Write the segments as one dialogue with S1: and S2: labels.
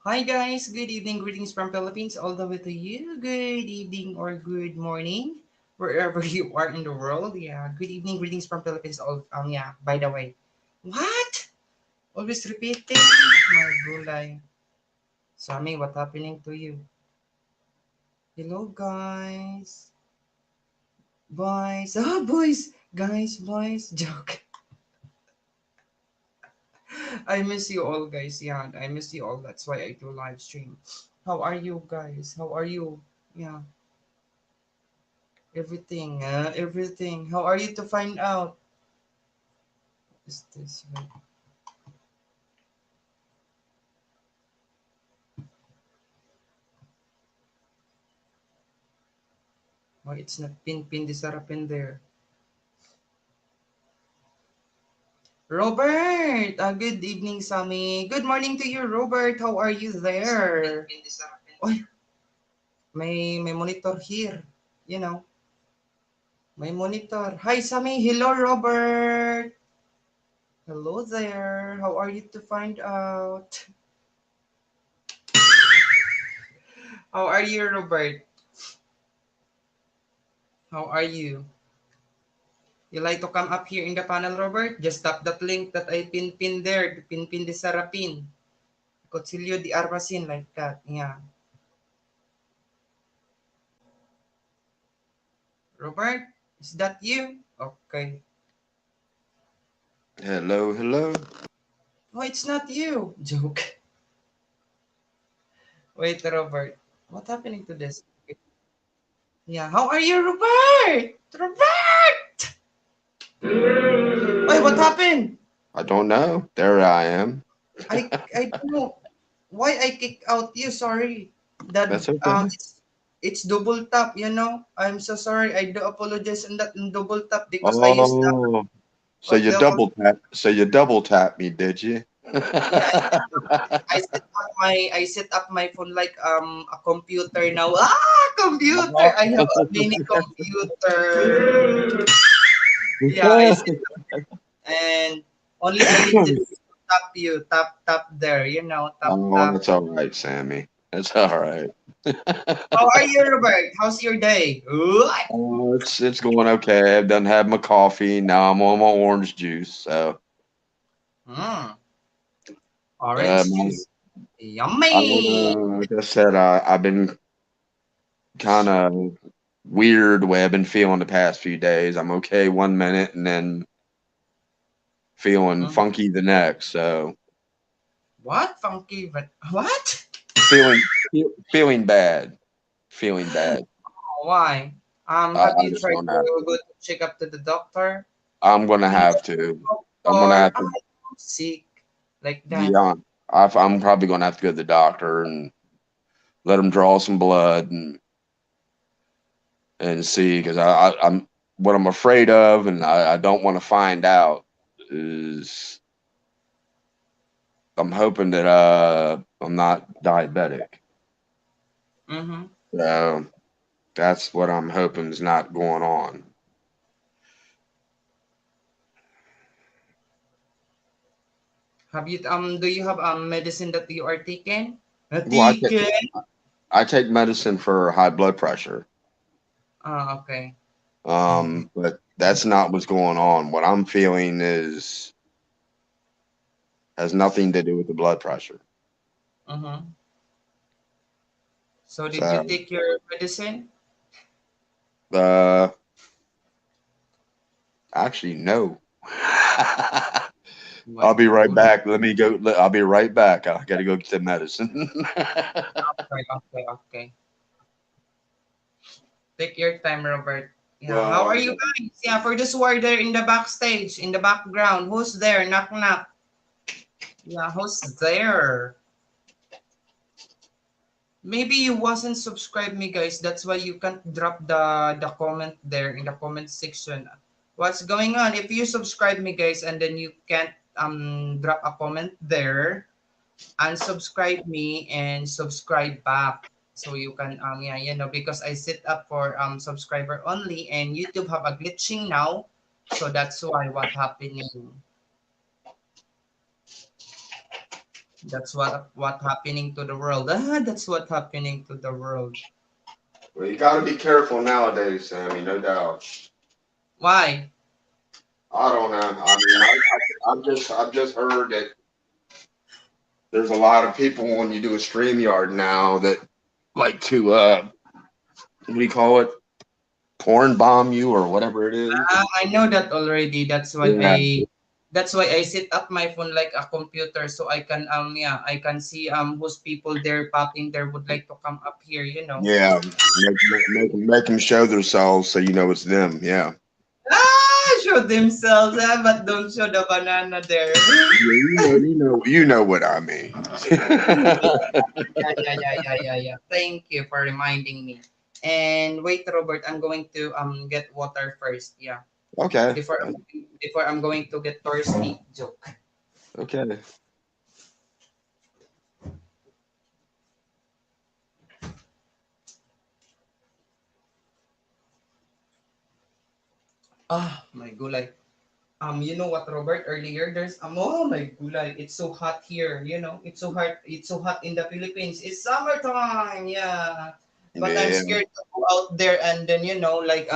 S1: Hi guys, good evening, greetings from Philippines all the way to you. Good evening or good morning, wherever you are in the world. Yeah, good evening, greetings from Philippines. All yeah. By the way, what? Always repeating. My gulay. Sammy, what happening to you? Hello guys, boys. Ah, boys, guys, boys. Joke. I miss you all, guys. Yeah, I miss you all. That's why I do live stream. How are you guys? How are you? Yeah. Everything. How are you to find out? Is this right? Why it's not pin the sarapin there? Robert! Good evening, Sammy. Good morning to you, Robert. How are you there? Oy, may monitor here. You know, may monitor. Hi, Sammy. Hello, Robert. Hello there. How are you to find out? How are you, Robert? How are you? You like to come up here in the panel, Robert? Just tap that link that I pin there. Pin the Sarapin. Concilio di Armasin, like that. Yeah. Robert, is that you? Okay.
S2: Hello, hello.
S1: Oh, it's not you. Joke. Wait, Robert. What happening to this? Yeah. How are you, Robert? Robert! Wait, what happened?
S2: I don't know. There I am.
S1: I don't know why I kicked out you. Sorry. That
S2: That's okay.
S1: it's double tap. I'm so sorry. I do apologize on that double tap because I used that.
S2: Oh, so
S1: What
S2: you
S1: the call?
S2: double tap. So you double tap me, did you?
S1: Yeah, I set up my phone like a computer now. Computer! I have a mini computer. Yeah, I set up and only I need to do is to tap you, tap there, tap
S2: Oh,
S1: tap.
S2: that's all right, Sammy. That's all right.
S1: How are you, Robert? How's your day? What?
S2: Oh, it's going okay. I've done had my coffee. Now I'm on my orange juice. So,
S1: Mm,
S2: um,
S1: orange juice.
S2: I,
S1: Yummy.
S2: like I said, I've been kind of weird the way I've been feeling the past few days. I'm okay one minute and then feeling
S1: Mhm.
S2: funky the next. So
S1: What? Funky, but what?
S2: feeling bad, feeling bad.
S1: Why? Have
S2: I
S1: you
S2: just
S1: tried
S2: don't have.
S1: to go to check up to the doctor?
S2: I'm gonna
S1: You
S2: have
S1: know,
S2: to. I'm gonna
S1: doctor,
S2: have to.
S1: I'm sick, like that.
S2: Yeah, I'm probably gonna have to go to the doctor and let him draw some blood and see because I'm what I'm afraid of and I don't want to find out is I'm hoping that I'm not diabetic.
S1: Mm-hmm.
S2: So that's what I'm hoping is not going on.
S1: Do you have medicine that you are taking?
S2: Well,
S1: Taken.
S2: I take medicine for high blood pressure.
S1: Okay.
S2: But that's not what's going on. What I'm feeling is has nothing to do with the blood pressure.
S1: Mm-hmm. So did you
S2: So,
S1: take your medicine?
S2: uh, actually, no. I'll
S1: My
S2: be right
S1: good.
S2: back. Let me go. I'll be right back. I got to go get the medicine.
S1: Okay, okay, okay. Take your time, Robert. Yeah, how
S2: Well,
S1: are you guys? Yeah, for those who are there in the backstage, in the background, who's there? Knock knock. Yeah, who's there? Maybe you wasn't subscribed me, guys. That's why you can't drop the comment there in the comment section. What's going on? If you subscribe me, guys, and then you can't drop a comment there, unsubscribe me and subscribe back. So you can yeah, because I set up for subscriber only and YouTube have a glitching now. So that's why what happening. That's what happening to the world. Ah, that's what happening to the world.
S2: Well, you got to be careful nowadays, Sammy. No doubt.
S1: Why?
S2: I don't know. I mean, I've just heard that there's a lot of people when you do a stream yard now that like to what do you call it? Porn bomb you or whatever it is.
S1: I know that already.
S2: Yeah,
S1: That's why I set up my phone like a computer so I can yeah, I can see whose people there popping there would like to come up here, you know.
S2: yeah. Make them show themselves so you know it's them. Yeah.
S1: Ah, show themselves, but don't show the banana there.
S2: Yeah, you know what I mean.
S1: Yeah, yeah, yeah, yeah, yeah, yeah. Thank you for reminding me. And wait, Robert, I'm going to get water first. Yeah,
S2: Okay.
S1: before before I'm going to get thirsty. Joke.
S2: Okay.
S1: Ah, my gulay. You know what, Robert? Earlier, there's oh my gulay. It's so hot here. You know, it's so hot. It's so hot in the Philippines. It's summertime. Yeah, but I'm
S2: Yeah.
S1: scared to go out there and then like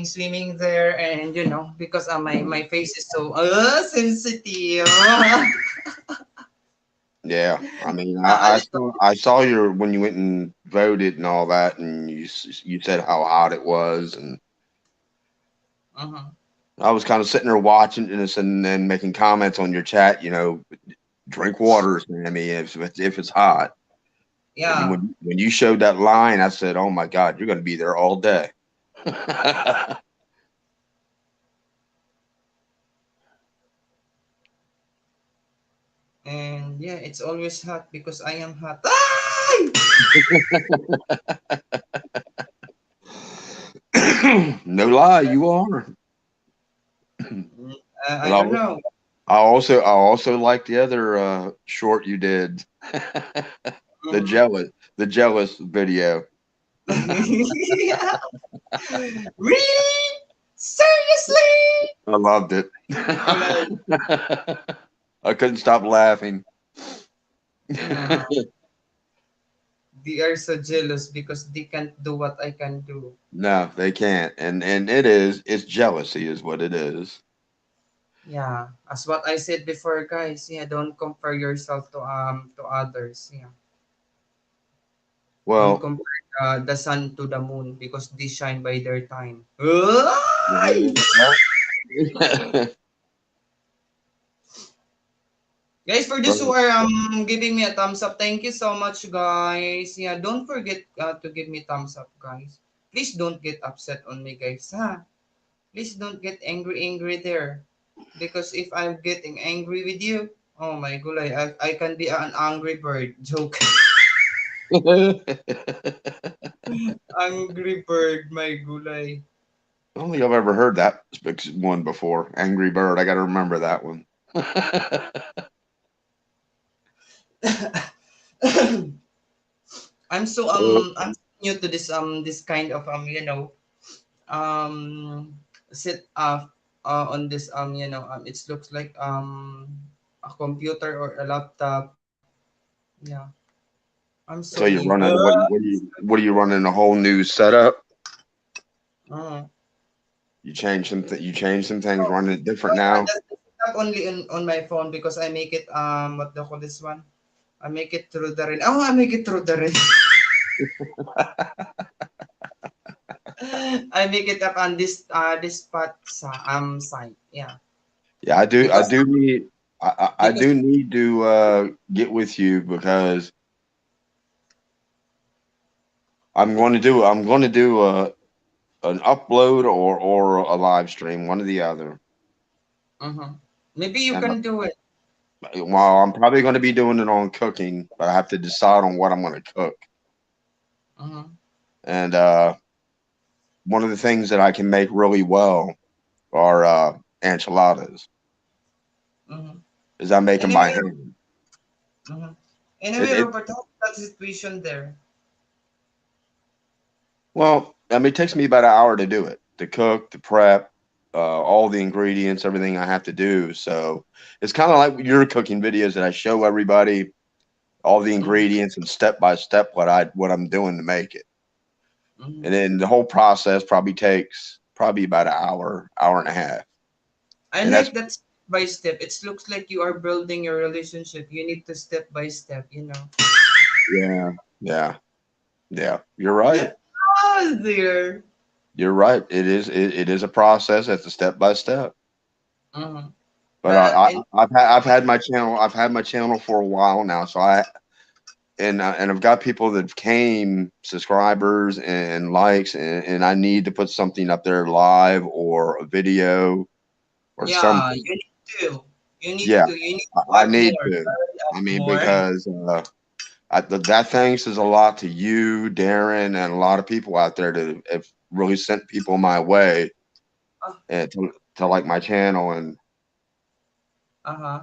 S1: swimming there, and because my face is so sensitive.
S2: Yeah. I mean,
S1: A
S2: I
S1: little.
S2: I saw your when you went and voted and all that, and you said how hot it was, and
S1: Mhm.
S2: I was kind of sitting there watching this and then making comments on your chat. Drink water, Sammy, if it's hot. But
S1: Yeah,
S2: when you showed that line, I said, "Oh my God, you're going to be there all day."
S1: and yeah, it's always hot because I am hot. Ay!
S2: No lie, you are.
S1: Mm,
S2: But
S1: I don't know.
S2: I also like the other short you did, the
S1: Mhm.
S2: jealous the jealous video.
S1: Yeah. Really? Seriously?
S2: I loved it.
S1: Like,
S2: I couldn't stop laughing.
S1: yeah, they are so jealous because they can't do what I can do.
S2: No, they can't, and it's jealousy is what it is.
S1: Yeah, as what I said before, guys. Yeah, don't compare yourself to others. Yeah, don't
S2: Well,
S1: compare the sun to the moon because they shine by their time. Ay!
S2: well,
S1: Guys, for those who
S2: well,
S1: are giving me a thumbs up, thank you so much, guys. Yeah, don't forget to give me thumbs up, guys. Please don't get upset on me, guys. Ha? Please don't get angry there. Because if I'm getting angry with you, oh my gulay, I can be an angry bird. Joke. Angry bird, my gulay.
S2: I don't think I've ever heard that one before. Angry Bird. I got to remember that one.
S1: I'm new to this kind of um sit on this it looks like a computer or a laptop. Yeah, I'm so
S2: So you're
S1: new.
S2: running what are you running a whole new setup?
S1: Uh,
S2: You changed some things,
S1: no,
S2: running it different
S1: no,
S2: now.
S1: that's not only on my phone because I make it what do you call this one? I make it through the rain. Oh, I make it through the rain. I make it up on this spot site. Yeah,
S2: Yeah, I
S1: because
S2: do need I
S1: because
S2: do need to get with you because I'm going to do an upload or a live stream, one or the other.
S1: uh maybe you
S2: And
S1: can do it.
S2: while I'm probably going to be doing it on cooking, but I have to decide on what I'm going to cook.
S1: Uh-huh.
S2: And one of the things that I can make really well are enchiladas.
S1: Uh-huh.
S2: Is I make them by
S1: Anyway,
S2: hand.
S1: uh
S2: It,
S1: anyway,
S2: it
S1: Robert, how's that situation there?
S2: well, I mean, it takes me about an hour to do it, to cook, to prep. all the ingredients, everything I have to do. So it's kind of like your cooking videos that I show everybody all the
S1: Mm-hmm.
S2: ingredients and step by step what I'm doing to make it. And
S1: Mm-hmm.
S2: then the whole process probably takes probably about an hour, hour and a half.
S1: I
S2: And that's
S1: like that step by step. It looks like you are building your relationship. You need to step by step, you know.
S2: yeah, yeah, yeah. You're right.
S1: Oh dear.
S2: You're right. It is a process. It's a step by step.
S1: Mm-hmm.
S2: But
S1: But in
S2: I've had my channel. I've had my channel for a while now. So and I've got people that came subscribers and likes, and I need to put something up there live or a video or
S1: yeah,
S2: something.
S1: you need to. You need
S2: Yeah,
S1: to. You need to
S2: I
S1: up
S2: need
S1: more.
S2: to.
S1: Up
S2: I mean,
S1: more.
S2: because that thanks is a lot to you, Darren, and a lot of people out there that have really sent people my way
S1: Uh
S2: and to like my channel. And
S1: huh.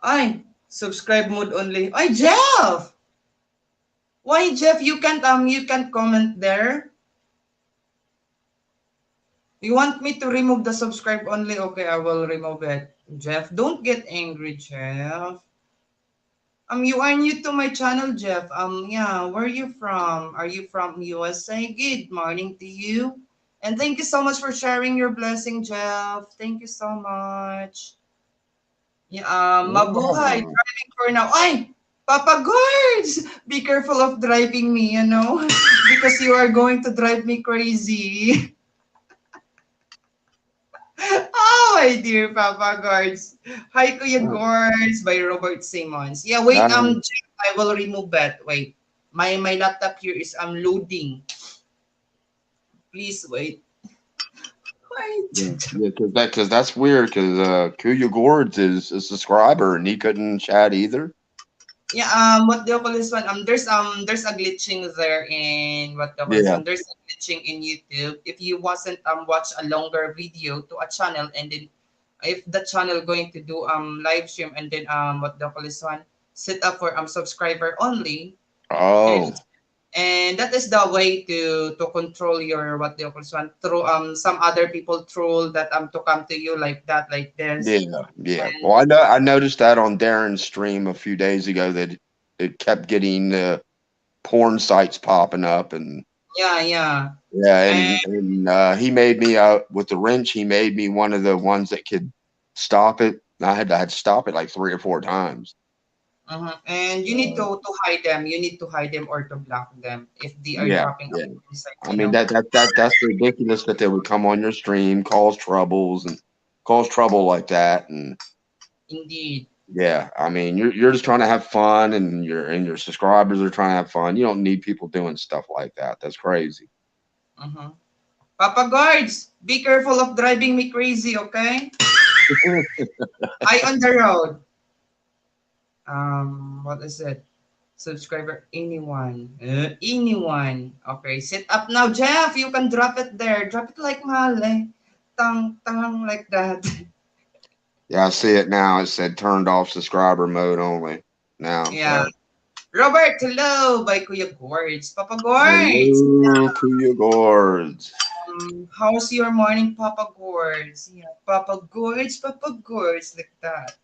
S1: Ay, subscribe mode only. Ay, Jeff. Why, Jeff? You can't comment there. You want me to remove the subscribe only? Okay, I will remove it. Jeff, don't get angry, Jeff. You are new to my channel, Jeff. Yeah, where are you from? Are you from USA? Good morning to you. And thank you so much for sharing your blessing, Jeff. Thank you so much. Yeah, mabuhay.
S2: oh,
S1: Driving for now. Ay, Papa Gorge! Be careful of driving me, you know? Because you are going to drive me crazy. Oh, my dear Papa Guards. Hi, Kuya Guards by Robert Simmons. Yeah, wait,
S2: no,
S1: Jeff, I will remove that. Wait. My laptop here is loading. Please wait.
S2: yeah,
S1: Wait.
S2: yeah, because that's weird. Because Kuya Gourds is a subscriber and he couldn't chat either.
S1: Yeah, what do you call this one? There's a glitching there in what do you call this
S2: Yeah.
S1: one? There's a glitching in YouTube. If you wasn't watch a longer video to a channel, and then if the channel going to do live stream, and then what do you call this one? Set up for subscriber only, and
S2: Oh,
S1: that is the way to control your what do you call this one, through some other people troll that to come to you like that, like
S2: yeah,
S1: this.
S2: yeah.
S1: And
S2: Well, I noticed that on Darren's stream a few days ago that it kept getting porn sites popping up. And
S1: yeah, yeah.
S2: yeah,
S1: And
S2: and he made me with the wrench. He made me one of the ones that could stop it. I had to stop it like 3 or 4 times.
S1: And you need
S2: So,
S1: to hide them. You need to hide them or to block them if they are
S2: yeah,
S1: dropping
S2: yeah.
S1: up inside,
S2: I mean that's ridiculous that they would come on your stream, cause trouble like that. And
S1: Indeed.
S2: yeah, I mean you're just trying to have fun, and your subscribers are trying to have fun. You don't need people doing stuff like that. That's crazy.
S1: Mm-hmm. Papa guards, be careful of driving me crazy, okay? I on the road. What is it? Subscriber, anyone. Anyone. Okay, sit up now, Jeff. You can drop it there. Drop it like male. Tang, tang, like that.
S2: Yeah, I see it now. It said turned off subscriber mode only. Now,
S1: Yeah.
S2: so
S1: Robert, hello. By Kuya Guards. Papa Guards.
S2: hello to your gourds.
S1: How's your morning, Papa Gourds? Yeah, Papa Gourds, Papa Gourds, like that.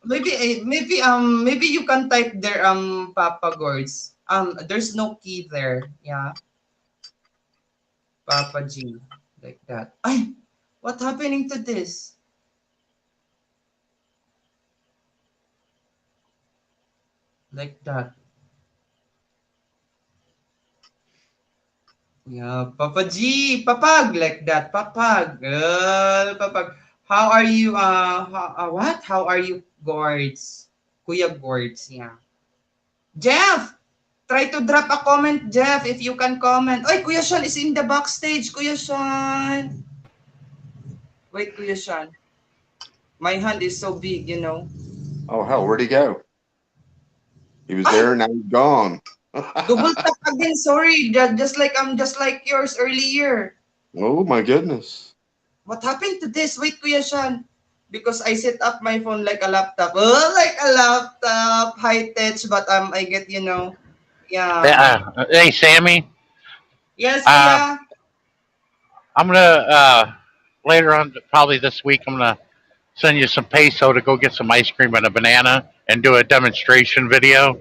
S1: maybe you can type there Papa Gourds. There's no key there. Yeah, Papa G, like that. Ay, what happening to this? Like that. Yeah, Papa G, Papag, like that. Papag, Papag. How are you? What? How are you, Gourds? Kuya Gourds, yeah. Jeff, try to drop a comment, Jeff, if you can comment. Oy, Kuya Sean is in the backstage. Kuya Sean. Wait, Kuya Sean. My hand is so big, you know.
S2: Oh hell, where'd he go? He was
S1: Ay,
S2: there, now he's gone.
S1: double tap again. Sorry, just like yours earlier.
S2: Oh my goodness.
S1: What happened to this? Wait, Kuya Sean. Because I set up my phone like a laptop. Oh, like a laptop, high tech, but I get. Yeah.
S3: Hey, Sammy.
S1: Yes,
S3: Uh,
S1: kuya.
S3: I'm gonna later on, probably this week. I'm gonna send you some peso to go get some ice cream and a banana and do a demonstration video.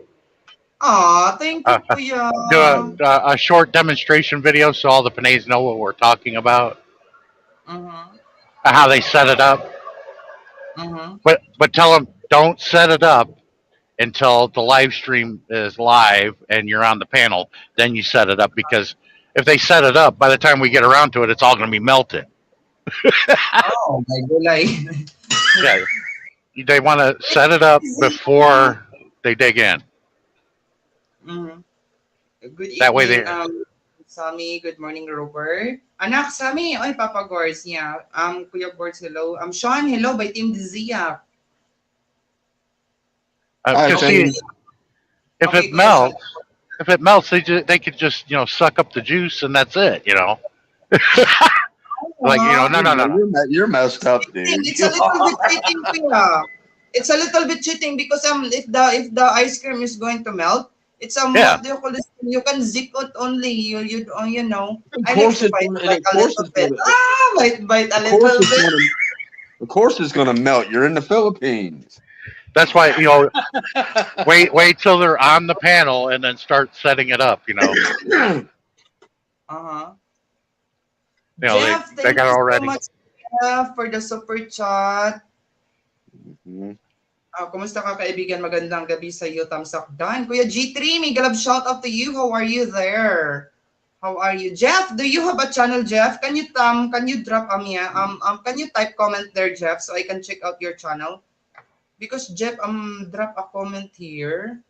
S1: Aw, thank you,
S3: Uh,
S1: kuya.
S3: do a short demonstration video so all the Panays know what we're talking about,
S1: Mm-hmm.
S3: how they set it up.
S1: Mm-hmm.
S3: But tell them don't set it up until the live stream is live and you're on the panel. Then you set it up because if they set it up, by the time we get around to it, it's all going to be melted.
S1: Oh, my gulay.
S3: Yeah, they want to set it up
S1: Easy.
S3: before they dig in.
S1: Mm-hmm. Good
S3: That way
S1: evening,
S3: they.
S1: Sammy. Good morning, Robert. Anak, Sammy. Oy, Papa Gors. Yeah. Kuya Gors, hello. Sean, hello, by Team Dizia.
S2: Hi,
S3: Because
S1: Okay,
S3: see,
S2: Shane.
S1: kuya.
S3: if
S1: Okay,
S3: it
S1: Kuya Sean.
S3: melts, they could just suck up the juice and that's it. Like
S1: Uh-huh.
S3: no, no, no, no.
S2: You're messed up,
S1: Cheating.
S2: dude.
S1: It's a little bit cheating, kuya. It's a little bit cheating because if the ice cream is going to melt, it's
S3: Yeah,
S1: what do you call this? You can zip it only. You know.
S2: Of
S1: I like
S2: course
S1: to
S2: it's
S1: bite
S2: gonna, and
S1: bite
S2: of
S1: a
S2: course
S1: little
S2: it's
S1: bit.
S2: gonna,
S1: Bite a
S2: of course
S1: little
S2: it's
S1: bit.
S2: gonna, of course it's gonna melt. You're in the Philippines.
S3: that's why wait till they're on the panel and then start setting it up.
S1: Uh-huh.
S3: They
S1: Jeff,
S3: they
S1: thank
S3: got it
S1: you so
S3: already.
S1: much, Jeff, for the super chat.
S2: Mhm.
S1: Kumusta ka kaibigan? Magandang gabi sa iyo, Tamsak Dan. Kuya G3, may galab shout out to you. How are you there? How are you, Jeff? Do you have a channel, Jeff? Can you drop can you type comment there, Jeff, so I can check out your channel? Because Jeff drop a comment here.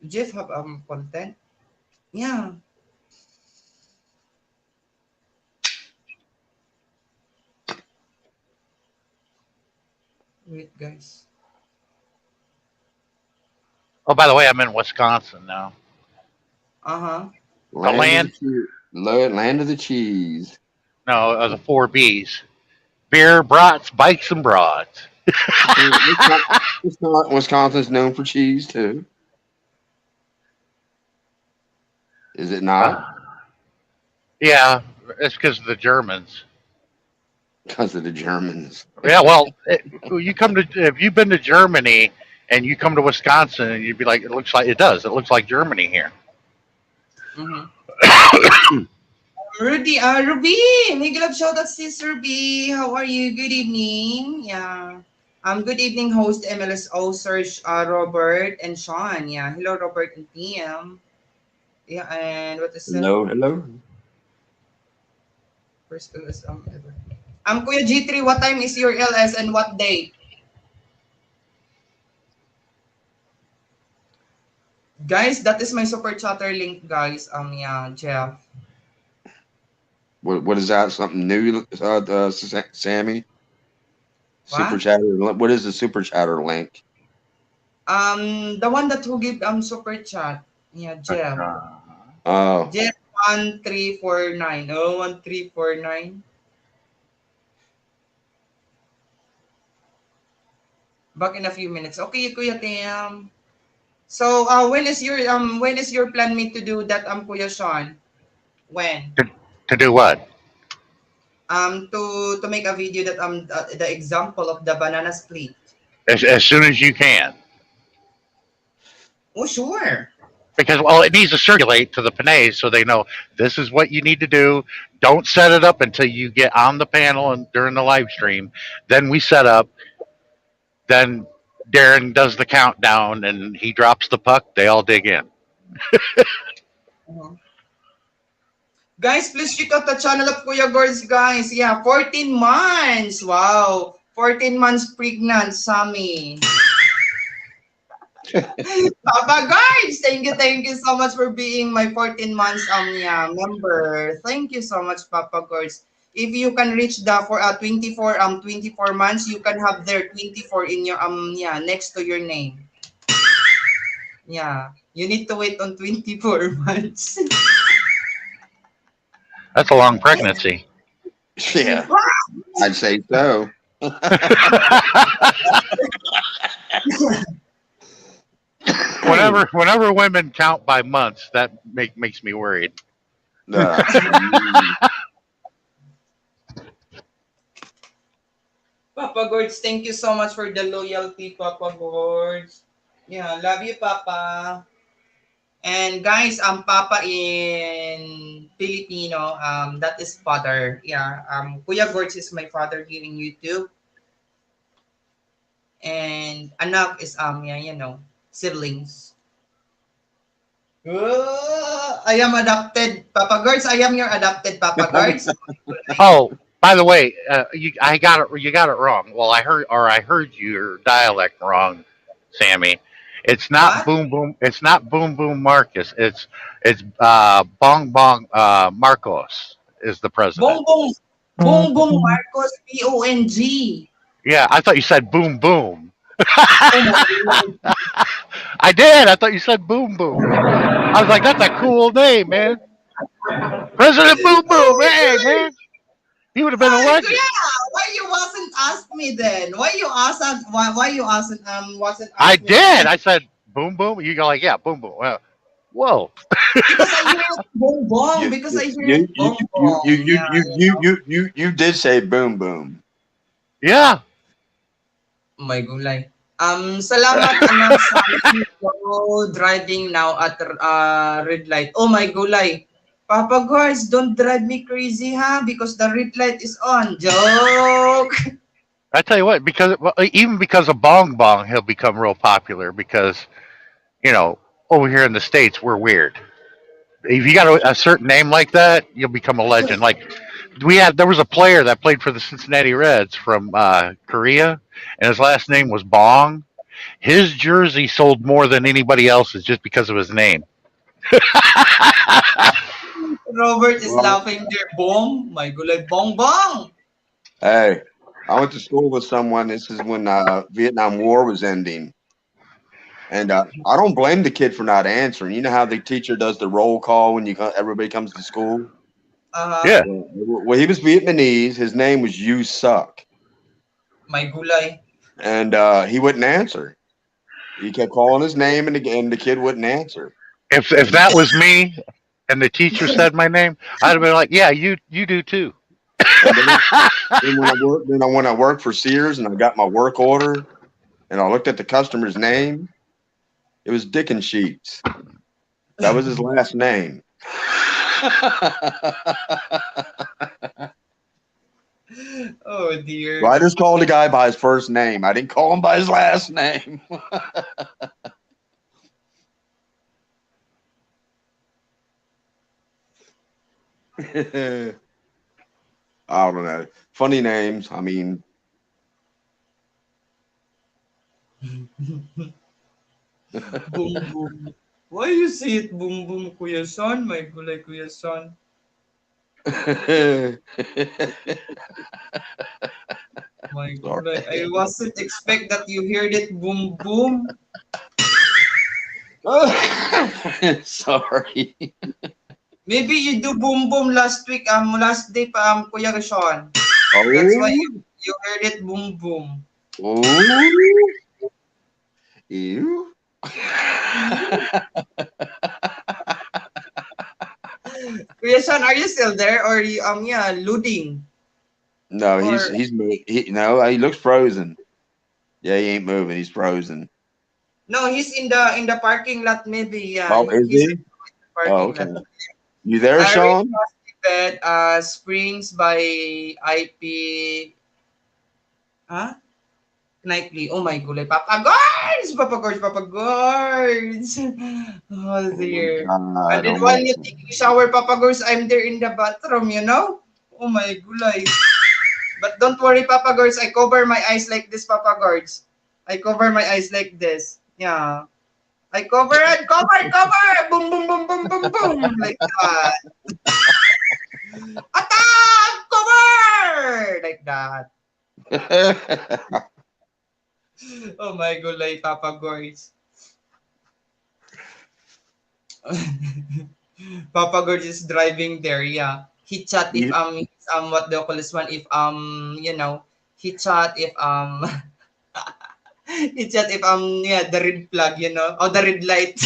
S1: Jeff have content. Yeah. Wait, guys.
S3: Oh, by the way, I'm in Wisconsin now.
S1: Uh huh.
S3: The
S2: Land of the
S3: land,
S2: cheese. Land of the cheese.
S3: no, of the four B's: beer, brats, bikes, and broads.
S2: Wisconsin's known for cheese too. Is it not?
S3: Uh, yeah, it's because of the Germans.
S2: Because of the Germans.
S3: Yeah, well, you come to if you've been to Germany and you come to Wisconsin, and you'd be like, it looks like it does. It looks like Germany here.
S1: Mm-hmm. Rudy, Ruby, may galab shout out sis Ruby. How are you? Good evening. Yeah. Good evening, host MLSO, Serge, Robert, and Sean. Yeah. Hello, Robert and PM. Yeah, and what is it?
S2: Hello, hello.
S1: First LS ever. Kuya G3, what time is your LS and what day? Guys, that is my super chatter link, guys. Yeah, Jeff.
S2: What is that? Something new, Sammy? Super
S1: What?
S2: chatter. What is the super chatter link?
S1: The one that who give super chat. Yeah, Jeff.
S2: Oh,
S1: Jeff 1349. Oh, 1349. Back in a few minutes. Okay, Kuya Tim. So, when is your plan me to do that, Kuya Sean? When?
S3: To, to do what?
S1: To make a video that the example of the banana split.
S3: As soon as you can.
S1: Oh, sure.
S3: Because well, it needs to circulate to the Panays so they know this is what you need to do. Don't set it up until you get on the panel and during the live stream. Then we set up. Then Darren does the countdown and he drops the puck. They all dig in.
S1: Mhm. Guys, please check out the channel of Kuya Gords, guys. Yeah, 14 months. Wow. 14 months pregnant, Sammy. Papa Guards, thank you so much for being my 14 months yeah, member. Thank you so much, Papa Guards. If you can reach the for 24 months, you can have their 24 in your yeah, next to your name. Yeah. You need to wait on 24 months.
S3: That's a long pregnancy.
S2: yeah. I'd say so.
S3: whenever women count by months, that makes me worried.
S2: Nah.
S1: Papa Gorge, thank you so much for the loyalty, Papa Gorge. Yeah, love you, Papa. And guys, Papa in Filipino, that is father. Yeah, Kuya Gorge is my father here in YouTube. And anak is, yeah, siblings. I am adopted, Papa Gorge. I am your adopted Papa Gorge.
S3: Oh, by the way, I got it. You got it wrong. Well, I heard your dialect wrong, Sammy. It's not
S1: What?
S3: boom boom. It's not boom boom Marcus. It's bong bong Marcos is the president.
S1: Bongbong. Bongbong Marcos, Pong.
S3: Yeah, I thought you said boom boom.
S1: Oh my God.
S3: I did. I thought you said boom boom. I was like, that's a cool name, man. President Boom Boom. Hey, man, he would have been
S1: Ay,
S3: elected.
S1: kuya, why you wasn't ask me then? Why you wasn't
S3: I
S1: ask me then?
S3: did. I said boom boom. You go like, yeah, boom boom. Whoa.
S1: Because I hear it bong bong.
S2: You
S1: Because
S2: you
S1: I hear
S2: you
S1: it
S2: you
S1: bong
S2: you
S1: bong.
S2: you you
S1: Yeah,
S2: you you you you you did say boom boom.
S3: Yeah.
S1: my gulay. Salamat anak sa go driving now at red light. Oh my gulay. Papa guys, don't drive me crazy, ha? Because the red light is on. Joke.
S3: I tell you what, because well, even because of Bong Bong, he'll become real popular because you know over here in the states we're weird. If you got a certain name like that, you'll become a legend. Like there was a player that played for the Cincinnati Reds from Korea, and his last name was Bong. His jersey sold more than anybody else's just because of his name.
S1: Robert is
S2: Well,
S1: laughing there. Bong. My gulay. Bong bong.
S2: hey, I went to school with someone. This is when Vietnam War was ending, and I don't blame the kid for not answering. You know how the teacher does the roll call when everybody comes to school.
S1: Uh-huh.
S3: Yeah.
S2: Well, he was Vietnamese. His name was You Suck,
S1: My gulay.
S2: and he wouldn't answer. He kept calling his name, and the kid wouldn't answer.
S3: If
S2: And
S3: that was me and the teacher said my name, I'd have been like, yeah, you do too.
S2: and then when I worked for Sears and I got my work order and I looked at the customer's name, it was Dickens Sheets. That was his last name.
S1: Oh
S2: So
S1: dear.
S2: I just called the guy by his first name. I didn't call him by his last name. I don't know. Funny names. I mean,
S1: Boom boom. Why you say it boom boom, Kuya Son? My gulay, Kuya Son.
S2: sorry.
S1: My gulay. I wasn't expect that you heard it boom boom.
S2: Sorry.
S1: Maybe you do boom boom last week, last day pa, Kuya Sean. That's why
S2: Oh,
S1: you heard it boom boom.
S2: oh, you.
S1: Kuya Sean, are you still there? Or you, yeah, looting?
S2: No,
S1: Or,
S2: he looks frozen. Yeah, he ain't moving. He's frozen.
S1: no, he's in the parking lot maybe, yeah.
S2: Oh, is
S1: He's in
S2: he?
S1: the
S2: Oh,
S1: parking
S2: okay.
S1: lot.
S2: You there,
S1: I already
S2: Sean?
S1: bed, Springs by IP, huh? Nightly. Oh my gulay. Papa Guards! Papa Guards! Papa Guards! Oh
S2: Oh my
S1: dear. And
S2: God!
S1: then
S2: Oh my
S1: while you take a shower, Papa Guards, I'm there in the bathroom, you know? Oh my gulay. But don't worry, Papa Guards. I cover my eyes like this, Papa Guards. I cover my eyes like this. Yeah. I cover it. Cover! Boom, boom, boom, boom, boom, boom. Like that. Attack! Cover! Like that.
S2: God.
S1: Oh my gulay, Papa Guards. Papa Gorge is driving there, yeah. He chat if
S2: You-
S1: what do you call this one, if he chat if It's just if yeah, the red flag, or the red light.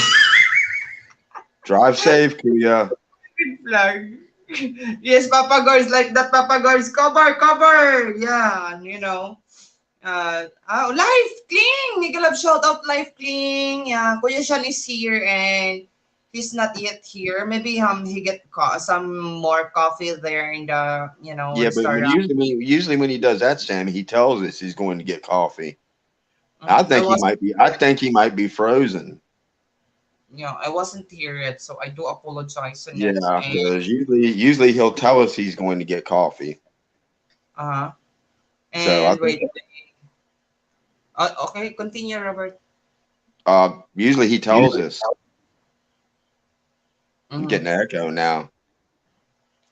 S2: Drive safe, Kuya.
S1: Red flag. Yes, Papa Girls, like that, Papa Girls, cover, yeah, Life Kling, Miguel Love, shout out Life Kling, yeah, Kuya Sean is here and he's not yet here. Maybe he get some more coffee there in the
S2: Yeah, but
S1: restaurant.
S2: usually when he does that, Sammy, he tells us he's going to get coffee.
S1: I was
S2: I think he might be frozen.
S1: I wasn't here yet, so I do apologize on it.
S2: Yeah,
S1: And
S2: because usually he'll tell us he's going to get coffee.
S1: uh
S2: So I
S1: and
S2: think
S1: wait, okay, continue, Robert.
S2: usually he tells us. I'm
S1: Mm-hmm.
S2: getting an echo now.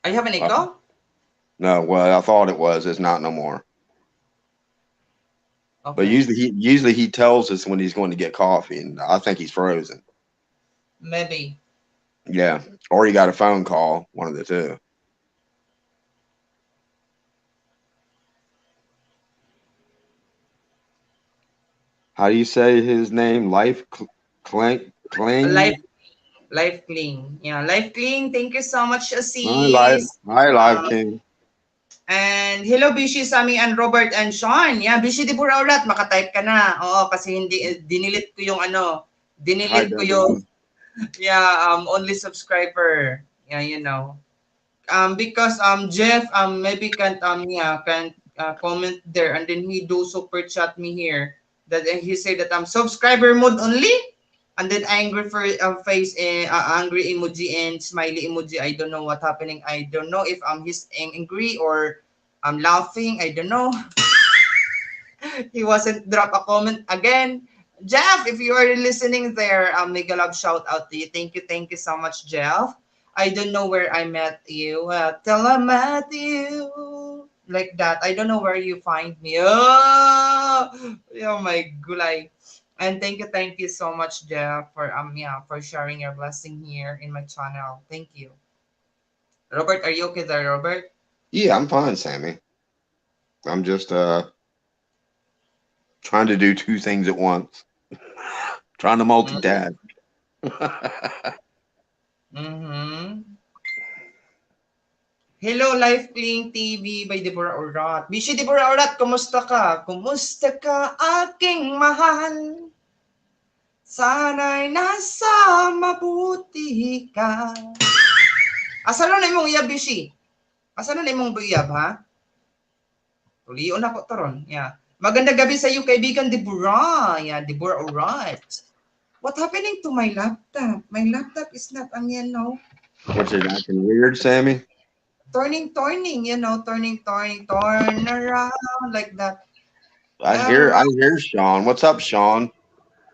S1: I have an
S2: Uh,
S1: echo.
S2: no, well I thought it was. It's not no more. But
S1: Okay,
S2: usually he tells us when he's going to get coffee, and I think he's frozen.
S1: maybe.
S2: Yeah, or he got a phone call, one of the two. How do you say his name?
S1: Life,
S2: Cling.
S1: life clean. Yeah, life clean. Thank you so much, Assis.
S2: Hi, Live King.
S1: And hello, Bishi, Sammy, and Robert, and Sean. Yeah, Bishi di Buraulat, makatype ka na. Oo, kasi hindi, dinilit ko yung
S2: Hi,
S1: dinilit ko yung,
S2: Deborah.
S1: yeah, only subscriber. Yeah, because Jeff maybe can't can comment there and then he do super chat me here that he said that subscriber mode only and then angry for face angry emoji and smiley emoji. I don't know what happening. I don't know if he's angry or I'm laughing. I don't know. He wasn't drop a comment again. Jeff, if you are listening there, mega love shout out to you. Thank you so much, Jeff. I don't know where I met you. Tell I met you like that. I don't know where you find me. Oh my gulay. And thank you so much, Jeff, for for sharing your blessing here in my channel. Thank you. Robert, are you okay there, Robert?
S2: Yeah, I'm fine, Sammy. I'm just trying to do two things at once. Trying to multitask.
S1: Mm-hmm. Hello, Life Clean TV by Deborah Orat. Bishi Deborah Orat, kumusta ka? Kumusta ka, aking mahal? Sana'y nasa mabuti ka. Asa na imong uyab, Bishi? Asa na imong uyab, ha? Tuliyon ako taron. Yeah. Maganda gabi sa iyo, kaibigan Deborah. Yeah, Deborah Orat. What happening to my laptop? My laptop is not,
S2: What's it acting weird, Sammy?
S1: turning, turn around like that.
S2: I
S1: Around,
S2: hear Sean. What's up, Sean?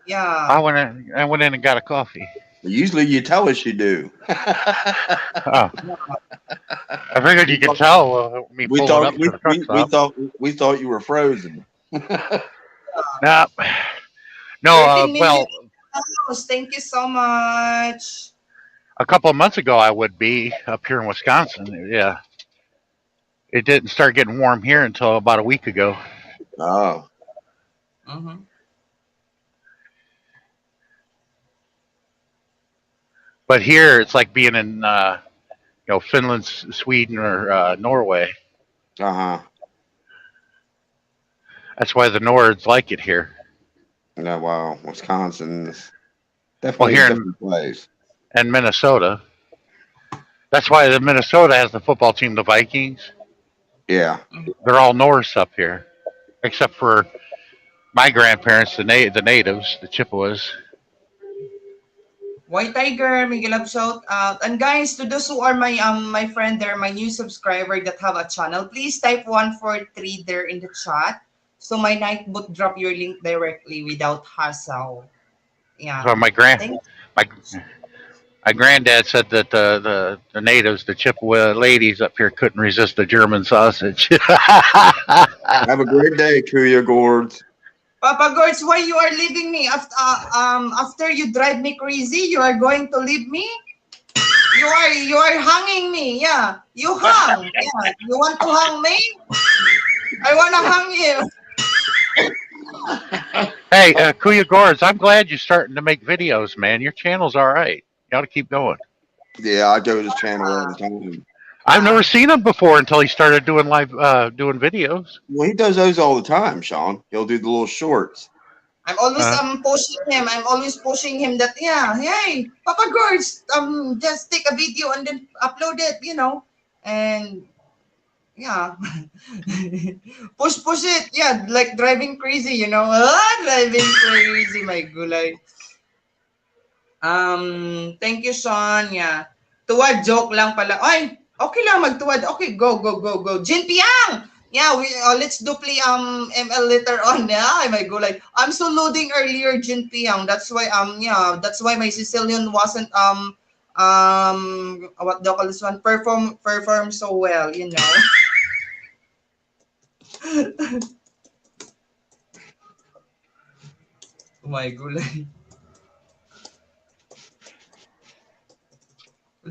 S1: yeah.
S3: I went in and got a coffee.
S2: Usually you tell us you do.
S3: Oh, I figured
S2: we
S3: you could
S2: thought
S3: tell me
S2: we
S3: pulling
S2: thought
S3: up to the truck stop.
S2: we thought you were frozen.
S3: No, no.
S1: 13 million
S3: Well,
S1: views. Thank you so much.
S3: a couple of months ago I would be up here in Wisconsin. Yeah, it didn't start getting warm here until about a week ago.
S2: Oh,
S1: Mm-hmm.
S3: But here it's like being in Finland, Sweden, or Norway.
S2: uh-huh.
S3: That's why the Nords like it here.
S2: Yeah, well, Wisconsin's
S3: Well,
S2: definitely a
S3: here in,
S2: different place.
S3: in Minnesota, that's why the Minnesota has the football team, the Vikings.
S2: Yeah.
S3: They're all Norse up here, except for my grandparents, the natives, the Chippewas.
S1: White Tiger, Miguel Love shout out. And guys, to those who are my friend there, my new subscriber that have a channel, please type 143 there in the chat. So my night boot drop your link directly without hassle. Yeah.
S3: So
S1: Thank
S3: my my granddad said that the natives, the Chippewa ladies up here, couldn't resist the German sausage.
S2: Have a great day, Kuya Gourds.
S1: Papa Gorge, why you are leaving me after you drive me crazy? You are going to leave me? You are hanging me. Yeah, you hang. Yeah, you want to hang me? I wanna hang you.
S3: Hey, Kuya Gores, I'm glad you're starting to make videos, man. Your channel's all right. You ought to keep going.
S2: Yeah, I go to his channel all the time.
S3: I've never seen him before until he started doing doing videos.
S2: Well, he does those all the time, Sean. He'll do the little shorts.
S1: I'm always
S3: Uh,
S1: pushing him. I'm always pushing him that yeah, hey, Papa Gorge, just take a video and then upload it, and yeah, push it, yeah, like driving crazy, driving crazy, my gulay. Thank you, Sean. Yeah. Tuwad, joke lang pala. Ay, okay lang magtuwad. Okay, go, go, go, go. Jin Piang! Yeah, let's do play ML later on. Yeah, I might go like I'm so loading earlier, Jin Piang. That's why that's why my Sicilian wasn't what do you call this one? Perform so well. Oh my gulay.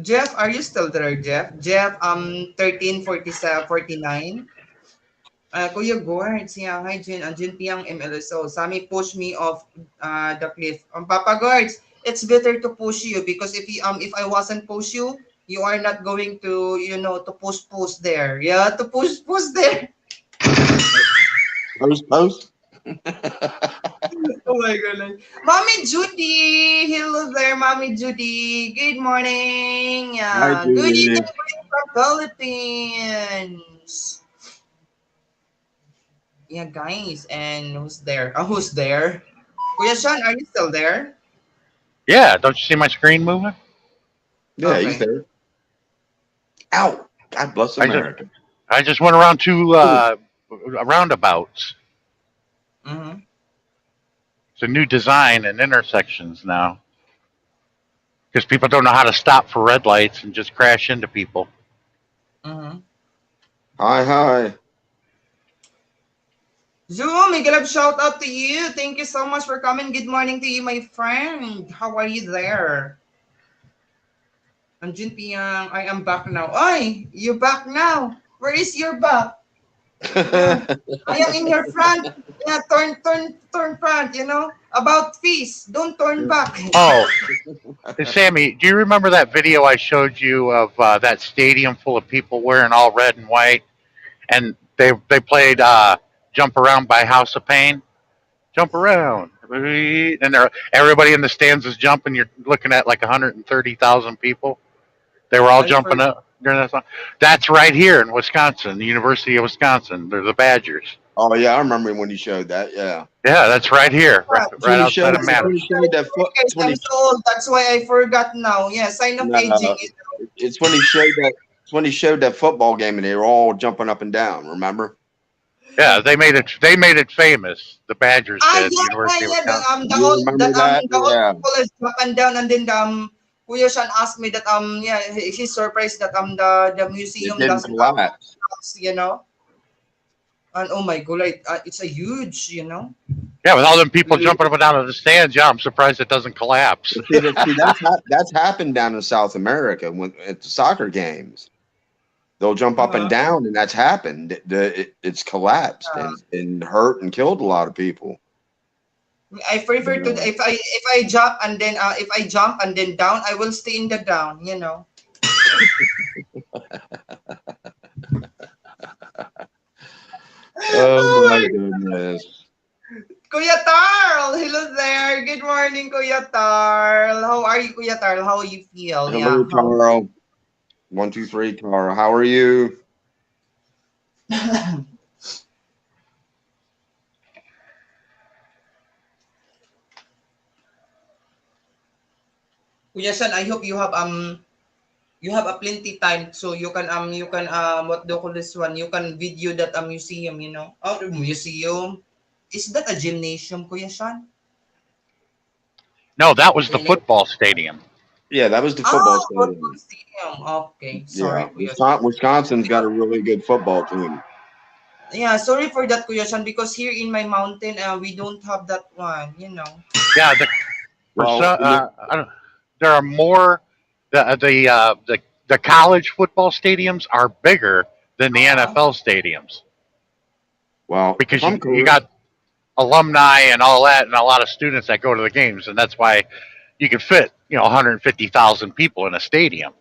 S1: Jeff, are you still there, Jeff? Jeff, 134749. Kuya Gord, siya, hi Jin, Jin Piang MLSO. Sami push me off the cliff. Papa Guards, it's better to push you because if I wasn't push you, you are not going to to push there. Yeah, to push there.
S2: Post.
S1: Oh my god. Mommy Judy, hello there, Mommy Judy. Good morning.
S2: Hi,
S1: Yeah, good
S2: Judy.
S1: evening from Philippines. Yeah, guys, and who's there? Who's there? Kuya Sean, are you still there?
S3: yeah, don't you see my screen moving?
S2: Yeah, he's
S1: Okay.
S2: there. Ow! God bless
S3: I just
S2: America.
S3: I just went around two
S2: Ooh.
S3: roundabouts.
S1: Mm-hmm.
S3: It's a new design and intersections now because people don't know how to stop for red lights and just crash into people.
S1: Mm-hmm.
S2: Hi, hi.
S1: Zoom, Miguel, love shout out to you. Thank you so much for coming. Good morning to you, my friend. How are you there? Anjun Piang, I am back now. Ay, you back now. Where is your back? Yeah. I am in your front. Yeah, turn front, About fees. Don't turn back.
S3: Oh, hey, Sammy, do you remember that video I showed you of that stadium full of people wearing all red and white, and they played "Jump Around" by House of Pain? Jump around, and everybody in the stands is jumping. You're looking at like 130,000 people. They were all
S1: I
S3: jumping
S1: forgot.
S3: up during that song. That's right here in Wisconsin, the University of Wisconsin. They're the Badgers.
S2: Oh yeah, I remember when you showed that. Yeah,
S3: Yeah, that's right here, right,
S2: it's when
S3: right
S2: he showed.
S3: outside of
S1: That's
S2: It's
S1: for
S2: when he
S3: Madison.
S2: showed
S1: sure.
S2: that foot.
S1: Guys,
S2: It's when
S1: I'm
S2: he.
S1: so old. That's why I forgot now. Yeah, sign of aging.
S2: No, it's when he showed that. It's when he showed that football game, and they were all jumping up and down. Remember?
S3: Yeah, they made it. They made it famous. The Badgers
S1: Ah,
S3: did. The
S1: yeah, yeah,
S3: University of
S1: yeah.
S3: Wisconsin.
S2: You remember that?
S1: The old
S2: Yeah.
S1: people is up and down, and then Kuya Shan asked me that yeah, he's surprised that the
S2: It
S1: museum
S2: didn't
S1: doesn't
S2: collapse.
S1: collapse. And oh my god, like, it's a huge.
S3: Yeah, with all them people
S2: See,
S3: jumping up and down in the stands, yeah, I'm surprised it doesn't collapse.
S2: that's happened down in South America when at the soccer games. They'll jump up and
S1: Uh-huh.
S2: down, and that's happened. It's collapsed and hurt and killed a lot of people.
S1: I prefer to
S2: Yeah.
S1: if I jump and then down, I will stay in the down.
S2: Oh
S1: Oh
S2: my
S1: my
S2: goodness.
S1: Kuya Tarl, hello there. Good morning, Kuya Tarl. How are you, Kuya Tarl? How you feel?
S2: Hello,
S1: Yeah, how?
S2: Carl. 1, 2, 3, Carl. How are you?
S1: Kuya San, I hope you have a plenty time so you can what do you call this one? You can video that museum. Oh, the museum. Is that a gymnasium, Kuya San?
S3: No, that was the
S1: Really?
S3: football stadium.
S2: Yeah, that was the football
S1: Oh, football
S2: stadium.
S1: stadium. Okay,
S2: Yeah,
S1: sorry, Kuya San.
S2: Wisconsin's got a really good football team.
S1: Yeah, sorry for that, Kuya San, because here in my mountain, we don't have that one.
S3: Yeah, for
S2: Well,
S3: some, I don't, there are more. The college football stadiums are bigger than the
S1: Uh-huh.
S3: NFL stadiums
S2: well, if
S3: because
S2: I'm
S3: you
S2: correct,
S3: got alumni and all that, and a lot of students that go to the games, and that's why you can fit 150,000 people in a stadium.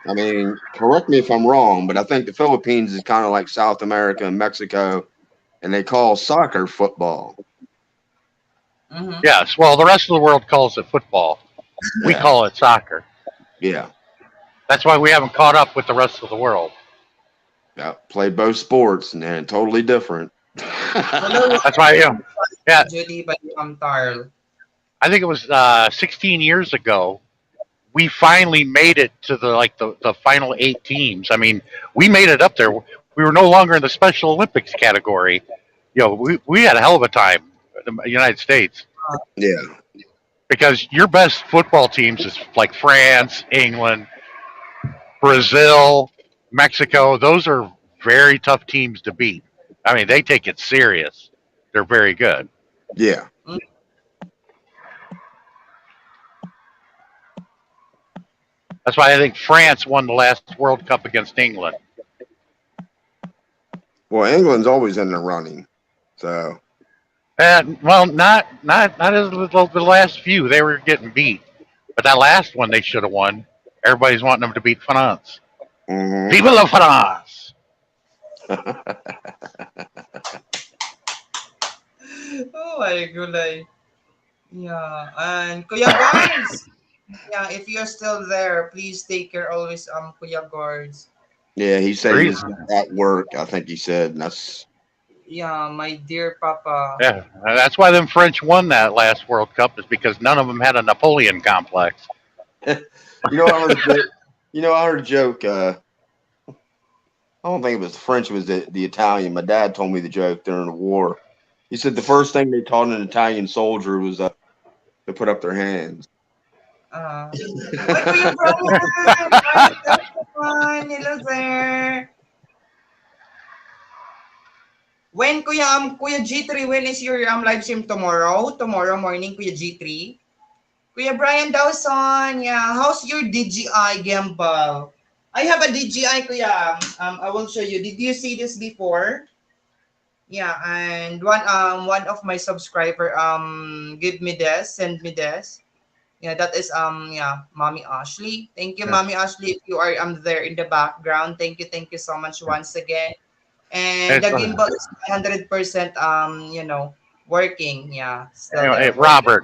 S2: I mean, correct me if I'm wrong, but I think the Philippines is kind of like South America and Mexico, and they call soccer football.
S1: Mm-hmm.
S3: Yes, well, the rest of the world calls it football. We
S2: Yeah,
S3: call it soccer.
S2: yeah,
S3: That's why we haven't caught up with the rest of the world.
S2: yeah. Play both sports and they're totally different.
S1: Hello,
S3: That's why, yeah,
S1: Judy by Tarl.
S3: I think it was 16 years ago. We finally made it to the final 8 teams. I mean, we made it up there. We were no longer in the Special Olympics category. We had a hell of a time, the United States,
S2: Yeah,
S3: because your best football teams is like France, England, Brazil, Mexico. Those are very tough teams to beat. I mean, they take it serious. They're very good.
S2: yeah.
S1: Mm,
S3: That's why I think France won the last World Cup against England.
S2: Well, England's always in the running, so
S3: Well, not as the last few. They were getting beat, but that last one they should have won. Everybody's wanting them to beat France.
S2: hmm
S3: Vive la France!
S1: Oh my gulay. Yeah, and Kuya Guards. Yeah, if you're still there, please take care always, Kuya Guards.
S2: yeah. He said he was
S3: Reason.
S2: at work. I think he said, and that's
S1: Yeah, my dear Papa.
S3: Yeah, that's why them French won that last World Cup is because none of them had a Napoleon complex.
S2: you know. I heard a joke. I heard a joke. I don't think it was the French. It was the Italian. My dad told me the joke during the war. He said the first thing they taught an Italian soldier was to put up their hands.
S1: Uh, Ay, Kuya Brian! Brian Delson! Hello there! When Kuya G3, when is your live stream tomorrow? Tomorrow morning, Kuya G3? Kuya Brian Dawson, yeah. How's your DJI gimbal? I have a DJI, Kuya. I will show you. Did you see this before? Yeah, and one of my subscriber give me this, send me this. Yeah, that is yeah, Mommy Ashley. Thank you,
S2: Yeah.
S1: Mommy Ashley. If you are there in the background, thank you so much once again. And
S3: It's,
S1: the gimbal is 100% working. Yeah, still
S3: anyway,
S1: there working.
S3: Robert,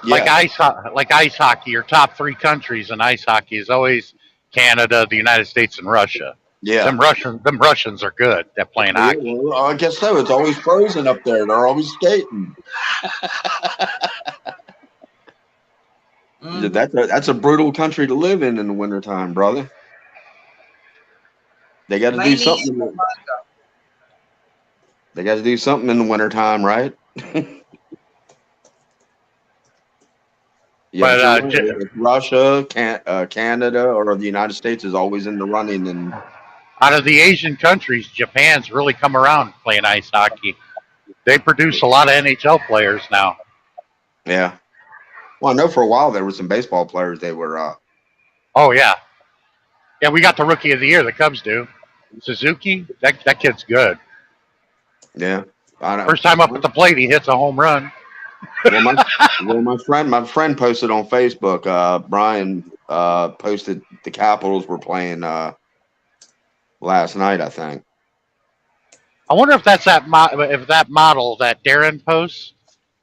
S2: Yes.
S3: like ice hockey, your top three countries in ice hockey is always Canada, the United States, and Russia.
S2: Yeah.
S3: Them Russians are good at playing
S2: Yeah,
S3: hockey.
S2: well, I guess so. It's always frozen up there. They're always skating.
S1: Mm,
S2: That's a brutal country to live in the wintertime, brother. They got to
S1: my
S2: do
S1: name is
S2: something. They got to do something in the wintertime, right? Yeah, but
S3: But
S2: you're right. It's Russia, Canada, or the United States is always in the running, and
S3: out of the Asian countries, Japan's really come around playing ice hockey. They produce a lot of NHL players now.
S2: yeah. Well, I know for a while there were some baseball players. They were,
S3: Oh yeah, yeah. We got the rookie of the year. The Cubs do. Suzuki, that kid's good.
S2: yeah. I know.
S3: First time up at the plate, he hits a home run.
S2: Well, my friend posted on Facebook. Brian posted the Capitals were playing last night, I think.
S3: I wonder if that's if that model that Darren posts.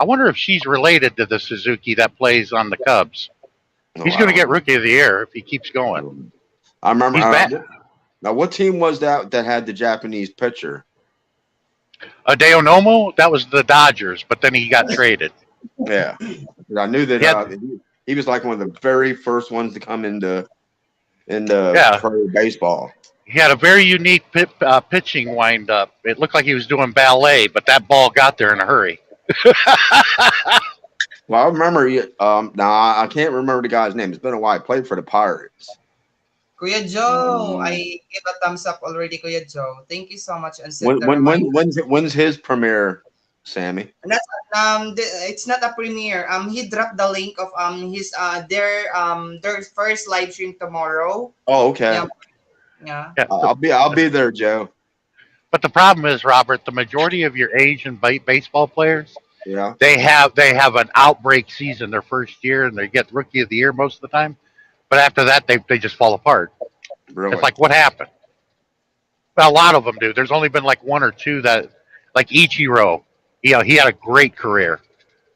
S3: I wonder if she's related to the Suzuki that plays on the Cubs.
S2: No,
S3: He's
S2: I
S3: going to
S2: don't
S3: get
S2: know.
S3: rookie of the year if he keeps going.
S2: I remember.
S3: He's bad.
S2: Now, what team was that had the Japanese pitcher?
S3: Adeonomo, that was the Dodgers, but then he got traded.
S2: Yeah, I knew that
S3: He had,
S2: he was like one of the very first ones to come into
S3: yeah,
S2: pro baseball.
S3: he had a very unique pitching windup. It looked like he was doing ballet, but that ball got there in a hurry.
S2: Well, I remember. Now I can't remember the guy's name. It's been a while. He played for the Pirates.
S1: Kuya Joe,
S2: Um,
S1: I give a thumbs up already, Kuya Joe. Thank you so much and set
S2: when
S1: the
S2: when
S1: reminder.
S2: when when's his premiere, Sammy?
S1: And that's it's not a premiere. He dropped the link of his their first live stream tomorrow.
S2: Oh, okay.
S1: Yeah, yeah.
S3: Yeah,
S2: I'll be there, Joe.
S3: But the problem is, Robert, the majority of your Asian baseball players,
S2: Yeah,
S3: they have an outbreak season their first year, and they get rookie of the year most of the time. But after that, they just fall apart. It's
S2: really.
S3: like, what happened? A lot of them do. There's only been like one or two that, like Ichiro, he had a great career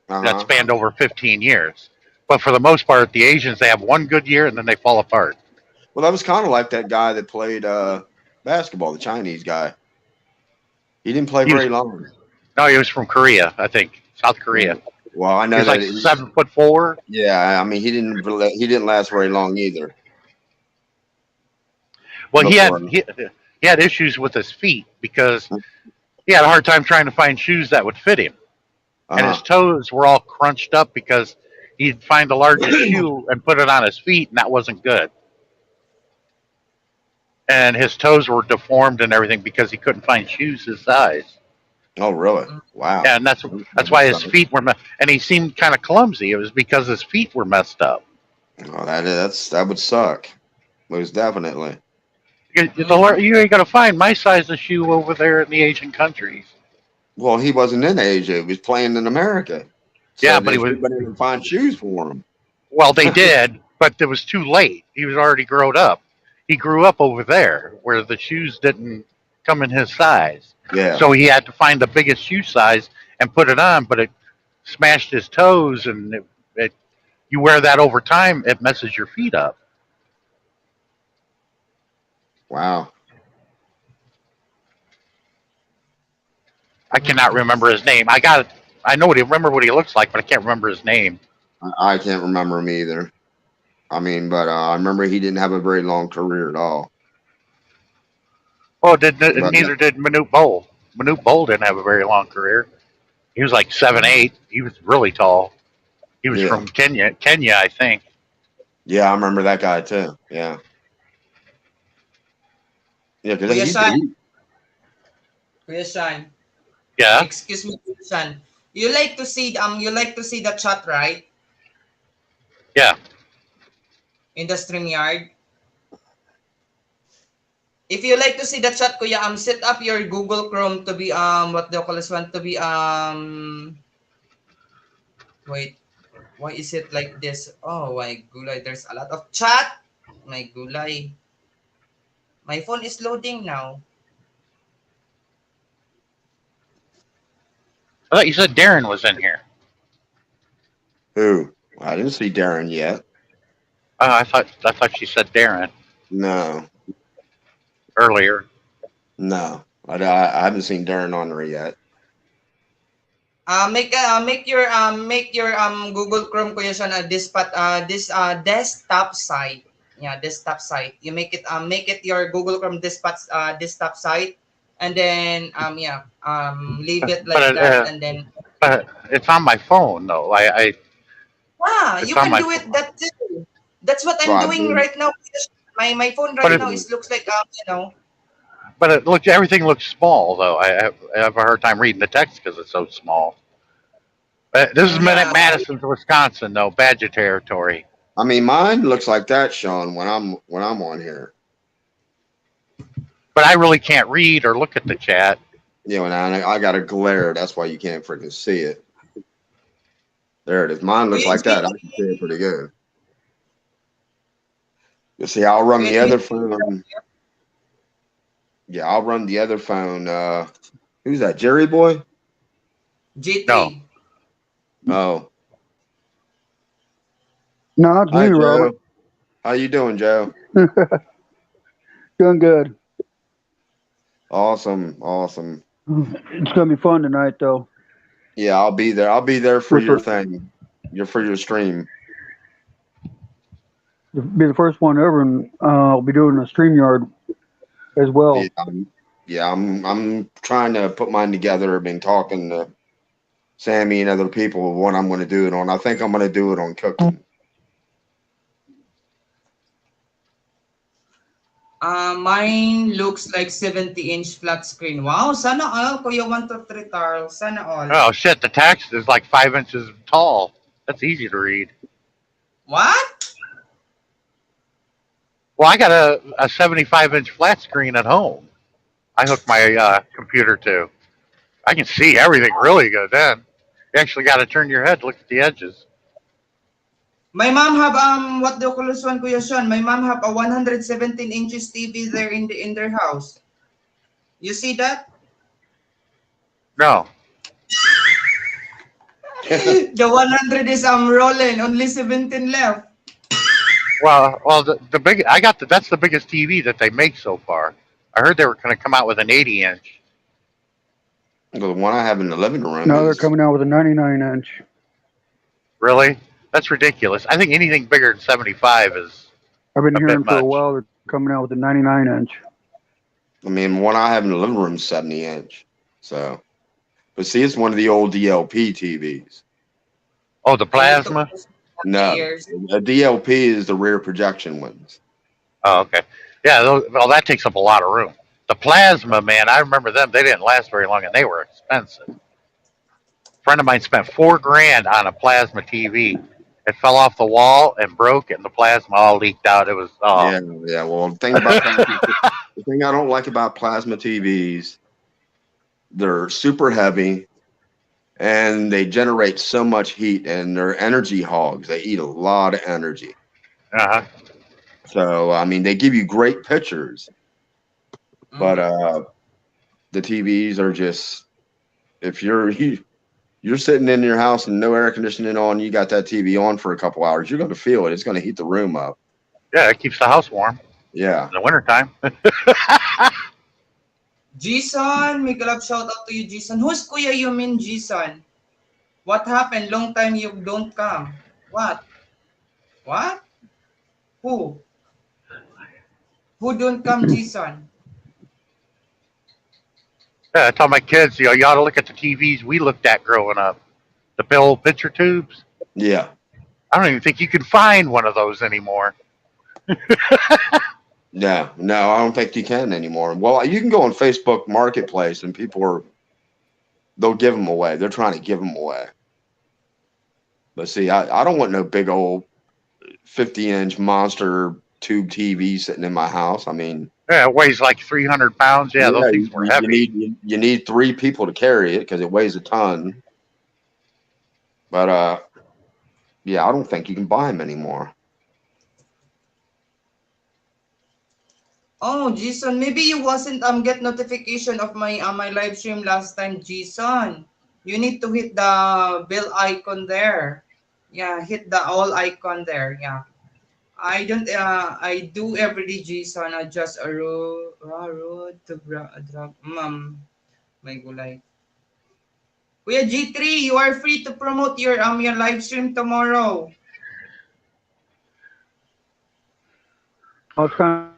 S2: Uh
S3: that
S2: huh.
S3: spanned over 15 years. But for the most part, the Asians, they have one good year and then they fall apart.
S2: Well, that was kind of like that guy that played basketball, the Chinese guy. He didn't play
S3: He was
S2: very long.
S3: no, he was from Korea, I think, South Korea.
S2: Well, I
S3: He
S2: know
S3: was
S2: that.
S3: like 7'4".
S2: Yeah, I mean, he didn't last very long either.
S3: Well, he had
S2: Before.
S3: he had issues with his feet because he had a hard time trying to find shoes that would fit him, and
S2: Uh
S3: his toes were all crunched up because he'd find the largest
S2: huh.
S3: shoe and put it on his feet, and that wasn't good. And his toes were deformed and everything because he couldn't find shoes his size.
S2: Oh, really? Wow.
S3: Yeah, and that's
S2: That
S3: that's
S2: would
S3: why his
S2: suck.
S3: feet were and he seemed kind of clumsy. It was because his feet were messed up.
S2: Oh, that would suck. Most definitely.
S3: You ain't gonna find my size of shoe over there in the Asian countries.
S2: Well, he wasn't in Asia. He was playing in America. So
S3: Yeah, but he
S2: there's
S3: was.
S2: nobody to find shoes for him.
S3: Well, they did, but it was too late. He was already grown up. He grew up over there where the shoes didn't come in his size.
S2: Yeah.
S3: So he had to find the biggest shoe size and put it on, but it smashed his toes, and you wear that over time, it messes your feet up.
S2: Wow.
S3: I cannot remember his name. I know remember what he looks like, but I can't remember his name.
S2: I can't remember him either. I mean, but I remember he didn't have a very long career at all.
S3: Oh,
S2: But
S3: neither did Manute Bol. Manute Bol didn't have a very long career. He was like 7'8". He was really tall. He was
S2: yeah,
S3: from Kenya, I think.
S2: yeah, I remember that guy too. Yeah, yeah, because
S1: Kuya San,
S2: he
S1: Kuya San,
S3: Yeah,
S1: excuse me, Kuya San. You like to see the chat, right?
S3: yeah.
S1: In the StreamYard. If you like to see the chat, Kuya, set up your Google Chrome to be what do you call this one to be wait, why is it like this? Oh my gulay, there's a lot of chat. My gulay. My phone is loading now.
S3: I thought you said Darren was in here.
S2: who? I didn't see Darren yet.
S3: I thought she said Darren
S2: No,
S3: earlier.
S2: no, I haven't seen Darren on there yet.
S1: Make your Google Chrome Kuya San this desktop site. Yeah, desktop site. You make it your Google Chrome desktop site, and then leave it
S3: But
S1: like that, and then
S3: it's on my phone though.
S1: you
S3: It's on
S1: can
S3: my
S1: do it that too. That's what I'm
S2: Try
S1: doing
S2: to.
S1: right now. My phone
S3: but
S1: right
S3: it
S1: now is looks like
S3: but it looks everything looks small though. I have a hard time reading the text because it's so small. This is
S1: yeah.
S3: Madison, Wisconsin, though, Badger territory.
S2: I mean, mine looks like that, Sean. When I'm on here,
S3: But I really can't read or look at the chat.
S2: you know, and I got a glare. That's why you can't freaking see it. There it is. Mine looks
S1: Kuya
S2: like that. I
S1: G,
S2: can see it pretty good. You see, I'll run
S1: Kuya
S2: the
S1: G,
S2: other phone. Yeah, I'll run the other phone. Who's that? Jerry boy?
S3: No,
S1: G3.
S2: Oh,
S4: No, it's me,
S2: hi
S4: Robert.
S2: Joe. How you doing, Joe?
S4: Doing good.
S2: Awesome, awesome.
S4: It's gonna be fun tonight, though.
S2: Yeah, I'll be there. I'll be there for
S4: Which
S2: your
S4: will
S2: thing. For your stream.
S4: be the first one ever, and I'll be doing a StreamYard as
S2: Yeah,
S4: well.
S2: I'm trying to put mine together. I've been talking to Sammy and other people of what I'm going to do it on. I think I'm going to do it on cooking.
S1: Mine looks like 70-inch flat screen. Wow, sana all, Kuya 1 to 3 Tarl. Sana all.
S3: oh shit, the text is like 5 inches tall. That's easy to read.
S1: What?
S3: Well, I got a 75-inch flat screen at home. I hooked my computer to. I can see everything really good then. You actually got to turn your head to look at the edges.
S1: My mom have what do you call this one, Kuya Sean? My mom have a 117 inches TV there in their house. You see that?
S3: No.
S1: The 100 is rolling, only 17 left.
S3: Well, the big I got that's the biggest TV that they make so far. I heard they were going to come out with an 80-inch.
S2: The one I have in the living room
S4: Now they're
S2: is
S4: coming out with a 99 inch.
S3: Really? That's ridiculous. I think anything bigger than 75 is
S4: I've been
S3: a bit
S4: hearing for a
S3: much.
S4: while they're coming out with a 99 inch.
S2: I mean, one I have in the living room is 70 inch. So, but see, it's one of the old DLP TVs.
S3: Oh, the
S1: I need to
S3: plasma?
S1: close my
S2: No,
S1: ears.
S2: a DLP is the rear projection ones.
S3: Oh, okay. Yeah, well, that takes up a lot of room. The plasma, man, I remember them. They didn't last very long and they were expensive. A friend of mine spent 4 grand on a plasma TV. It fell off the wall and broke, and the plasma all leaked out. It was, oh.
S2: Yeah, yeah. Well, the thing about plasma, the thing I don't like about plasma TVs, they're super heavy and they generate so much heat, and they're energy hogs. They eat a lot of energy.
S3: Uh-huh.
S2: So, I mean, they give you great pictures, but
S1: Mm-hmm.
S2: the TVs are just if you're sitting in your house and no air conditioning on, you got that TV on for a couple hours, you're going to feel it. It's going to heat the room up.
S3: Yeah, it keeps the house warm
S2: Yeah.
S3: in the wintertime.
S1: Jason, make a love shout out to you, Jason. Who's Kuya you mean, Jason? What happened? Long time you don't come. What? What? Who? Who don't come, Jason?
S3: Yeah, I tell my kids, you ought to look at the TVs we looked at growing up. The old picture tubes.
S2: Yeah.
S3: I don't even think you can find one of those anymore.
S2: No, no, I don't think you can anymore. Well, you can go on Facebook Marketplace and they'll give them away. They're trying to give them away. But see, I don't want no big old 50-inch monster tube TV sitting in my house. I mean,
S3: Yeah, it weighs like 300 pounds. Yeah, those
S2: yeah,
S3: things were heavy.
S2: you need three people to carry it because it weighs a ton. But yeah, I don't think you can buy them anymore.
S1: Oh, Jason, maybe you wasn't get notification of my live stream last time, Jason. You need to hit the bell icon there. Yeah, hit the all icon there. Yeah. I don't I do every day, Jason. I just road to drug my gulay. Kuya G3, you are free to promote your live stream tomorrow.
S4: I was kind of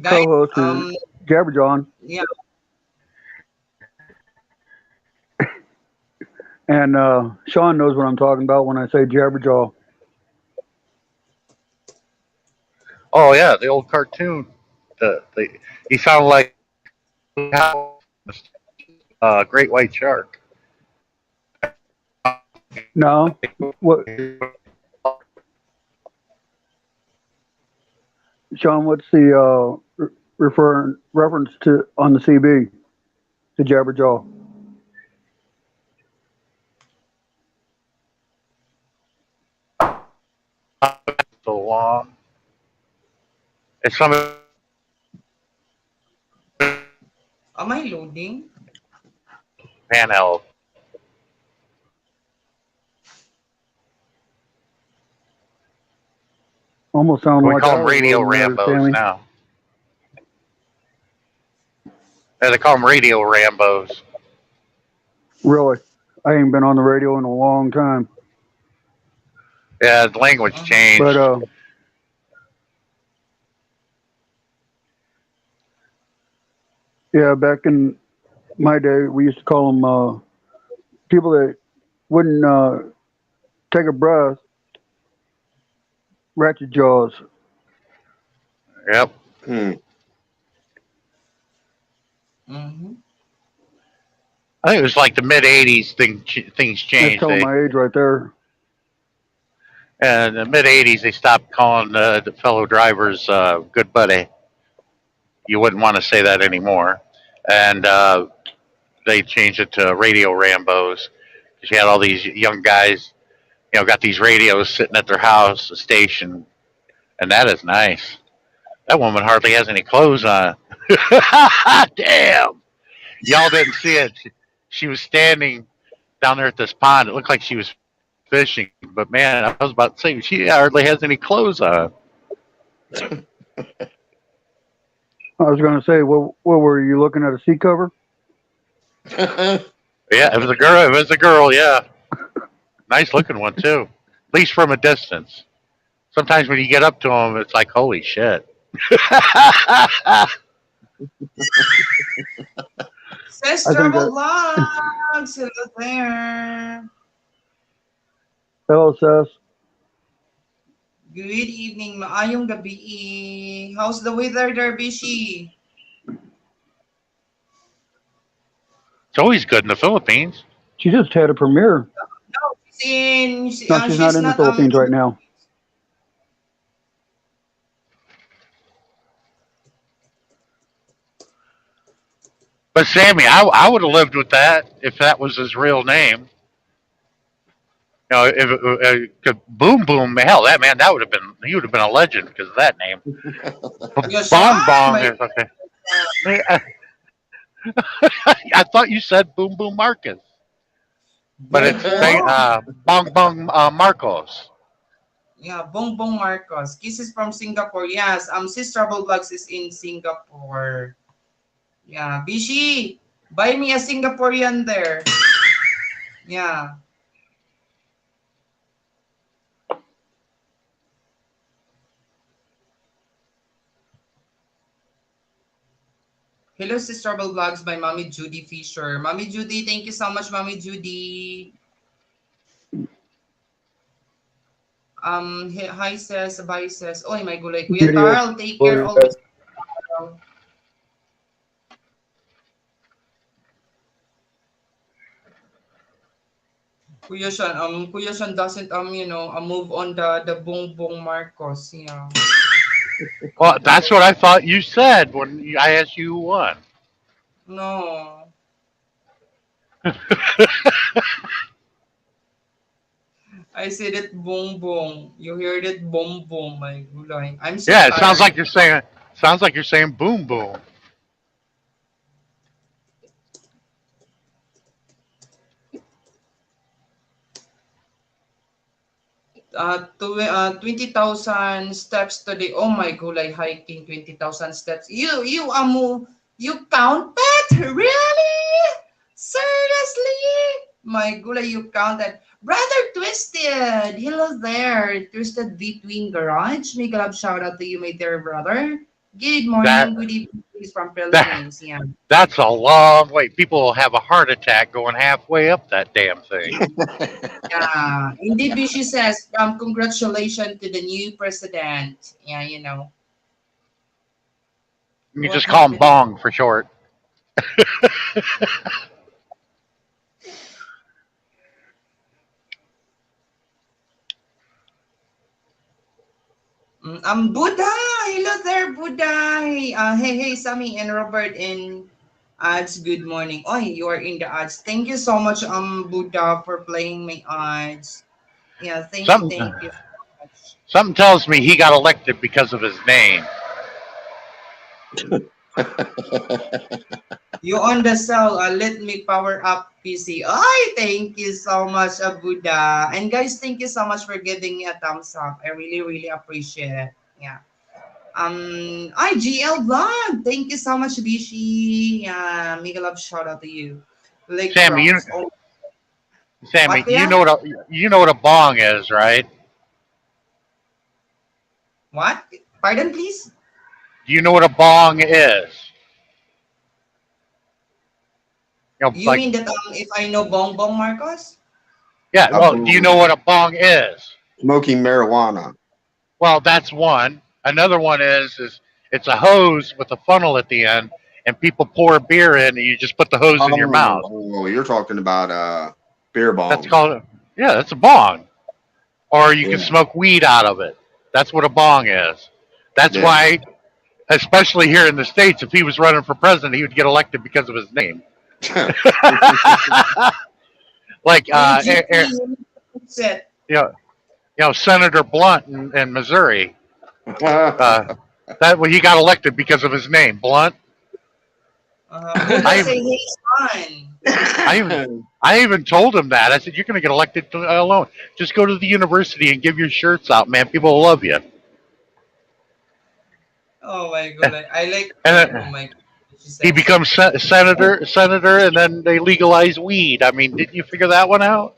S1: Guys,
S4: co-host is Jabberjaw,
S1: yeah.
S4: and Sean knows what I'm talking about when I say Jabberjaw.
S3: Oh yeah, the old cartoon. He sounded like great white shark.
S4: No, what Sean? What's the reference to on the CB to Jabberjaw?
S3: So long. It's some
S1: Am I loading?
S3: handheld.
S4: Almost sound
S3: We
S4: like
S3: call
S4: I
S3: them
S4: was
S3: radio
S4: loading there,
S3: Rambos
S4: Sammy.
S3: now. Yeah, they call them radio Rambos.
S4: Really, I ain't been on the radio in a long time.
S3: Yeah, the language
S1: Uh-huh.
S4: But
S3: changed.
S4: yeah, back in my day, we used to call them people that wouldn't take a breath, ratchet jaws.
S3: Yep.
S2: Hmm.
S1: Mm-hmm.
S3: I think it was like the mid '80s. Things
S4: That's
S3: changed.
S4: telling my age right there.
S3: In the mid '80s, they stopped calling the fellow drivers good buddy. You wouldn't want to say that anymore. And they changed it to Radio Rambos. She had all these young guys, got these radios sitting at their house, a station, and that is nice. That woman hardly has any clothes on. Damn. Y'all didn't see it. She was standing down there at this pond. It looked like she was fishing, but man, I was about to say she hardly has any clothes on.
S4: I was going to say, what were you looking at a seat cover?
S3: Yeah, it was a girl. It was a girl. Yeah, nice looking one too. At least from a distance. Sometimes when you get up to them, it's like holy shit.
S1: Says
S4: I think
S1: Trouble
S4: that.
S1: Vlogs. Hello there.
S4: Hello, Seth.
S1: Good evening. Maayong gabi. How's the weather there, Bishi?
S3: It's always good in the Philippines.
S4: She just had a premiere.
S1: No,
S4: No, she's not
S1: she's
S4: in the
S1: not
S4: Philippines right now.
S3: But Sammy, I would have lived with that if that was his real name. If Boom Boom, hell, that man, that would have been he would have been a legend because of that name.
S1: Kuya
S3: Bong
S1: Sean,
S3: Bong
S1: my
S3: is okay. I thought you said Boom Boom Marcus, but
S1: Bong
S3: it's
S1: Bong.
S3: Bong Bong Marcos.
S1: Yeah, Bong Bong Marcos. Kisses from Singapore. Yes, Sis Trouble Vlogs is in Singapore. Yeah, Bishi, buy me a Singaporean there. Yeah. Hello, Sis Trouble Vlogs by Mommy Judy Fisher. Mommy Judy, thank you so much, Mommy Judy. Hi says, bye says. Oy, my gulay. Kuya
S4: Video.
S1: Tarl, take care always. Kuya Sean doesn't move on the Bong Bong Marcos. Yeah.
S3: Well, that's what I thought you said when I asked you who won.
S1: No. I said it Bong Bong. You heard it Bong Bong, my gulay. I'm so
S3: Yeah, it sounds
S1: tired.
S3: like you're saying Boom Boom.
S1: To 20,000 steps today. Oh my gulay, hiking 20,000 steps. You count that? Really? Seriously? My gulay, you counted. Brother Twisted, hello there. Twisted between garage. Make a love shout out to you, my dear brother. Good
S3: That
S1: morning, good evening, please from
S3: that
S1: Philippines. Yeah.
S3: that's a long way. People will have a heart attack going halfway up that damn thing.
S1: Yeah. Indeed, Bishi says, congratulations to the new president. Yeah, you know.
S3: You
S1: What
S3: just call him
S1: happened?
S3: Bong for short.
S1: Buddha. Hello there, Buddha. Hey, Sammy and Robert and Ads. Good morning. Oh, you are in the ads. Thank you so much, Buddha, for playing my ads. Yeah,
S3: Something
S1: thank you so much.
S3: something tells me he got elected because of his name.
S1: You on the cell, let me power up PC. Ay, thank you so much, Buddha. And guys, thank you so much for giving me a thumbs up. I really, really appreciate it. Yeah. IGL Vlog. Thank you so much, Bishi. Yeah, mega love shout out to you. Leg
S3: Sammy, you
S1: drops. Oh,
S3: Sammy,
S1: what yeah?
S3: you know what a bong is, right?
S1: What? Pardon, please?
S3: Do you know what a bong is?
S1: You
S3: Like
S1: mean that if I know Bong Bong Marcos?
S3: yeah.
S2: A
S3: Well, do you
S2: boom.
S3: know what a bong is?
S2: Smoking marijuana.
S3: Well, that's one. Another one is it's a hose with a funnel at the end, and people pour beer in, and you just put the hose in your mouth.
S2: You're talking about beer
S3: That's
S2: bongs.
S3: called yeah, that's a bong. Or you can
S2: Yeah,
S3: smoke weed out of it. That's what a bong is. That's
S2: yeah.
S3: why Especially here in the states, if he was running for president, he would get elected because of his name. Like
S1: Hey, GP, you need to fix it.
S3: you know, Senator Blunt in Missouri. Uh, that well, he got elected because of his name, Blunt.
S1: Buddha
S3: I
S1: say,
S3: even
S1: hey, son.
S3: I even I even told him that. I said, "You're going to get elected alone. Just go to the university and give your shirts out, man. People will love you."
S1: Oh my god, I like
S3: And
S1: that. Oh
S3: then
S1: my god, she
S3: he
S1: says.
S3: becomes senator, and then they legalize weed. I mean, didn't you figure that one out?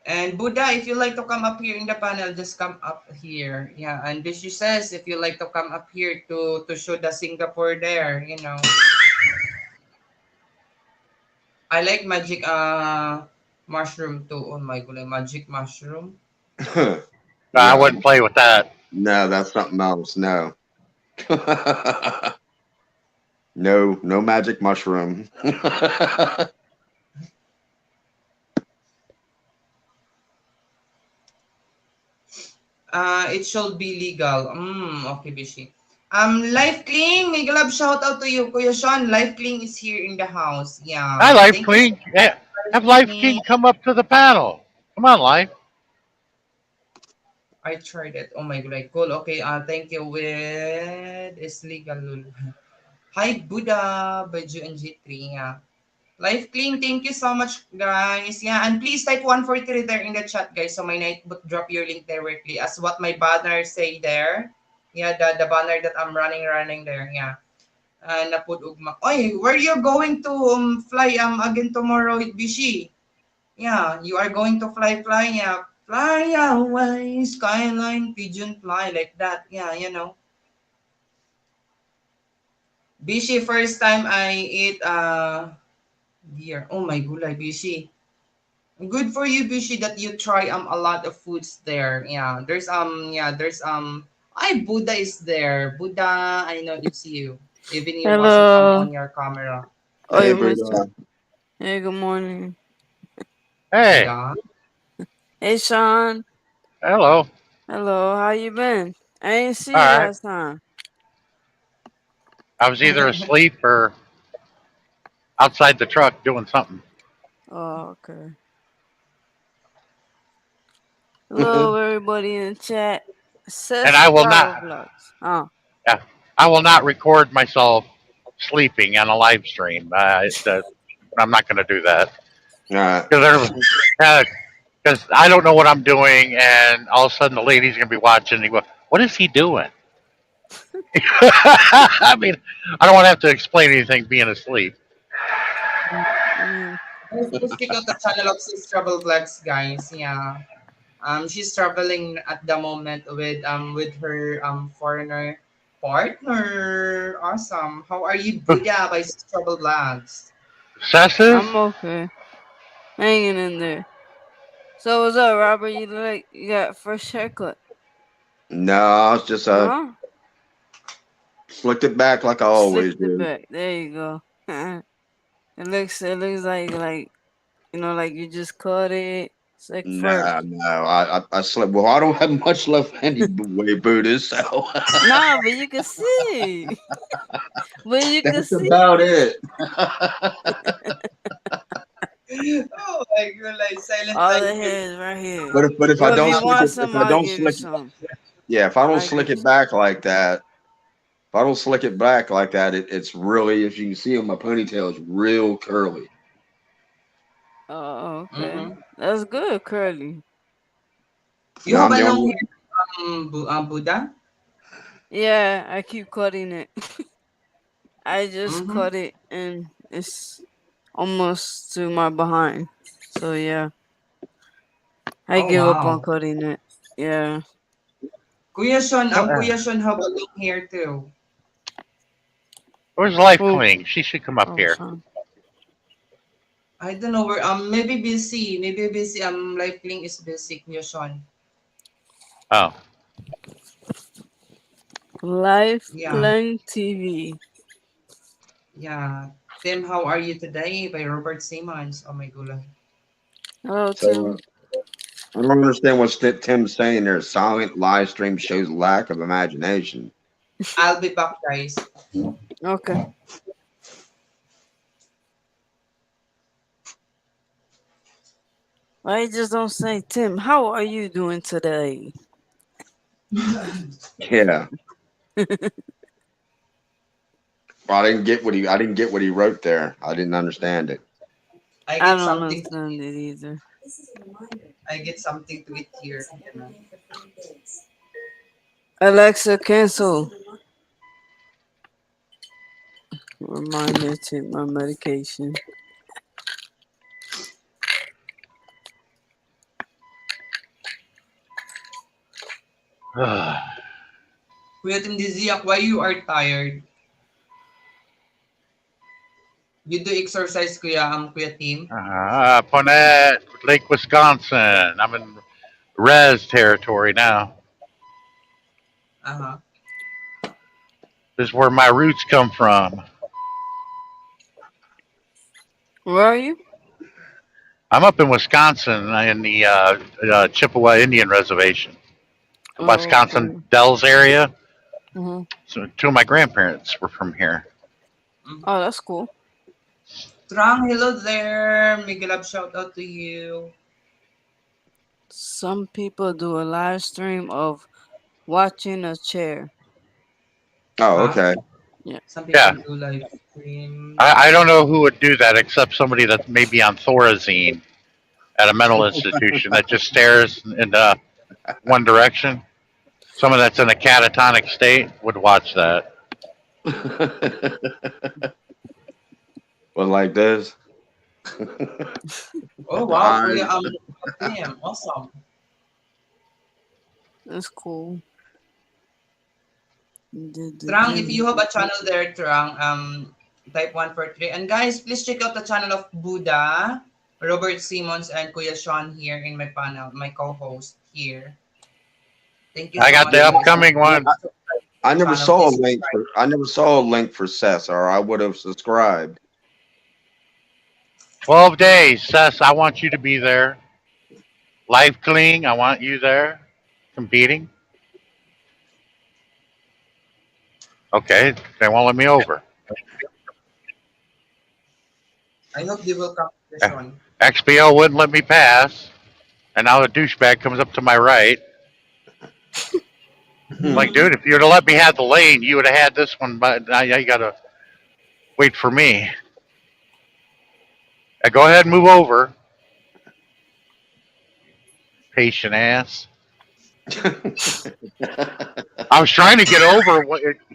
S1: And Buddha, if you like to come up here in the panel, just come up here. Yeah, and Bishi says if you like to come up here to show the Singapore there, you know. I like magic mushroom too. Oh my god, magic mushroom.
S3: I
S2: no,
S3: wouldn't play with that.
S2: no, that's something else. No. No, no magic mushroom.
S1: It should be legal. Okay, Bishi. Life Cling, mega love shout out to you, Kuya Sean. Life Cling is here in the house.
S3: Hi,
S1: Yeah,
S3: Life
S1: thank you so
S3: King. Yeah,
S1: much,
S3: have
S1: Life
S3: Life
S1: Cling.
S3: King come up to the panel. Come on, Life.
S1: I tried it. Oh my god, cool. Okay, thank you with is legal. Lul. Hi Buddha, Baju and G3. Yeah. Life Clean, thank you so much, guys. Yeah, and please type 143 there in the chat, guys. So my notebook drop your link directly as what my banner say there. Yeah, the banner that I'm running there. Yeah. Napud ugma. Oy, where you going to fly again tomorrow with Bishi? Yeah, you are going to fly, yeah. Fly away, skyline, pigeon fly, like that. Yeah, you know. Bishi, first time I ate deer. Oh my gulay, Bishi. Good for you, Bishi, that you try a lot of foods there. There's I Buddha is there. Buddha, I know it's you. Even you wasn't
S5: Hello.
S1: on your camera.
S5: Oh,
S2: Hey,
S5: you missed
S2: Buddha.
S5: it. Hey, good morning.
S3: Hey,
S1: Yeah.
S5: Hey, Sean.
S3: hello.
S5: Hello. How you been? I didn't
S3: All
S5: see you
S3: right.
S5: last time.
S3: I was either asleep or outside the truck doing something.
S5: Oh, okay. Hello, everybody in the chat.
S3: And
S5: Says
S3: I will
S5: Power
S3: not.
S5: Blocks. Oh,
S3: Yeah, I will not record myself sleeping on a live stream. I'm not going to do that
S2: All right.
S3: because I don't know what I'm doing, and all of a sudden the lady's going to be watching. And go, what is he doing? I mean, I don't want to have to explain anything being asleep.
S5: mm,
S1: Let's check out the channel of Sis Travel Vlogs, guys. Yeah. She's traveling at the moment with her foreigner partner. Awesome. How are you, Buddha, by Sis Travel Vlogs?
S3: Sesses?
S5: I'm okay. Hanging in there. So what's up, Robert? You got fresh haircut?
S2: No, it's just
S5: No?
S2: slicked it back like I always
S5: Slicked it
S2: do.
S5: back. There you go. It looks like like you just cut it. It's like
S2: Nah,
S5: fresh.
S2: no, I slept. Well, I don't have much left anyway, Buddha. So
S5: Nah, but you can see. But you can
S2: that's
S5: see.
S2: about it.
S1: Oh my god, like silent
S5: All the
S1: type you.
S5: hairs right here.
S2: But if I
S5: Well, if
S2: don't
S5: you
S2: slick
S5: want
S2: it,
S5: some, I'll give you some.
S2: yeah, if I don't
S5: I'll give
S2: slick
S5: you
S2: it
S5: some.
S2: back like that, if I don't slick it back like that, it's really, as you can see on my ponytail, it's real curly.
S5: Oh, okay.
S1: Mm-hmm.
S5: That's good, curly.
S1: You
S2: No,
S1: have
S2: I'm
S1: a
S2: the
S1: long
S2: only.
S1: hair, Buddha?
S5: Yeah, I keep cutting it. I just
S1: Mm-hmm.
S5: cut it and it's almost to my behind. So yeah, I
S1: Oh
S5: give up on
S1: wow.
S5: cutting it. Yeah.
S1: Kuya Sean have a long hair too.
S3: Where's Life
S5: Oh,
S3: Cling? She should come up
S5: oh,
S3: here.
S5: son.
S1: I don't know where maybe busy. Maybe busy Life Link is busy, Kuya Sean.
S3: Oh,
S5: Life
S1: Yeah.
S5: Playing TV.
S1: Yeah. Tim, how are you today? By Robert Simmons. Oh my god.
S5: Hello,
S2: So
S5: Tim.
S2: I don't understand what Tim's saying there. Silent live stream shows lack of imagination.
S1: I'll be back, guys.
S5: Okay. Why you just don't say, Tim, how are you doing today?
S2: Yeah. Well, I didn't get what he wrote there. I didn't understand it.
S1: I
S5: I
S1: get
S5: don't
S1: something.
S5: understand it either.
S1: I get something to eat here.
S5: Alexa, cancel. Remind me to take my medication.
S1: Kuya Tim Diziak, why you are tired? You do exercise, Kuya Tim.
S3: Ponette, Lake Wisconsin. I'm in res territory now.
S1: Uh-huh.
S3: This is where my roots come from.
S5: Where are you?
S3: I'm up in Wisconsin in the Chippewa Indian Reservation, the
S5: Oh,
S3: Wisconsin
S5: okay.
S3: Dells area.
S5: Hmm.
S3: So two of my grandparents were from here.
S1: Mm.
S5: Oh, that's cool.
S1: Trang, hello there. Miguel, love shout out to you.
S5: Some people do a live stream of watching a chair.
S2: Oh,
S1: Huh?
S2: okay.
S5: Yeah.
S1: Some people
S3: Yeah,
S1: do live stream.
S3: I don't know who would do that except somebody that's maybe on Thorazine at a mental institution that just stares in one direction. Someone that's in a catatonic state would watch that.
S2: Well, like this.
S1: Oh wow,
S2: I
S1: Kuya Tim, awesome.
S5: That's cool.
S1: Trang, if you have a channel there, Trang, type 143. And guys, please check out the channel of Buddha, Robert Simmons, and Kuya Sean here in my panel, my co-host here. Thank you
S3: I
S1: so
S3: got
S1: much,
S3: the
S1: guys.
S3: upcoming one.
S2: I never
S1: Channel,
S2: saw a
S1: please
S2: link
S1: subscribe.
S2: for I never saw a link for Cess, or I would have subscribed.
S3: 12 days. Sess, I want you to be there. Life Clean, I want you there competing. Okay, they won't let me over.
S1: I hope they will come, Kuya
S3: Eh,
S1: Sean.
S3: XBO wouldn't let me pass, and now a douchebag comes up to my right. Like, dude, if you'd have let me have the lane, you would have had this one, but now you gotta wait for me. Go ahead and move over, patient ass. I was trying to get over,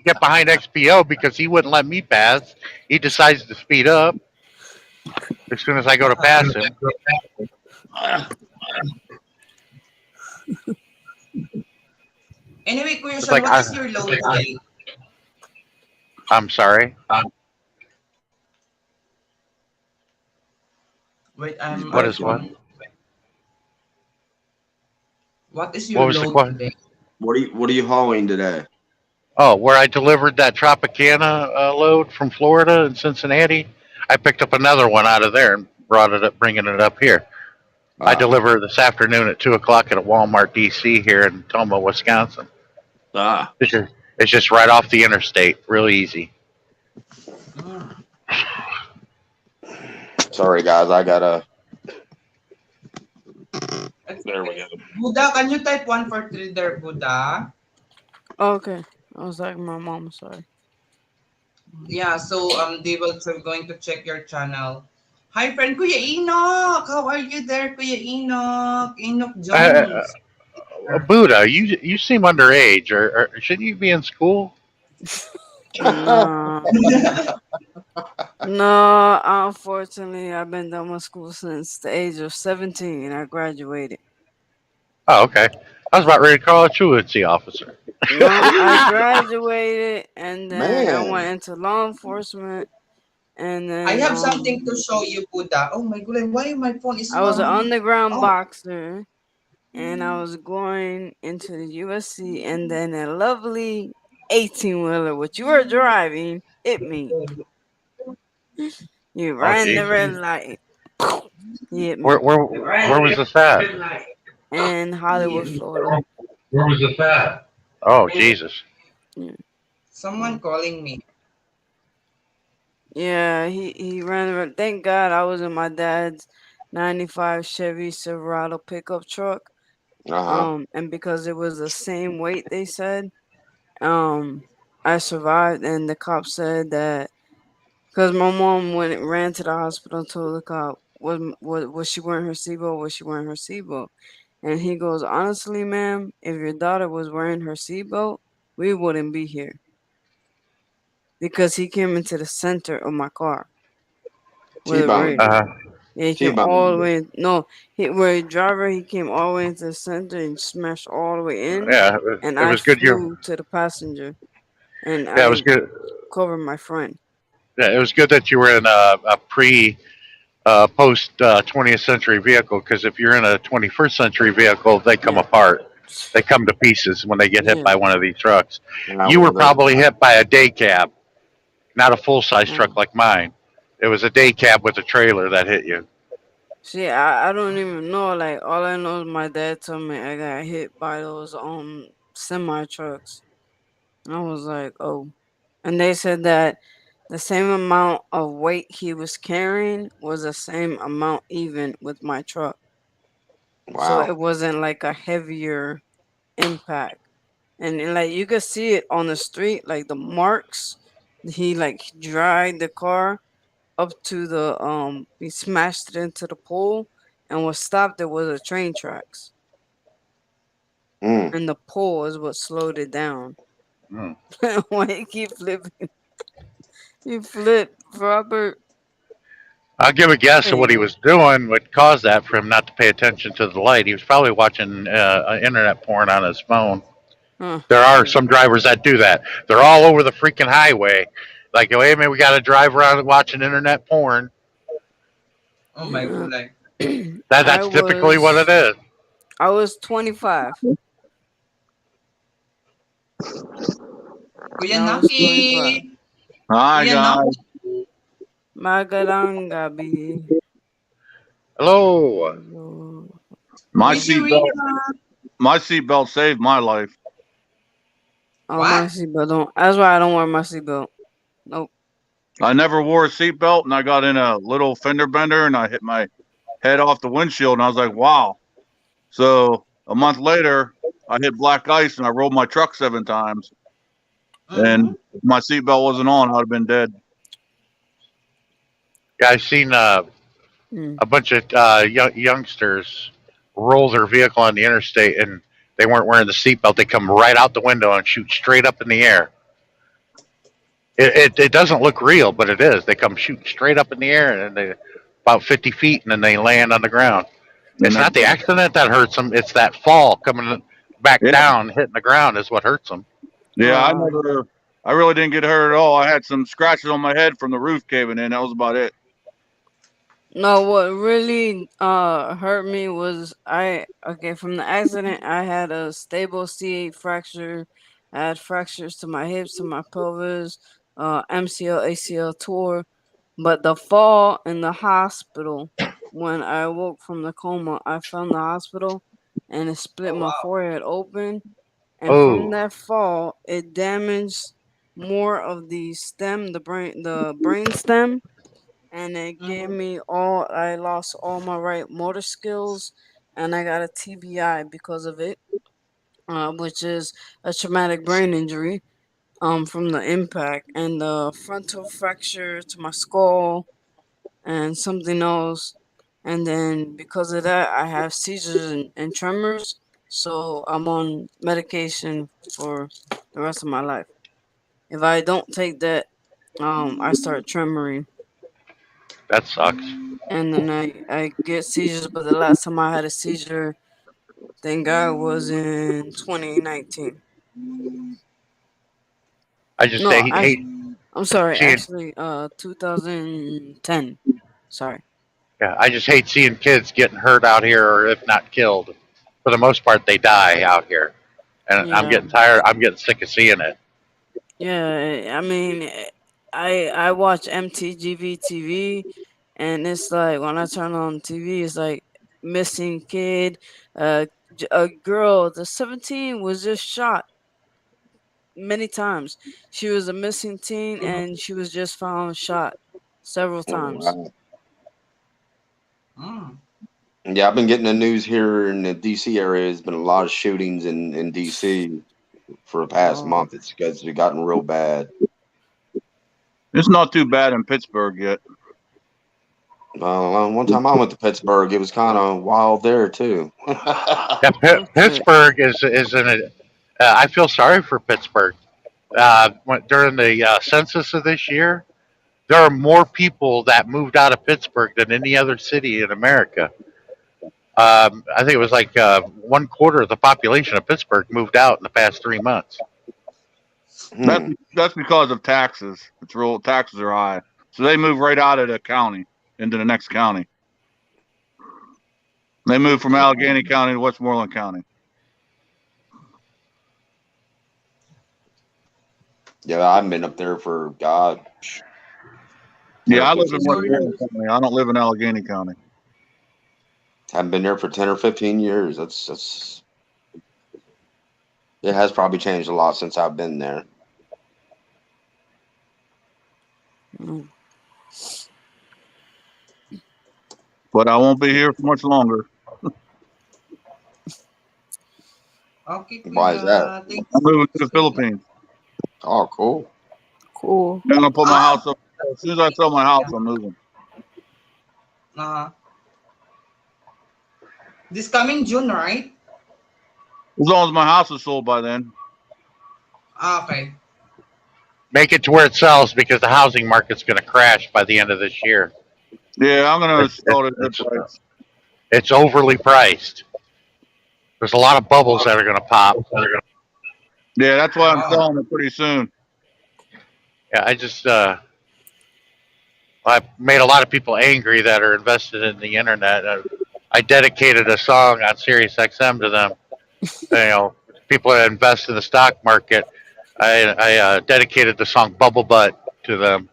S3: get behind XPO because he wouldn't let me pass. He decides to speed up as soon as I go to pass him.
S1: Anyway, Kuya
S3: It's
S1: Sean,
S3: like,
S1: what is your load today?
S3: I'm sorry.
S1: Wait,
S2: He's
S3: What
S1: I'm
S3: is what?
S2: breaking.
S1: sorry. What is
S3: What
S1: your
S3: was the
S1: load
S3: question?
S1: today?
S2: What are you hauling today?
S3: Oh, where I delivered that Tropicana load from Florida and Cincinnati, I picked up another one out of there and brought it up, bringing it up here. I
S2: Ah,
S3: deliver this afternoon at 2 o'clock at a Walmart DC here in Toma, Wisconsin.
S2: ah.
S3: It's just right off the interstate, real easy.
S1: Mm.
S2: Sorry, guys. I gotta.
S1: It's
S2: There we
S1: okay.
S2: go.
S1: Buddha, can you type 143 there, Buddha?
S5: Okay. I was like my mom, sorry.
S1: Yeah, so they will going to check your channel. Hi friend Kuya Enoch! How are you there, Kuya Enoch? Enoch
S3: Uh,
S1: Jones.
S3: Buddha, you seem underage, or shouldn't you be in school?
S5: No. No, unfortunately, I've been done with school since the age of 17. I graduated.
S3: Oh, okay. I was about ready to call a truancy officer.
S5: No, I graduated and then I went
S2: Man.
S5: into law enforcement and
S1: I
S5: then
S1: have something to show you, Buddha. Oh my god, why my phone is
S5: I was an underground
S1: oh
S5: boxer and I was going into the USC and then a lovely 18 wheeler, which you were driving, hit me. You
S3: Oh,
S5: ran the
S3: jeez.
S5: red light. He hit
S3: Where
S5: me
S3: where where was this at?
S5: in Hollywood, Florida.
S3: Where was this at? Oh Jesus!
S5: Yeah,
S1: Someone calling me.
S5: yeah. He ran. Thank God I was in my dad's '95 Chevy Silverado pickup truck.
S2: Uh-huh.
S5: And because it was the same weight they said, um, I survived. And the cop said that because my mom went ran to the hospital and told the cop was she wearing her seatbelt? Was she wearing her seatbelt? And he goes, honestly, ma'am, if your daughter was wearing her seatbelt, we wouldn't be here because he came into the center of my car with a
S2: T-Bone.
S5: radar.
S3: Uh,
S5: Yeah, he came all the
S2: T-Bone.
S5: way. No, where driver he came all the way into the center and smashed all the way in,
S3: yeah,
S5: and
S3: it
S5: I
S3: was good.
S5: flew to the passenger and
S3: Yeah, it was
S5: I
S3: good.
S5: covered my friend.
S3: Yeah, it was good that you were in a pre post 20th century vehicle because if you're in a 21st century vehicle, they come
S5: Yeah,
S3: apart. They come to pieces when they get hit
S5: yeah,
S3: by one of these trucks.
S2: Yeah,
S3: You were
S2: well, they,
S3: probably hit by a day cab, not a full size
S5: yeah.
S3: truck like mine. It was a day cab with a trailer that hit you.
S5: See, I don't even know. Like all I know is my dad told me I got hit by those semi trucks. I was like, oh. And they said that the same amount of weight he was carrying was the same amount even with my truck. So
S2: wow.
S5: it wasn't like a heavier impact. And like you could see it on the street, like the marks. He like dragged the car up to the he smashed it into the pole and what stopped it was the train tracks.
S2: Mm.
S5: And the pole is what slowed it down.
S3: Hmm.
S5: Why he keep flipping? He flipped, Robert.
S3: I'll give a guess
S5: There
S3: of what
S5: you
S3: he
S5: go.
S3: was doing. What caused that for him not to pay attention to the light? He was probably watching internet porn on his phone.
S5: Huh.
S3: There are some drivers that do that. They're all over the freaking highway. Like, wait a minute, we got to drive around watching internet porn.
S1: Oh my
S5: Yeah.
S1: god. Like,
S5: I
S3: That's typically what it
S5: was
S3: is.
S5: I was 25.
S1: Kuya
S5: I was
S1: Naki!
S5: 25.
S6: Hi
S1: Kuya Naki!
S6: guys.
S5: Magalangabi.
S3: Hello.
S6: My
S1: Wiki
S6: seatbelt
S1: Wika!
S6: my seatbelt saved my life.
S5: Oh, my
S1: What?
S5: seatbelt don't. That's why I don't wear my seatbelt. Nope.
S6: I never wore a seatbelt and I got in a little fender bender and I hit my head off the windshield and I was like, wow. So a month later I hit black ice and I rolled my truck 7 times
S1: Mm-hmm.
S6: and if my seatbelt wasn't on, I'd have been dead.
S3: Yeah, I've seen
S5: Mm.
S3: a bunch of youngsters roll their vehicle on the interstate and they weren't wearing the seatbelt. They come right out the window and shoot straight up in the air. It doesn't look real, but it is. They come shooting straight up in the air and they about 50 feet and then they land on the ground.
S6: And
S3: It's
S6: that,
S3: not the accident that hurts them. It's that fall coming back
S6: yeah,
S3: down, hitting the ground is what hurts them.
S6: yeah,
S5: Uh,
S6: I really didn't get hurt at all. I had some scratches on my head from the roof caving in. That was about it.
S5: no, what really hurt me was from the accident I had a stable C8 fracture. I had fractures to my hips, to my pelvis, MCL, ACL tore. But the fall in the hospital, when I woke from the coma, I fell in the hospital and it split
S1: Oh
S5: my
S1: wow.
S5: forehead open. And from
S3: Oh,
S5: that fall, it damaged more of the brain stem, and it gave
S1: Mm-hmm.
S5: me all. I lost all my right motor skills, and I got a TBI because of it, which is a traumatic brain injury from the impact, and the frontal fracture to my skull and something else. And then because of that, I have seizures and tremors. So I'm on medication for the rest of my life. If I don't take that, I start tremoring,
S3: that sucks.
S5: and then I get seizures. But the last time I had a seizure, thank God, was in 2019.
S3: I just
S5: No,
S3: hate
S5: I'm sorry,
S3: seeing.
S5: actually, 2010. Sorry.
S3: Yeah, I just hate seeing kids getting hurt out here, or if not killed. For the most part, they die out here, and I'm
S5: Yeah.
S3: getting tired. I'm getting sick of seeing it.
S5: Yeah, I mean, I watch MTGV TV, and it's like when I turn on TV, it's like missing kid, uh, a girl, the 17 was just shot many times. She was a missing teen, and she was just found shot several
S2: Oh,
S5: times.
S2: wow.
S1: Mm.
S2: Yeah, I've been getting the news here in the DC area. There's been a lot of shootings in DC for the past
S5: Oh,
S2: month. It's gotten real bad.
S6: It's not too bad in Pittsburgh yet.
S2: One time I went to Pittsburgh, it was kind of wild there too.
S3: Yeah,
S5: okay.
S3: Pittsburgh is in a. I feel sorry for Pittsburgh. During the census of this year, there are more people that moved out of Pittsburgh than any other city in America. I think it was like 1/4 of the population of Pittsburgh moved out in the past 3 months.
S6: That's
S2: Hmm.
S6: that's because of taxes. It's real taxes are high, so they move right out of the county into the next county. They move from Allegheny County to Westmoreland County.
S2: Yeah, I've been up there for God, ten
S6: Yeah,
S2: or
S6: I live in
S2: 15
S6: Westmoreland
S2: years.
S6: County. I don't live in Allegheny County.
S2: I've been there for 10 or 15 years. That's it has probably changed a lot since I've been there.
S5: Mm.
S6: But I won't be here for much longer.
S1: Okay,
S2: Why is that?
S1: Kuya. Thank
S6: I'm moving to
S1: you.
S6: the Philippines.
S2: Oh, cool.
S5: Cool.
S6: I'm gonna put my
S1: Ah,
S6: house up. As soon as I sell my house,
S1: yeah.
S6: I'm moving.
S1: Uh, this coming June, right?
S6: As long as my house is sold by then.
S1: Ah, okay.
S3: Make it to where it sells because the housing market's going to crash by the end of this year.
S6: Yeah, I'm gonna
S3: It's
S6: sell
S3: it's
S6: it at a good
S3: it's,
S6: price.
S3: it's overly priced. There's a lot of bubbles that are going to pop.
S6: Yeah, that's why I'm
S1: Oh.
S6: selling it pretty soon.
S3: Yeah, I made a lot of people angry that are invested in the internet. I dedicated a song on Sirius XM to them. People that invest in the stock market. I dedicated the song "Bubble Butt" to them.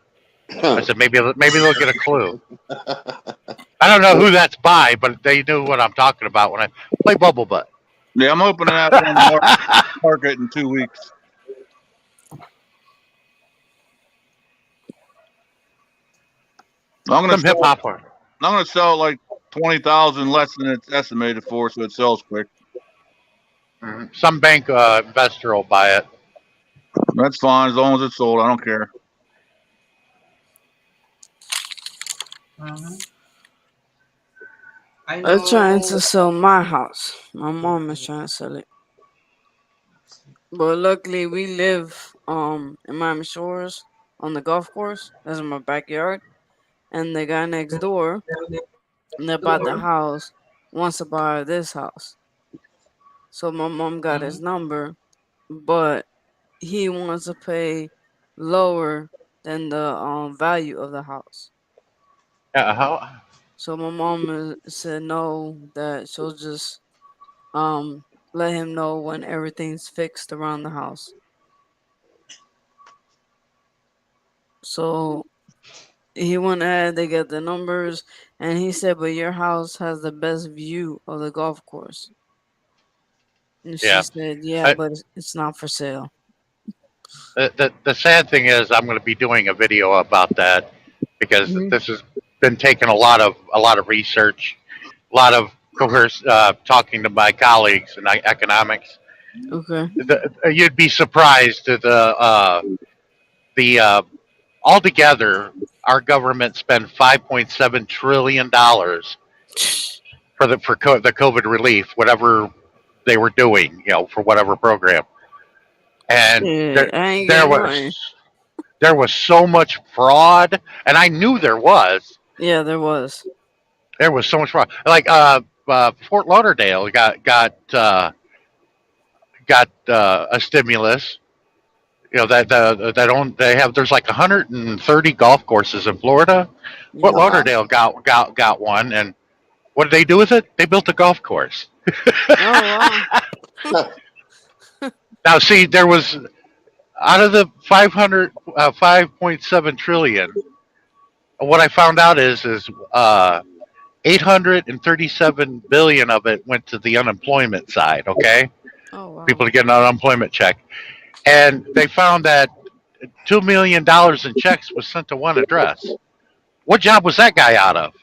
S3: I said maybe they'll get a clue. I don't know who that's by, but they knew what I'm talking about when I play "Bubble Butt."
S6: Yeah, I'm opening that one market in 2 weeks. I'm gonna
S3: Some hip
S6: sell.
S3: hop.
S6: I'm gonna sell like 20,000 less than it's estimated for, so it sells quick.
S3: Some bank investor will buy it.
S6: That's fine as long as it's sold. I don't care.
S1: Mhm. I
S5: I'm trying to
S1: know.
S5: sell my house. My mom is trying to sell it. But luckily we live in Miami Shores on the golf course. That's in my backyard. And the guy next door that bought the house wants to buy this house. So my mom got
S1: Mhm.
S5: his number, but he wants to pay lower than the value of the house.
S3: How,
S5: So my mom said no, that she'll just um let him know when everything's fixed around the house. So he went ahead, they got the numbers, and he said, "But your house has the best view of the golf course." And she
S3: yeah.
S5: said, "Yeah,
S3: I,
S5: but it's not for sale."
S3: the sad thing is, I'm going to be doing a video about that because
S5: Hmm.
S3: this has been taking a lot of research, a lot of coerce, talking to my colleagues in economics.
S5: Okay.
S3: You'd be surprised at the altogether. Our government spent $5.7 trillion the COVID relief, whatever they were doing, for whatever program, and
S5: Shit, I ain't
S3: there
S5: getting nothing.
S3: was there was so much fraud, and I knew
S5: Yeah, there was.
S3: there was so much fraud. Like Fort Lauderdale got a stimulus. They have there's like 130 golf courses in Florida. Fort
S5: Yep.
S2: Uh-huh.
S3: Lauderdale got one, and what did they do with it? They built a golf course.
S5: Oh wow.
S3: Now, see, there was out of the 500, 5.7 trillion. what I found out is 837 billion of it went to the unemployment side. Okay,
S5: Oh wow.
S3: people to get an unemployment check, and they found that $2 million in checks was sent to one address. What job was that guy out of?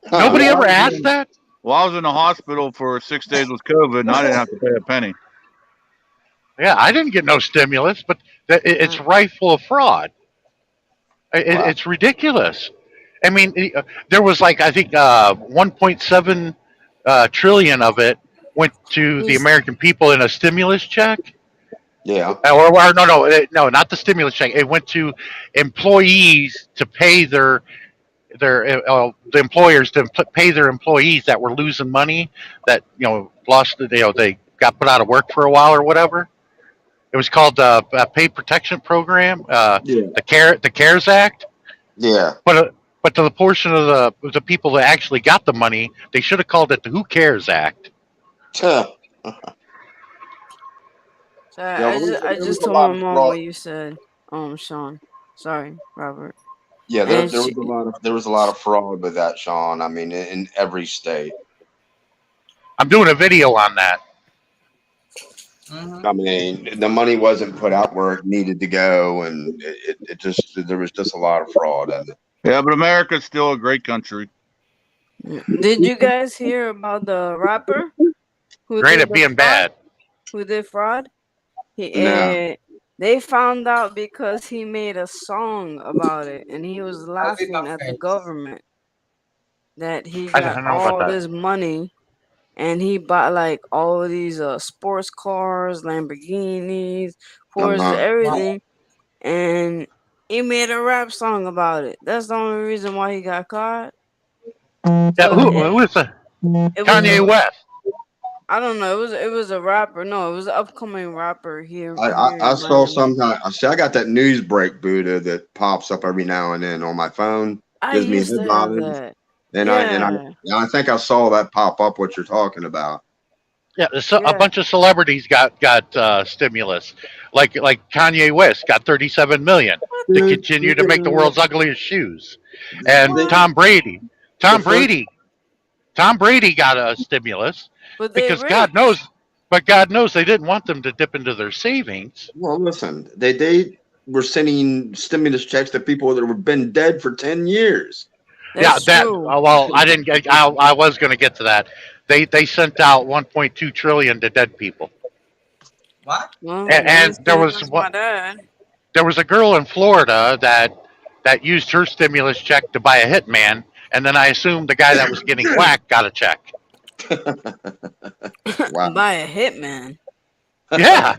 S2: Huh.
S3: Nobody
S6: Well,
S3: ever asked that.
S6: I was in the hospital for 6 days with COVID, and I didn't have to pay a penny.
S3: Yeah, I didn't get no stimulus, but it's
S5: Uh,
S3: rife full of fraud.
S2: Wow.
S3: It's ridiculous. I mean, there was like I think 1.7 trillion of it went to the
S5: he's
S3: American people in a stimulus check,
S2: Yeah.
S3: or no, not the stimulus check. It went to employees to pay the employers to pay their employees that were losing money, that lost, they got put out of work for a while or whatever. It was called the Pay Protection Program,
S2: Yeah.
S3: the CARES Act.
S2: Yeah.
S3: But to the portion of the people that actually got the money, they should have called it the Who Cares Act.
S2: Huh.
S5: sorry.
S2: Yeah.
S5: I
S2: Well,
S5: just I
S2: there was
S5: just
S2: a
S5: told
S2: lot
S5: my
S2: of
S5: mom
S2: fraud.
S5: what you said. Sean. Sorry, Robert.
S2: Yeah.
S5: And
S2: There was a lot of fraud with that, Sean. I mean, in every state.
S3: I'm doing a video on that.
S1: Mm-hmm.
S2: I mean, the money wasn't put out where it needed to go, and it just there was just a lot of fraud in it.
S6: Yeah, but America's still a great country.
S5: did you guys hear about the rapper who
S3: Great
S5: did
S3: at
S5: the
S3: being
S5: fraud?
S3: bad.
S5: Who did fraud? He
S2: No.
S5: they found out because he made a song about it, and he was
S1: I'll be
S5: laughing
S1: back,
S5: at the
S1: guys.
S5: government that he
S3: I
S5: got
S3: don't know about
S5: all
S3: that.
S5: this money and he bought like all of these sports cars, Lamborghinis, Porsches,
S2: Uh-huh.
S1: Wow.
S5: everything, and he made a rap song about it. That's the only reason why he got caught.
S3: Yeah,
S5: So
S3: who is the
S5: it was
S3: Kanye West?
S5: I don't know. It was a rapper. No, it was an upcoming rapper
S2: I, I
S5: here
S2: I
S5: in
S2: saw
S5: Miami.
S2: some kind. I see. I got that news break Buddha that pops up every now and then on my phone.
S5: I
S2: Gives me
S5: used to have
S2: headlines,
S5: that.
S2: and
S5: Yeah,
S2: I think I saw that pop up. What you're talking about?
S3: Yeah, so a
S5: yeah.
S3: bunch of celebrities got stimulus, like Kanye West got 37 million
S5: What?
S3: to
S2: Dude,
S3: continue to
S2: speaking
S3: make the
S2: of
S3: world's ugliest shoes, and
S2: the,
S5: What?
S3: Tom
S2: the first,
S3: Brady, Tom Brady got a stimulus
S5: But they
S3: because
S5: rich.
S3: God knows they didn't want them to dip into their savings.
S2: well, listen, they were sending stimulus checks to people that have been dead for 10 years.
S3: Yeah,
S5: That's
S3: that
S5: true.
S3: well, I didn't get. I was going to get to that. They sent out 1.2 trillion to dead people,
S1: What?
S5: Well,
S3: and,
S5: they ain't
S3: and
S5: sent us my dad.
S3: there was a girl in Florida that used her stimulus check to buy a hitman, and then I assumed the guy that was getting whacked got a check.
S2: Wow.
S5: By a hitman.
S3: Yeah,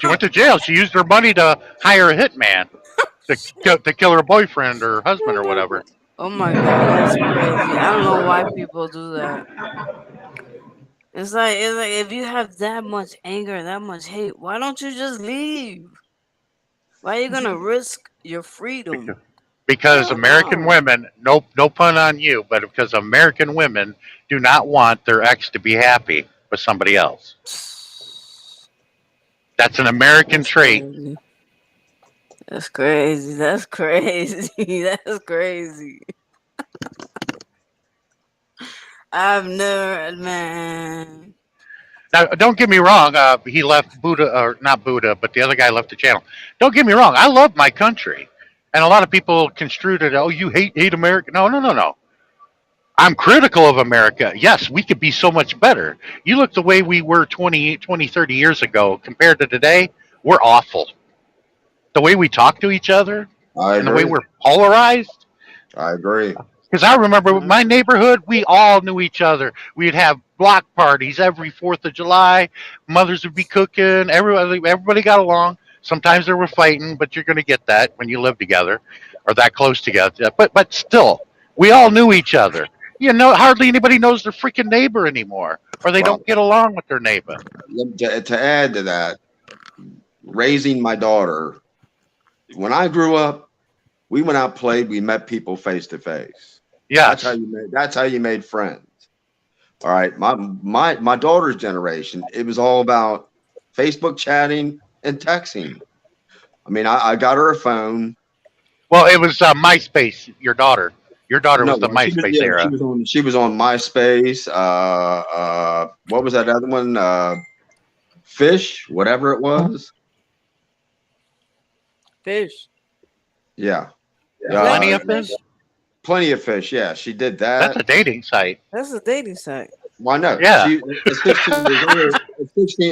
S3: she went to jail. She used her money to hire a hitman to kill her boyfriend or husband or whatever.
S5: Oh my god, that's crazy. I don't know why people do that. It's like if you have that much anger, that much hate, why don't you just leave? Why are you gonna risk your freedom?
S3: Because
S5: Hell
S3: American
S5: no.
S3: women, no pun on you, but because American women do not want their ex to be happy with somebody else. That's an American
S5: That's
S3: trait.
S5: crazy. That's crazy. That's crazy. That's crazy. I've never, man.
S3: Now, don't get me wrong. He left Buddha, or not Buddha, but the other guy left the channel. Don't get me wrong. I love my country, and a lot of people construed it. Oh, you hate America? No, no, no, no. I'm critical of America. Yes, we could be so much better. You look the way we were 20, 30 years ago compared to today, we're awful. The way we talk to each other
S2: I
S3: and the way
S2: agree.
S3: we're polarized.
S2: I agree.
S3: Because I remember
S5: Yeah.
S3: my neighborhood, we all knew each other. We'd have block parties every 4th of July. Mothers would be cooking. Everybody got along. Sometimes there were fighting, but you're going to get that when you live together or that close together. But still, we all knew each other. Hardly anybody knows their freaking neighbor anymore, or they
S2: Well,
S3: don't get along with their neighbor.
S2: to add to that, raising my daughter, when I grew up, we went out, played, we met people face to face.
S3: Yes.
S2: That's how you made friends. All right. My daughter's generation, it was all about Facebook chatting and texting. I mean, I got her a phone.
S3: Well, it was MySpace. Your daughter
S2: No,
S3: was the
S2: she was
S3: MySpace
S2: yeah,
S3: era.
S2: she was on MySpace. What was that other one? Fish, whatever it was.
S5: Fish.
S2: Yeah,
S5: Plenty
S3: Plenty
S2: uh,
S5: of
S3: of fish.
S5: fish.
S2: plenty of fish. Yeah, she did
S3: That's
S2: that.
S3: a dating site.
S5: That's a dating site.
S2: Why not?
S3: Yeah.
S2: She at 16 years old.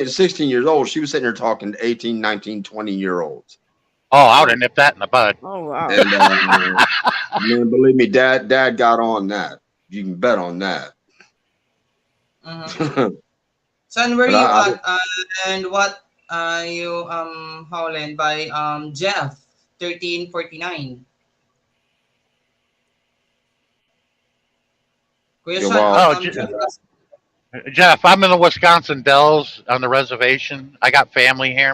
S2: At 16 years old, she was sitting there talking to 18, 19, 20 year olds.
S3: Oh, I would
S5: Oh,
S3: have nipped that in the bud.
S5: oh wow.
S2: And man, believe me, dad got on that. You can bet on that.
S1: Uh-huh.
S2: but
S1: So and where you
S2: I
S1: at? And what you Howland by Jeff 1349. Kuya
S2: yeah,
S1: Sean,
S2: well,
S3: Oh,
S1: Jeff.
S3: Jeff, I'm in the Wisconsin Dells on the reservation. I got family here.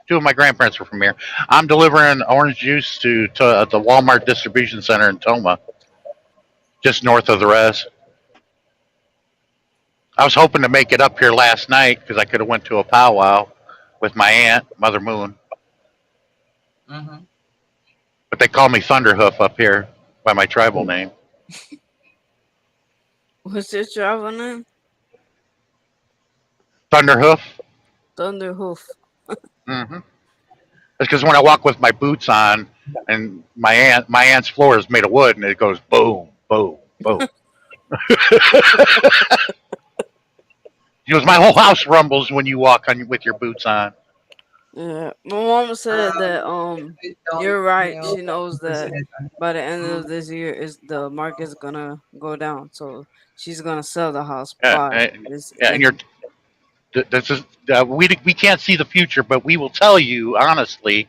S3: Two of my grandparents were from here. I'm delivering orange juice to at the Walmart distribution center in Toma, just north of the res. I was hoping to make it up here last night because I could have went to a powwow with my aunt, Mother Moon,
S1: Uh-huh.
S3: but they call me Thunderhoof up here by my tribal name.
S5: What's your travel name?
S3: Thunderhoof.
S5: Thunderhoof.
S3: Mm-hmm. It's because when I walk with my boots on, and my aunt's floor is made of wood, and it goes boom, boom, boom. She goes, my whole house rumbles when you walk on with your boots on.
S5: Yeah. My mom said that
S1: I don't
S5: you're right.
S1: know
S5: She knows that
S1: President.
S5: by the end
S1: Mm,
S5: of this year is the market's gonna go down. So she's gonna sell the house
S3: Yeah,
S5: by this
S3: yeah, and you're
S5: end.
S3: this is we can't see the future, but we will tell you honestly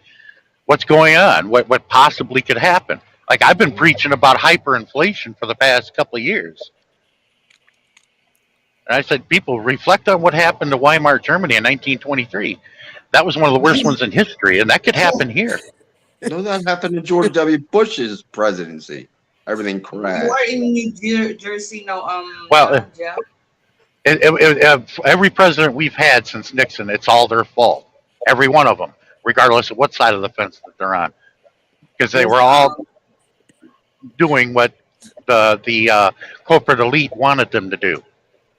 S3: what's going on, what possibly could happen. Like I've been preaching about hyperinflation for the past couple of years, and I said, people reflect on what happened to Weimar Germany in 1923. That was one of the worst ones in history, and that could happen here.
S2: no, that happened to George W. Bush's presidency. Everything
S1: You are
S2: crashed.
S1: in Jersey now,
S3: Well,
S1: Jeff.
S3: every president we've had since Nixon, it's all their fault. Every one of them, regardless of what side of the fence that they're on, because they were
S5: This
S3: all doing what the corporate elite wanted them to do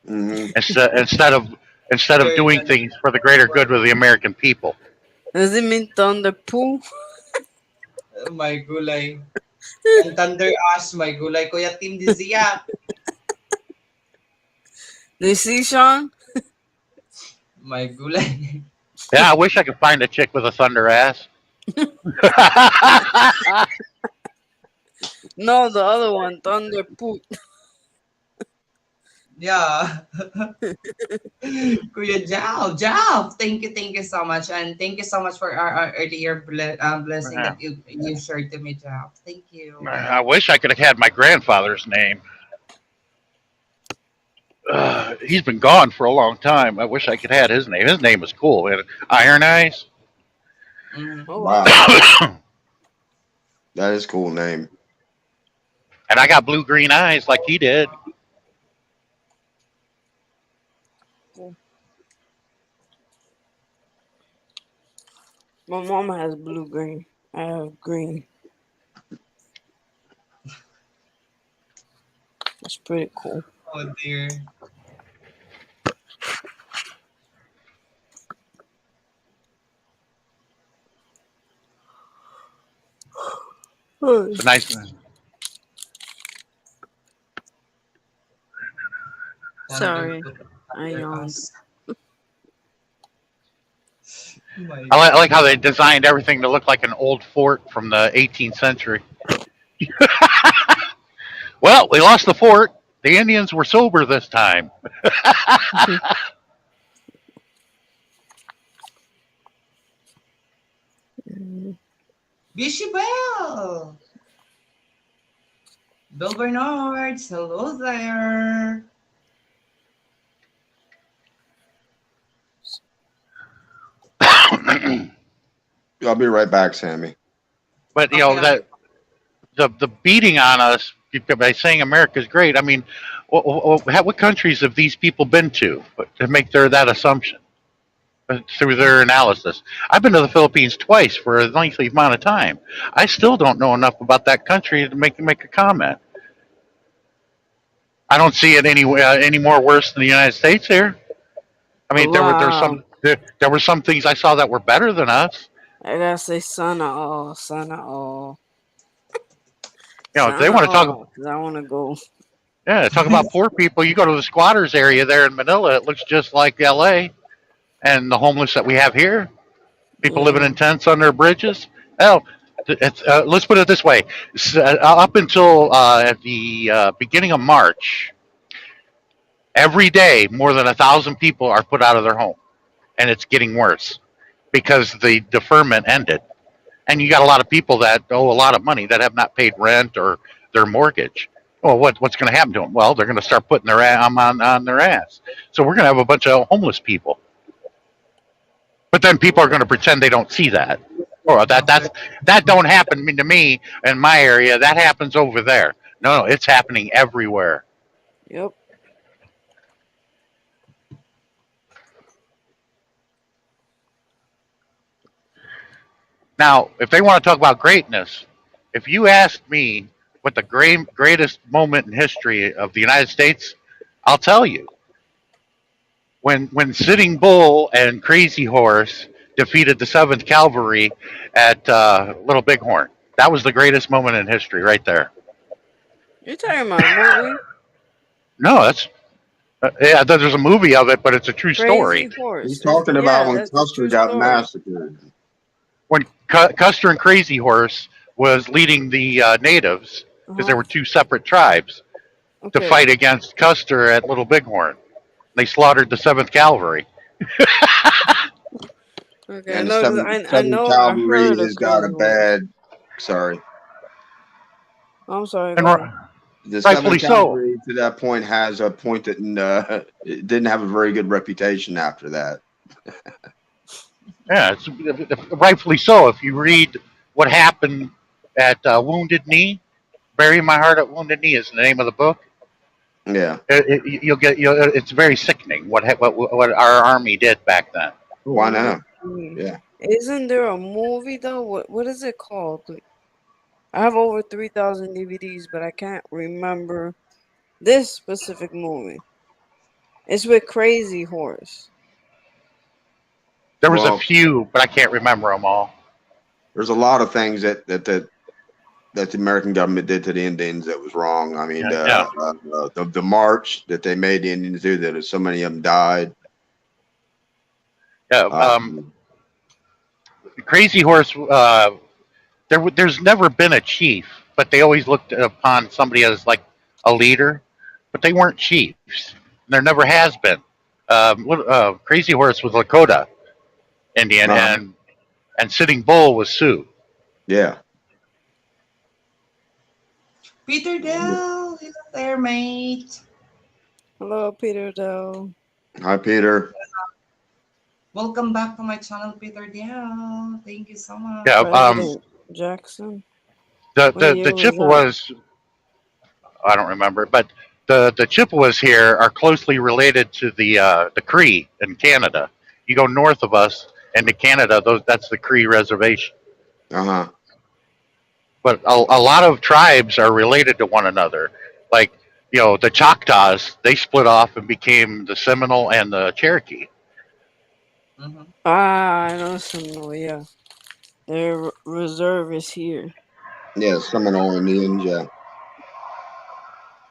S2: Hmm.
S3: instead of
S1: They're
S3: doing
S1: done.
S3: things for the greater good of the American people.
S5: does it mean thunder pool?
S1: My gulay. And Thunder Ash, my gulay. Kuya Tim Dizia,
S5: This see Sean?
S1: my gulay.
S3: Yeah, I wish I could find a chick with a thunder ass.
S5: No, the other one, thunder pool.
S1: Yeah. Kuya Jao. Thank you so much. And thank you so much for our earlier blessing
S3: Yeah.
S1: that you shared to me, Jao. Thank you.
S3: I wish I could have had my grandfather's name. He's been gone for a long time. I wish I could have had his name. His name was cool. He had Iron Eyes.
S1: Mm.
S5: Oh wow.
S2: Wow,
S3: And
S2: that is a cool name.
S3: I got blue green eyes like he did.
S5: My mom has blue green. I have green. That's pretty cool.
S1: Oh dear.
S3: It's a nice.
S1: Thunder
S5: Sorry, I yawned.
S1: Ash. My
S3: I like how they designed everything to look like an old fort from the 18th century. Well, we lost the fort. The Indians were sober this time.
S1: Bishop Bill Bernards, hello there.
S2: I'll be right back, Sammy.
S3: But you
S1: Okay,
S3: know
S1: okay.
S3: that the beating on us by saying America's great. I mean, what countries have these people been to make their that assumption? through their analysis. I've been to the Philippines twice for a lengthy amount of time. I still don't know enough about that country to make a comment. I don't see it any more worse than the United States here. I mean,
S5: Wow.
S3: there were some things I saw that were better than us.
S5: I gotta say Sana all,
S3: You know, if they
S5: Sana
S3: want to talk,
S5: all, cause I wanna go.
S3: yeah, talk about poor people. You go to the squatters area there in Manila, it looks just like L.A. and the homeless that we have here. People living
S5: Yeah.
S3: in tents under bridges. Hell, let's put it this way: up until at the beginning of March, every day more than 1,000 people are put out of their home, and it's getting worse because the deferment ended, and you got a lot of people that owe a lot of money that have not paid rent or their mortgage. Well, what's going to happen to them? Well, they're going to start putting their on their ass. So we're going to have a bunch of homeless people. But then people are going to pretend they don't see that, or that don't happen to me in my area. That happens over there. No, it's happening everywhere.
S5: Yep.
S3: Now, if they want to talk about greatness, if you asked me what the greatest moment in history of the United States, I'll tell you when Sitting Bull and Crazy Horse defeated the Seventh Cavalry at Little Bighorn. That was the greatest moment in history, right there.
S5: You talking about a movie?
S3: No, that's yeah. There's a movie of it, but it's a true
S5: Crazy
S3: story.
S2: He's
S5: Horse.
S2: talking about
S5: Yeah,
S2: when
S5: that's a
S2: Custer
S5: true
S2: got
S5: story.
S2: massacred.
S3: When Custer and Crazy Horse was leading the natives,
S5: Uh
S3: because there
S5: huh.
S3: were two separate tribes, to
S5: Okay.
S3: fight against Custer at Little Bighorn. They slaughtered the Seventh Cavalry.
S5: Okay. I
S2: And the
S5: know. 'Cause I
S2: Seventh
S5: know. I
S2: Cavalry
S5: heard of
S2: has got
S5: Crazy
S2: a
S5: Horse.
S2: bad. Sorry,
S5: I'm sorry.
S3: And
S5: Go ahead.
S2: the
S3: rightfully
S2: Seventh
S3: so.
S2: Cavalry to that point has a point that it didn't have a very good reputation after that.
S3: Yeah, it's rightfully so. If you read what happened at Wounded Knee, "Bury My Heart at Wounded Knee" is the name of the book.
S2: Yeah,
S3: It's very sickening what our army did back then.
S2: why
S5: Wounded
S2: not?
S5: Knee.
S2: Yeah,
S5: Isn't there a movie though? What is it called? I have over 3,000 DVDs, but I can't remember this specific movie. It's with Crazy Horse.
S3: There was a
S2: well,
S3: few, but I can't remember them all.
S2: there's a lot of things that the American government did to the Indians that was wrong. I mean,
S3: Yeah, yeah,
S2: the march that they made the Indians do, that so many of them died.
S3: yeah.
S2: Um,
S3: Crazy Horse. There's never been a chief, but they always looked upon somebody as like a leader, but they weren't chiefs. There never has been. Crazy Horse was Lakota Indian,
S2: uh,
S3: and Sitting Bull was Sioux.
S2: yeah.
S1: Peter Dell, hello there, mate.
S5: Hello, Peter Dell.
S2: Hi, Peter.
S1: Welcome back to my channel, Peter Dell. Thank you so
S3: Yeah.
S1: much.
S5: President Jackson.
S3: The
S5: What
S3: the
S5: year was that?
S3: Chippewas. I don't remember, but the Chippewas here are closely related to the Cree in Canada. You go north of us into Canada, that's the Cree reservation.
S2: Uh huh.
S3: But a lot of tribes are related to one another. Like the Choctaws, they split off and became the Seminole and the Cherokee.
S1: Mhm.
S5: Ah, I know some. Yeah, their reserve is here.
S2: Yeah, Seminole Indians. Yeah,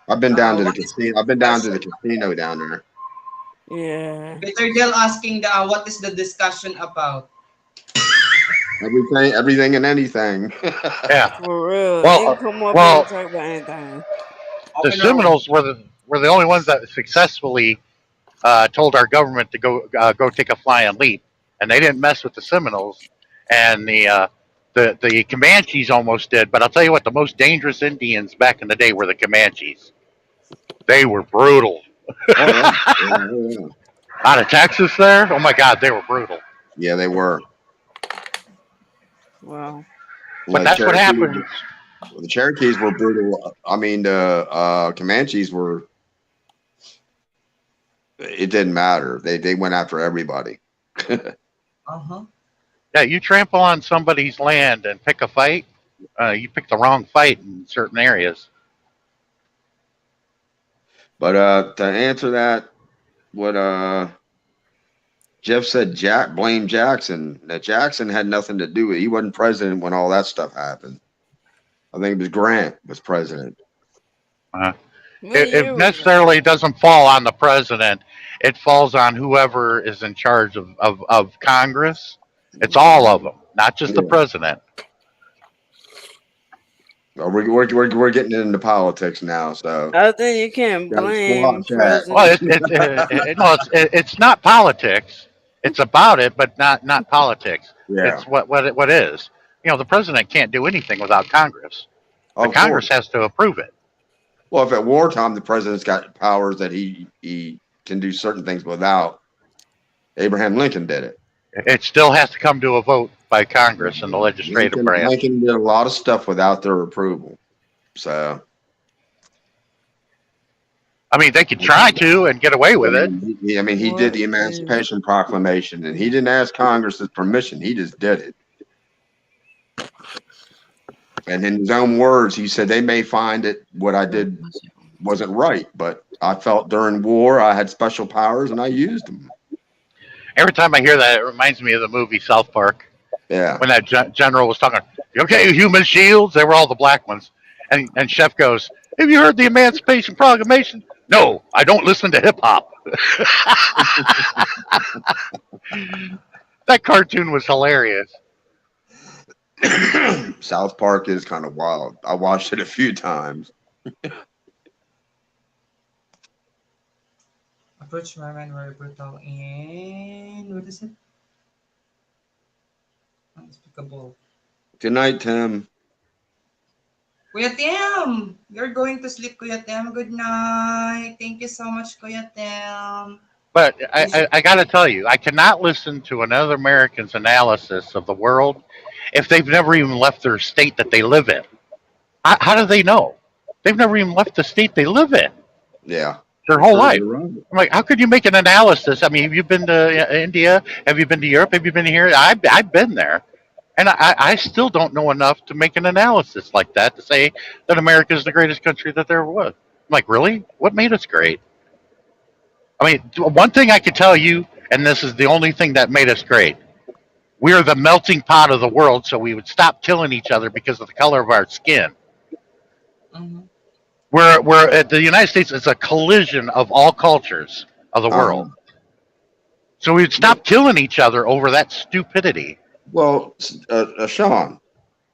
S2: I've been down to the
S1: What is
S2: casino.
S1: the
S2: I've been down to the
S1: discussion?
S2: casino down there.
S5: Yeah,
S1: Peter Dell asking what is the discussion about?
S2: Everything, and anything.
S3: Yeah.
S5: for real.
S3: Well,
S5: You can come up here and
S3: well,
S5: talk about anything.
S3: the
S1: Open road.
S3: Seminoles were the only ones that successfully told our government to go take a flying leap, and they didn't mess with the Seminoles, and the Comanches almost did. But I'll tell you what, the most dangerous Indians back in the day were the Comanches. They were brutal.
S2: Oh yeah, yeah.
S3: Out of Texas, there, oh my God, they were brutal.
S2: Yeah, they were.
S5: Wow.
S3: But
S2: Like
S3: that's what
S2: Cherokees.
S3: happens.
S2: The Cherokees were brutal. I mean, the Comanches were. It didn't matter. They went after everybody.
S1: Uh-huh.
S3: Yeah, you trample on somebody's land and pick a fight. You pick the wrong fight in certain areas.
S2: But to answer that, what Jeff said, Jack blamed Jackson. That Jackson had nothing to do with it. He wasn't president when all that stuff happened. I think it was Grant was president.
S3: Uh,
S5: What
S3: it
S5: year was that?
S3: necessarily doesn't fall on the president. It falls on whoever is in charge of Congress. It's all of
S5: Mm,
S3: them, not just the
S2: Yeah.
S3: president.
S2: Well, we're getting into politics now, so
S5: I think you can't
S2: got to
S5: blame
S2: squash that.
S3: Well,
S5: President.
S3: no, it's not politics. It's about it, but not politics.
S2: Yeah,
S3: It's what is. The president can't do anything without Congress. The
S2: of
S3: Congress
S2: course.
S3: has to approve it.
S2: Well, if at wartime the president's got powers that he can do certain things without, Abraham Lincoln did it.
S3: It still has to come to a vote by Congress and the legislative branch.
S2: Lincoln did a lot of stuff without their approval. So
S3: I mean, they could try to and get away with it.
S2: I mean, he did
S5: What
S2: the
S5: is
S2: Emancipation Proclamation, and he didn't ask Congress's permission. He just did it. And in his own words, he said they may find it what I did wasn't right, but I felt during war I had special powers and I used them.
S3: Every time I hear that, it reminds me of the movie South Park
S2: Yeah.
S3: when that general was talking. Okay, human shields. They were all the black ones, and Chef goes, "Have you heard the Emancipation Proclamation?" No, I don't listen to hip hop. That cartoon was hilarious.
S2: South Park is kind of wild. I watched it a few times.
S1: Approach my man very brutal and what is it? Unspeakable.
S2: Good night, Tim.
S1: Kuya Tim! You're going to sleep, Kuya Tim. Good night. Thank you so much, Kuya Tim.
S3: But
S1: You should
S3: I got to tell you, I cannot listen to another American's analysis of the world if they've never even left their state that they live in. How do they know? They've never even left the state they live in
S2: Yeah.
S3: their
S2: For
S3: whole
S2: sure,
S3: life.
S2: you're right.
S3: I'm like, how could you make an analysis? I mean, have you been to India? Have you been to Europe? Have you been here? I've been there. And I still don't know enough to make an analysis like that to say that America is the greatest country that there was. I'm like, really? What made us great? I mean, one thing I could tell you, and this is the only thing that made us great. We are the melting pot of the world, so we would stop killing each other because of the color of our skin.
S1: mm-hmm.
S3: We're at the United States is a collision of all cultures of the
S2: Uh-huh.
S3: world. So we'd stop killing each other over that stupidity.
S2: Well, Sean,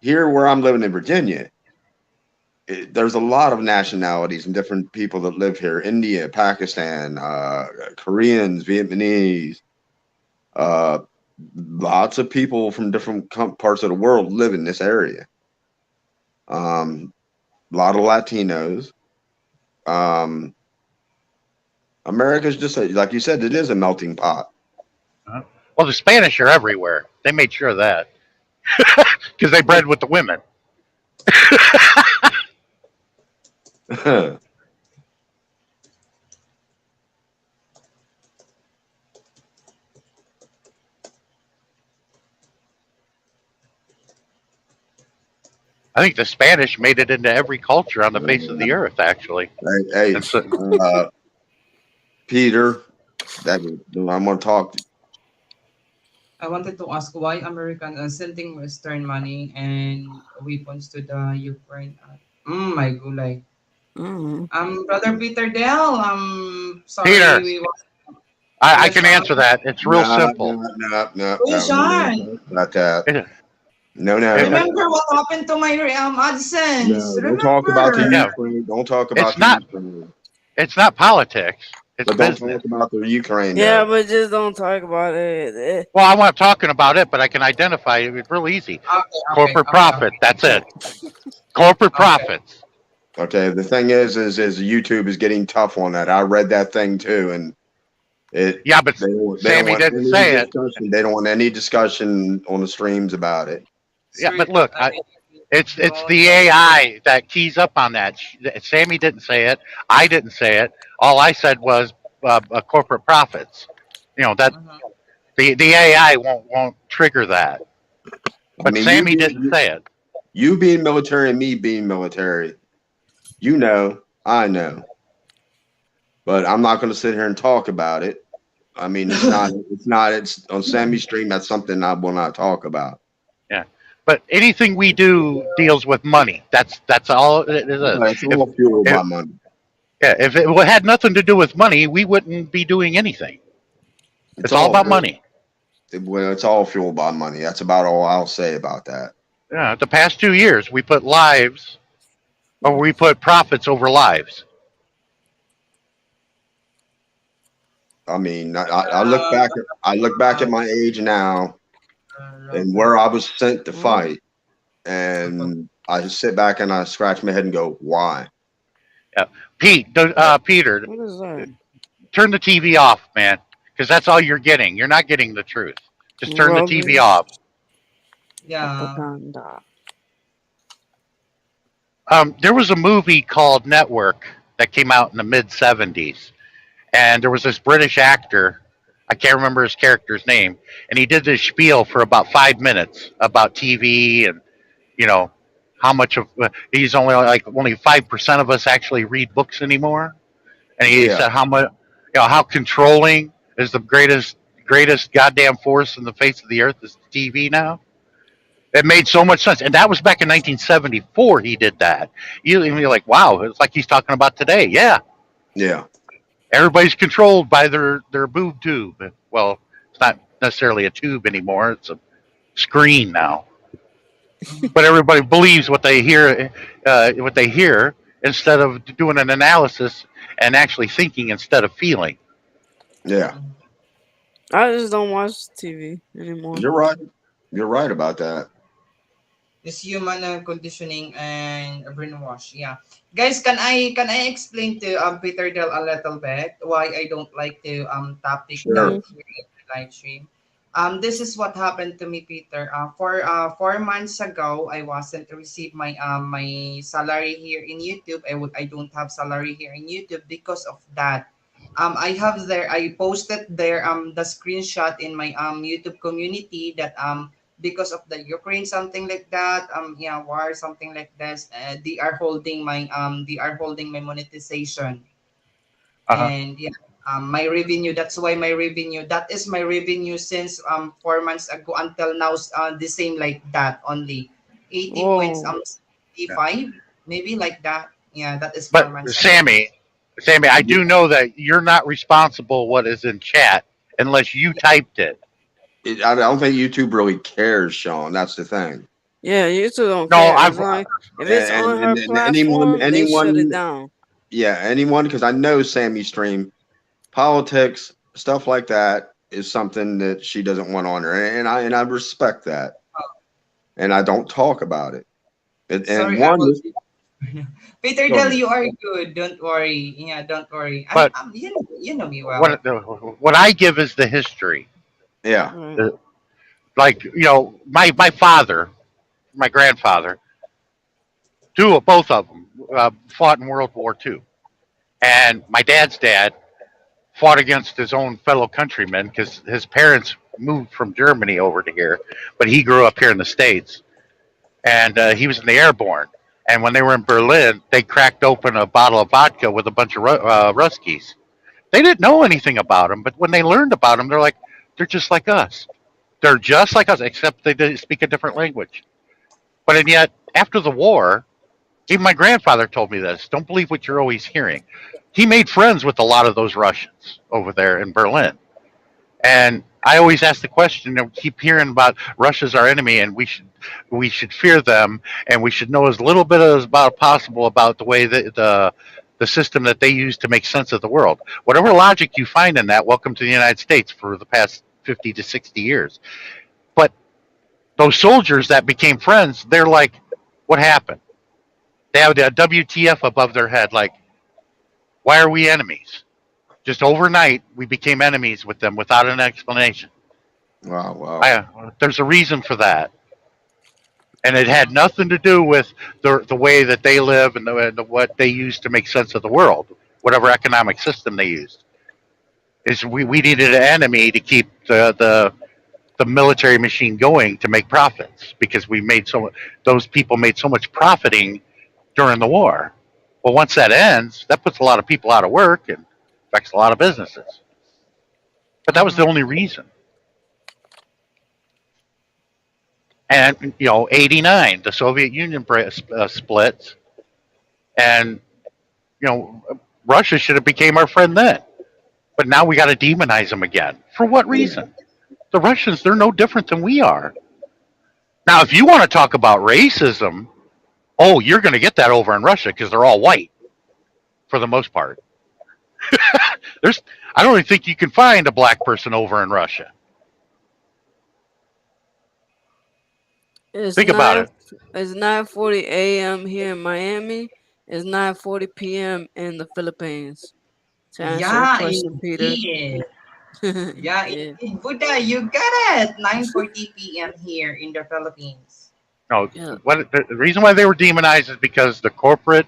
S2: here where I'm living in Virginia, there's a lot of nationalities and different people that live here. India, Pakistan, Koreans, Vietnamese, uh, lots of people from different parts of the world live in this area. A lot of Latinos. Um, America's just like you said, it is a melting pot.
S3: Well, the Spanish are everywhere. They made sure of that because they bred with the women. I think the Spanish made it into every culture on the face of the earth, actually.
S2: Hey,
S3: And so,
S2: uh, Peter, that I'm going to talk.
S1: I wanted to ask why American sending Western money and weapons to the Ukraine. My gulay.
S5: mm,
S1: Brother Peter Dell, sorry,
S3: Peter,
S1: we want
S3: I
S1: Kuya
S3: can
S1: Sean.
S3: answer that. It's real
S2: No,
S3: simple.
S2: no, no, no,
S1: Kuya
S2: no,
S1: Sean,
S2: no, not that.
S3: It-
S2: No, no,
S3: it-
S1: remember what happened to my AdSense?
S2: no. Don't talk about the
S3: yeah,
S1: Remember?
S2: Ukraine. Don't talk
S3: it's
S2: about the
S3: not.
S2: Ukraine.
S3: It's not politics. It's
S2: But don't
S3: business.
S2: talk about the Ukraine
S5: yeah,
S2: now.
S5: but just don't talk about it.
S3: Well, I'm not talking about it, but I can identify it. It's real easy.
S1: Okay,
S3: Corporate
S1: okay,
S3: profit.
S1: okay.
S3: That's it. Corporate
S1: Okay.
S3: profits.
S2: Okay. The thing is YouTube is getting tough on that. I read that thing too, and it
S3: Yeah, but
S2: they don't
S3: Sammy
S2: want
S3: didn't
S2: any
S3: say it.
S2: discussion. They don't want any discussion on the streams about it.
S3: Yeah,
S1: Sir,
S3: but look, it's the AI that keys up on that. Sammy didn't say it. I didn't say it. All I said was corporate profits. You know that
S1: Mhm.
S3: The AI won't trigger that.
S2: I
S3: But
S2: mean, you
S3: Sammy
S2: being
S3: didn't say it.
S2: you being military and me being military, you know, I know, but I'm not going to sit here and talk about it. I mean, it's on Sammy Stream. That's something I will not talk about.
S3: Yeah. But anything we do deals with money. That's all it is.
S2: Yeah, it's
S3: If
S2: all fueled
S3: if
S2: by money.
S3: yeah, if it had nothing to do with money, we wouldn't be doing anything.
S2: It's
S3: It's all
S2: all
S3: about money.
S2: well, it's all fueled by money. That's about all I'll say about that.
S3: Yeah. The past 2 years, we put lives or we put profits over lives.
S2: I mean, I look back at my age now and where I was sent to
S5: Well,
S2: fight, and I just sit back and I scratch my head and go, why?
S3: Yeah. Peter,
S5: what is that?
S3: turn the TV off, man, because that's all you're getting. You're not getting the truth. Just turn the TV
S5: Rubbish
S3: off.
S1: Yeah.
S5: propaganda.
S3: There was a movie called Network that came out in the mid '70s, and there was this British actor. I can't remember his character's name, and he did this spiel for about 5 minutes about TV and you know how much of he's only 5% of us actually read books anymore, and he
S2: Yeah,
S3: said how much how controlling is the greatest goddamn force in the face of the earth is TV now. It made so much sense, and that was back in 1974. He did that. You're like, wow, it's like he's talking about today. Yeah,
S2: yeah,
S3: everybody's controlled by their boob tube. Well, it's not necessarily a tube anymore; it's a screen now.
S1: Mhm.
S3: But everybody believes what they hear instead of doing an analysis and actually thinking instead of feeling.
S2: yeah.
S1: Mhm.
S5: I just don't watch TV anymore.
S2: You're right. You're right about that.
S1: This human conditioning and brainwash. Yeah, guys, can I explain to Peter Del a little bit why I don't like the topic
S2: Sure.
S5: Hmm.
S1: that here in the live stream. This is what happened to me, Peter. For 4 months ago, I wasn't receive my salary here in YouTube. I don't have salary here in YouTube because of that. I posted there the screenshot in my YouTube community that because of the Ukraine, something like that, yeah, war, something like this. They are holding my monetization,
S3: Uh huh.
S1: and yeah, my revenue. That's why my revenue. That is my revenue since 4 months ago until now. The same like that only, 80 points.
S5: Whoa.
S1: 85 maybe like that. Yeah, that is four
S3: But
S1: months ago.
S3: Sammy, I do know that you're not responsible what is in chat unless you typed it.
S2: I don't think YouTube really cares, Sean. That's the thing.
S5: Yeah, YouTube don't
S3: No,
S5: care.
S3: I've
S5: It's like if it's
S2: And
S5: on her
S2: and anyone
S5: platform, they shut it
S2: anyone
S5: down.
S2: yeah, anyone because I know Sammy Stream politics stuff like that is something that she doesn't want on her, and I respect that, and I don't talk about it. And
S1: Sorry, I
S2: one
S1: will.
S2: is
S1: Peter
S2: go
S1: Del,
S2: ahead.
S1: you are good. Don't worry. Yeah, don't worry.
S3: but
S1: You know me well.
S3: what I give is the history.
S2: Yeah,
S5: Right.
S3: Uh, Like my father, my grandfather, both of them fought in World War II, and my dad's dad fought against his own fellow countrymen because his parents moved from Germany over to here, but he grew up here in the States, and he was in the airborne. And when they were in Berlin, they cracked open a bottle of vodka with a bunch of Ruskies. They didn't know anything about them, but when they learned about them, they're like, they're just like us. They're just like us, except they speak a different language. But and yet, after the war, even my grandfather told me this. Don't believe what you're always hearing. He made friends with a lot of those Russians over there in Berlin. And I always ask the question, and we keep hearing about Russia's our enemy, and we should fear them, and we should know as little bit as about possible about the way that the system that they use to make sense of the world. Whatever logic you find in that, welcome to the United States for the past 50 to 60 years. But those soldiers that became friends, they're like, what happened? They have the WTF above their head, like, why are we enemies? Just overnight, we became enemies with them without an explanation.
S2: wow, wow,
S3: There's a reason for that, and it had nothing to do with the way that they live and what they use to make sense of the world, whatever economic system they used. is we needed an enemy to keep the military machine going to make profits because we made so those people made so much profiting during the war. Well, once that ends, that puts a lot of people out of work and affects a lot of businesses. But that was the
S1: Mm-hmm.
S3: only reason. And 89, the Soviet Union splits, and you know, Russia should have became our friend then. But now we got to demonize them again. For what reason? The Russians, they're no different than we are. Now, if you want to talk about racism, oh, you're going to get that over in Russia because they're all white for the most part. There's, I don't even think you can find a black person over in Russia.
S5: It's
S3: Think about
S5: nine.
S3: it.
S5: It's 9:40 a.m. here in Miami. It's 9:40 p.m. in the Philippines. To answer your
S1: Yeah,
S5: question, Peter.
S1: indeed. Yeah,
S5: Yeah.
S1: indeed. Buddha, you got it. 9:40 p.m. here in the Philippines.
S3: No,
S5: Yeah.
S3: what the reason why they were demonized is because the corporate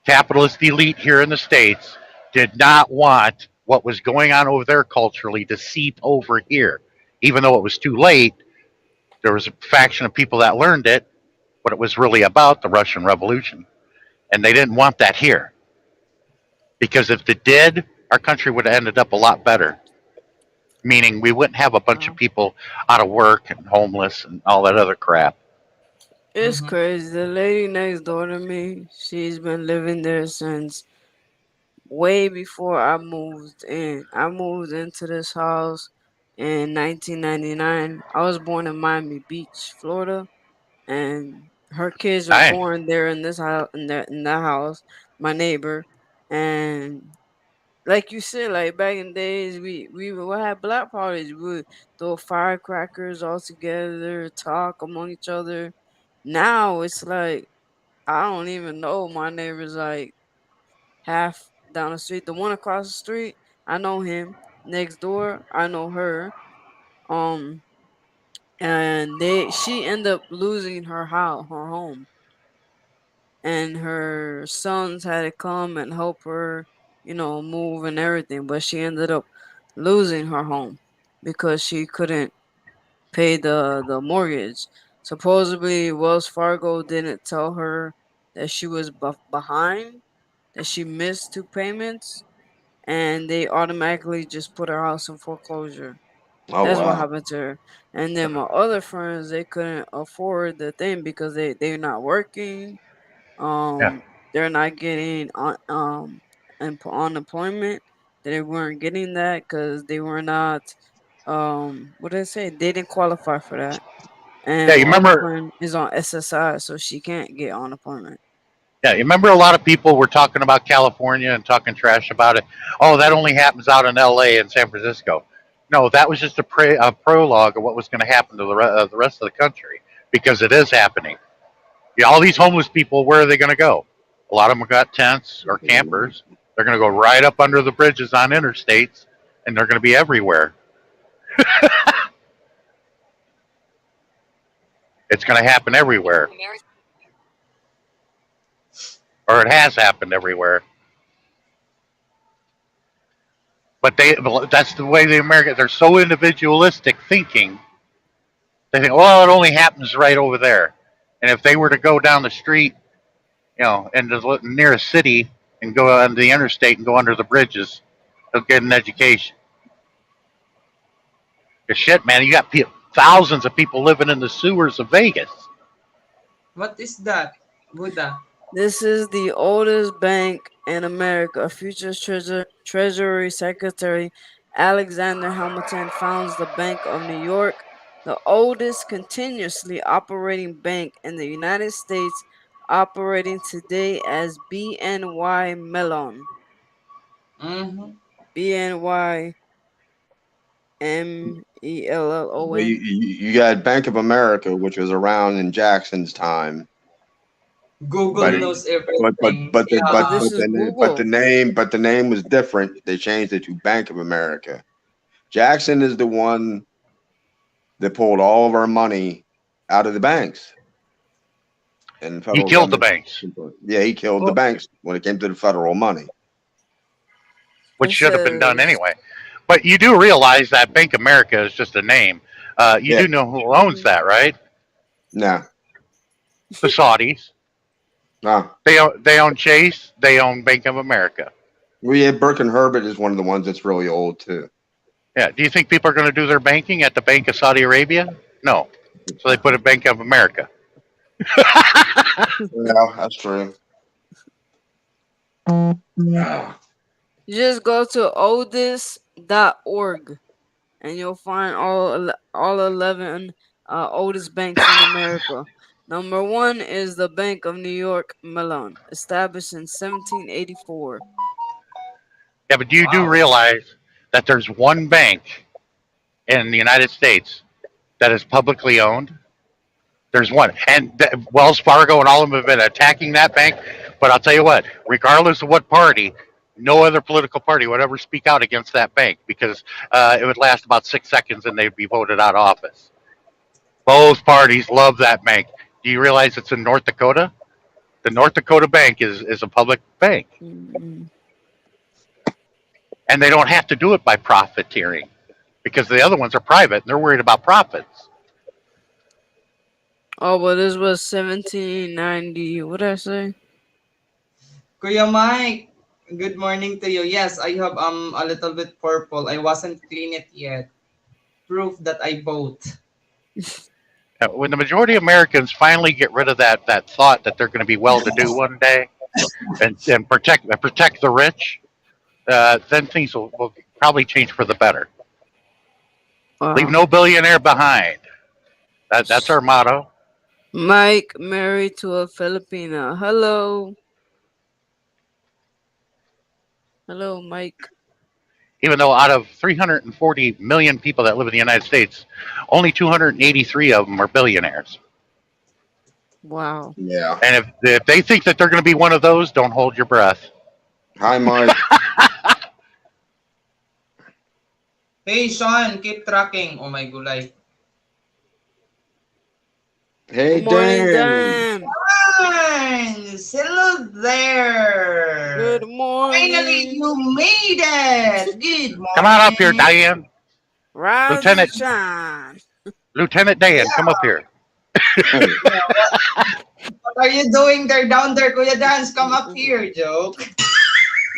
S3: capitalist elite here in the states did not want what was going on over there culturally to seep over here. Even though it was too late, there was a faction of people that learned it, what it was really about, the Russian Revolution, and they didn't want that here because if it did, our country would have ended up a lot better. Meaning we wouldn't have a bunch of
S5: Wow.
S3: people out of work and homeless and all that other crap.
S5: It's
S1: Mm-hmm.
S5: crazy. The lady next door to me, she's been living there since way before I moved in. I moved into this house in 1999. I was born in Miami Beach, Florida, and her kids were
S3: Dang.
S5: born there in this house, in that house, my neighbor, and like you said, like back in days, we would have black parties. We would throw firecrackers all together, talk among each other. Now it's like I don't even know my neighbors like half down the street. The one across the street, I know him. Next door, I know her. Um, and she ended up losing her house, her home, and her sons had to come and help her, move and everything. But she ended up losing her home because she couldn't pay the mortgage. Supposedly, Wells Fargo didn't tell her that she was behind, that she missed two payments, and they automatically just put her house in foreclosure.
S2: Oh
S5: That's what
S2: wow.
S5: happened to her. And then my other friends, they couldn't afford the thing because they're not working.
S3: Yeah.
S5: They're not getting unemployment. They weren't getting that because they were not what did I say? They didn't qualify for that. And
S3: Yeah,
S5: my
S3: you
S5: other
S3: remember
S5: friend is on SSI, so she can't get unemployment.
S3: Yeah, you remember a lot of people were talking about California and talking trash about it. Oh, that only happens out in L.A. and San Francisco. No, that was just a prologue of what was going to happen to the rest of the country because it is happening. Yeah, all these homeless people, where are they going to go? A lot of them got tents or campers. They're going to go right up under the bridges on interstates, and they're going to be everywhere. It's going to happen everywhere, or it has happened everywhere. But that's the way the Americans, they're so individualistic thinking. They think, well, it only happens right over there. And if they were to go down the street, into the nearest city and go on the interstate and go under the bridges, they'll get an education. Because shit, man, you got thousands of people living in the sewers of Vegas.
S1: What is that, Buddha?
S5: This is the oldest bank in America. Future Treasury Secretary Alexander Hamilton founds the Bank of New York, the oldest continuously operating bank in the United States, operating today as BNY Mellon.
S1: Mm-hmm.
S5: BNY
S2: Well,
S5: Mellon.
S2: you got Bank of America, which was around in Jackson's time,
S1: Google
S2: but it,
S5: Mm-hmm.
S1: knows everything.
S5: Oh,
S1: Yeah.
S5: this is Google.
S2: but the name was different. They changed it to Bank of America. Jackson is the one that pulled all of our money out of the banks and
S3: He
S2: federal
S3: killed the
S2: government.
S3: banks.
S2: Yeah, he killed the
S5: Well,
S2: banks when it came to the federal money.
S3: which
S5: It
S3: should have been done
S5: says,
S3: anyway. But you do realize that Bank America is just a name. You
S2: Yeah.
S3: do know who owns
S5: mhm.
S3: that, right?
S2: No.
S3: The Saudis.
S2: No.
S3: They own Chase. They own Bank of America.
S2: Well, yeah, Burke and Herbert is one of the ones that's really old too.
S3: Yeah. Do you think people are going to do their banking at the Bank of Saudi Arabia? No. So they put a Bank of America.
S2: Yeah, that's true. Ah,
S5: You just go to oldest.org and you'll find all 11 oldest banks in America. Number one is the Bank of New York Mellon, established in 1784.
S3: Yeah, but you do
S1: Wow.
S3: realize that there's one bank in the United States that is publicly owned. There's one, and Wells Fargo and all of them have been attacking that bank. But I'll tell you what, regardless of what party, no other political party would ever speak out against that bank because it would last about 6 seconds and they'd be voted out of office. Both parties love that bank. Do you realize it's in North Dakota? The North Dakota Bank is a public bank,
S5: Mm.
S3: and they don't have to do it by profiteering because the other ones are private and they're worried about profits.
S5: Oh, but this was 1790. What did I say?
S1: Kuya Mike, good morning to you. Yes, I have a little bit purple. I wasn't clean it yet. Proof that I bought.
S3: When the majority of Americans finally get rid of that thought that they're going to be well to do one day and protect the rich, then things will probably change for the better. Leave
S5: Wow.
S3: no billionaire behind. That's our motto.
S5: Mike married to a Filipina. Hello. Hello, Mike.
S3: Even though out of 340 million people that live in the United States, only 283 of them are billionaires.
S5: Wow.
S2: yeah.
S3: And if they think that they're going to be one of those, don't hold your breath.
S2: Hi, Mike.
S1: Hey, Sean, keep tracking. Oh my gulay.
S2: Hey,
S5: Good morning,
S2: Dan.
S5: Dan.
S1: Hans, hello
S5: Good
S1: there. Finally,
S5: morning.
S1: you made it. Good
S3: Come on up here,
S1: morning.
S3: Diane.
S5: Rise and
S3: Lieutenant
S5: shine.
S3: Lieutenant Dan, come up here.
S1: Yeah, what are you doing there down there, Kuya Dance? Come up here, joke.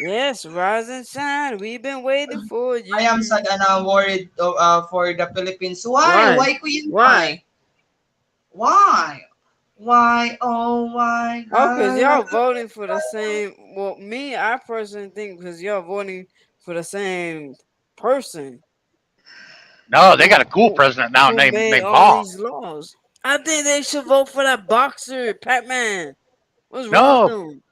S5: Yes, rise and shine. We've been waiting for
S1: I am
S5: you.
S1: sad and worried for the Philippines. Why?
S5: Why?
S1: Why, Kuya
S5: Why?
S1: Mike? Why? Why? Oh, why?
S5: Oh, because
S1: La, la,
S5: y'all voting for the same. Well, me, I personally think because y'all voting for the same person
S3: No, they got
S5: who
S3: a cool president now
S5: who
S3: named
S5: made
S3: named
S5: all
S3: Bong.
S5: these laws. I think they should vote for that boxer, Pac-Man. What's wrong with
S3: No,
S5: them?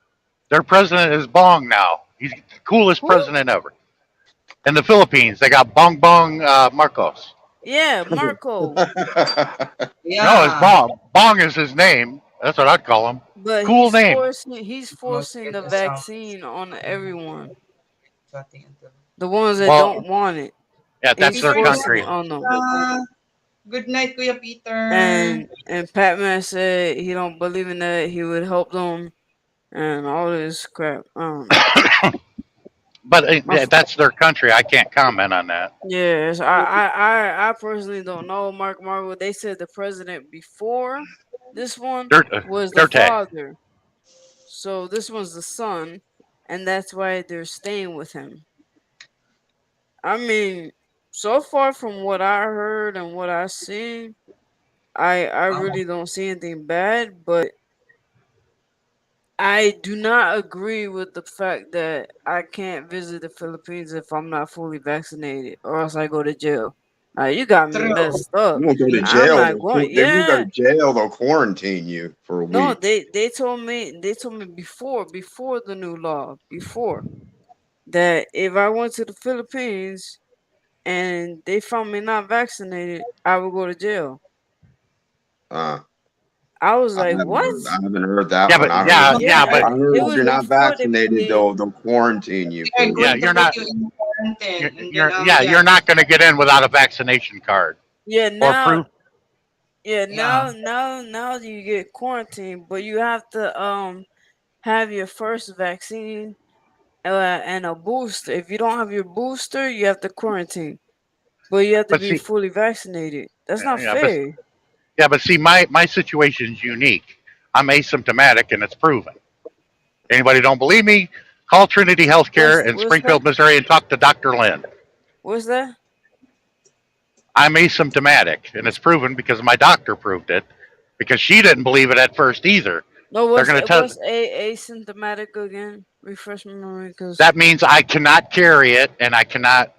S3: their president is Bong now. He's the coolest
S5: Who?
S3: president ever. In the Philippines, they got Bong Bong Marcos.
S5: Yeah, Marco.
S3: No, it's
S1: yeah.
S3: Bong. Bong is his name. That's what I'd call him.
S5: But
S3: Cool name.
S5: he's
S1: Most
S5: forcing
S1: get
S5: the
S1: the sound.
S5: vaccine on everyone.
S1: Chatting until.
S5: The ones that
S3: Well,
S5: don't want it.
S3: yeah, that's
S5: He's
S3: their
S1: Peter,
S5: forcing it
S3: country.
S5: on them.
S1: good night, Kuya Peter.
S5: And Pac-Man said he don't believe in that. He would help them and all this crap. I don't know.
S3: But
S5: My f-
S3: that's their country. I can't comment on that.
S5: yes, I personally don't know Mark Marvel. They said the president before this one
S3: Dirt,
S5: was the
S3: Dirte.
S5: father, so this one's the son, and that's why they're staying with him. I mean, so far from what I heard and what I seen, I
S1: Oh,
S5: really don't see anything bad, but I do not agree with the fact that I can't visit the Philippines if I'm not fully vaccinated, or else I go to jail. You got me
S1: true.
S5: messed up.
S2: You won't go to
S5: I'm
S2: jail.
S5: not going.
S2: If you go to
S5: Yeah,
S2: jail, they'll quarantine you for a
S5: no,
S2: week.
S5: they told me before the new law before that if I went to the Philippines and they found me not vaccinated, I would go to jail.
S2: Uh,
S5: I was like, what?
S2: I haven't heard that
S3: Yeah,
S2: one.
S3: but
S2: I heard,
S5: Yeah,
S2: I
S5: it
S2: heard if
S5: was
S2: you're not
S5: before
S2: vaccinated,
S5: they
S2: they'll quarantine you for
S1: They're
S2: a
S3: yeah,
S1: going
S2: week.
S1: to
S3: you're
S1: put
S3: not.
S1: you in quarantine, and then
S3: Yeah,
S1: yeah,
S3: you're not going to get in without a vaccination card
S5: yeah
S3: or
S5: now
S3: proof.
S5: yeah
S1: yeah.
S5: now you get quarantined, but you have to have your first vaccine and a booster. If you don't have your booster, you have to quarantine. But you have to
S3: But
S5: be
S3: see,
S5: fully vaccinated. That's not
S3: yeah, but
S5: fair.
S3: yeah, but see, my situation's unique. I'm asymptomatic, and it's proven. Anybody don't believe me? Call Trinity Healthcare in
S5: What's that?
S3: Springfield, Missouri, and talk to Dr. Lynn.
S5: What's that?
S3: I'm asymptomatic, and it's proven because my doctor proved it. Because she didn't believe it at first either.
S5: No,
S3: They're going to tell.
S5: what's a asymptomatic again? Refresh my memory, cause
S3: That means I cannot carry it, and I cannot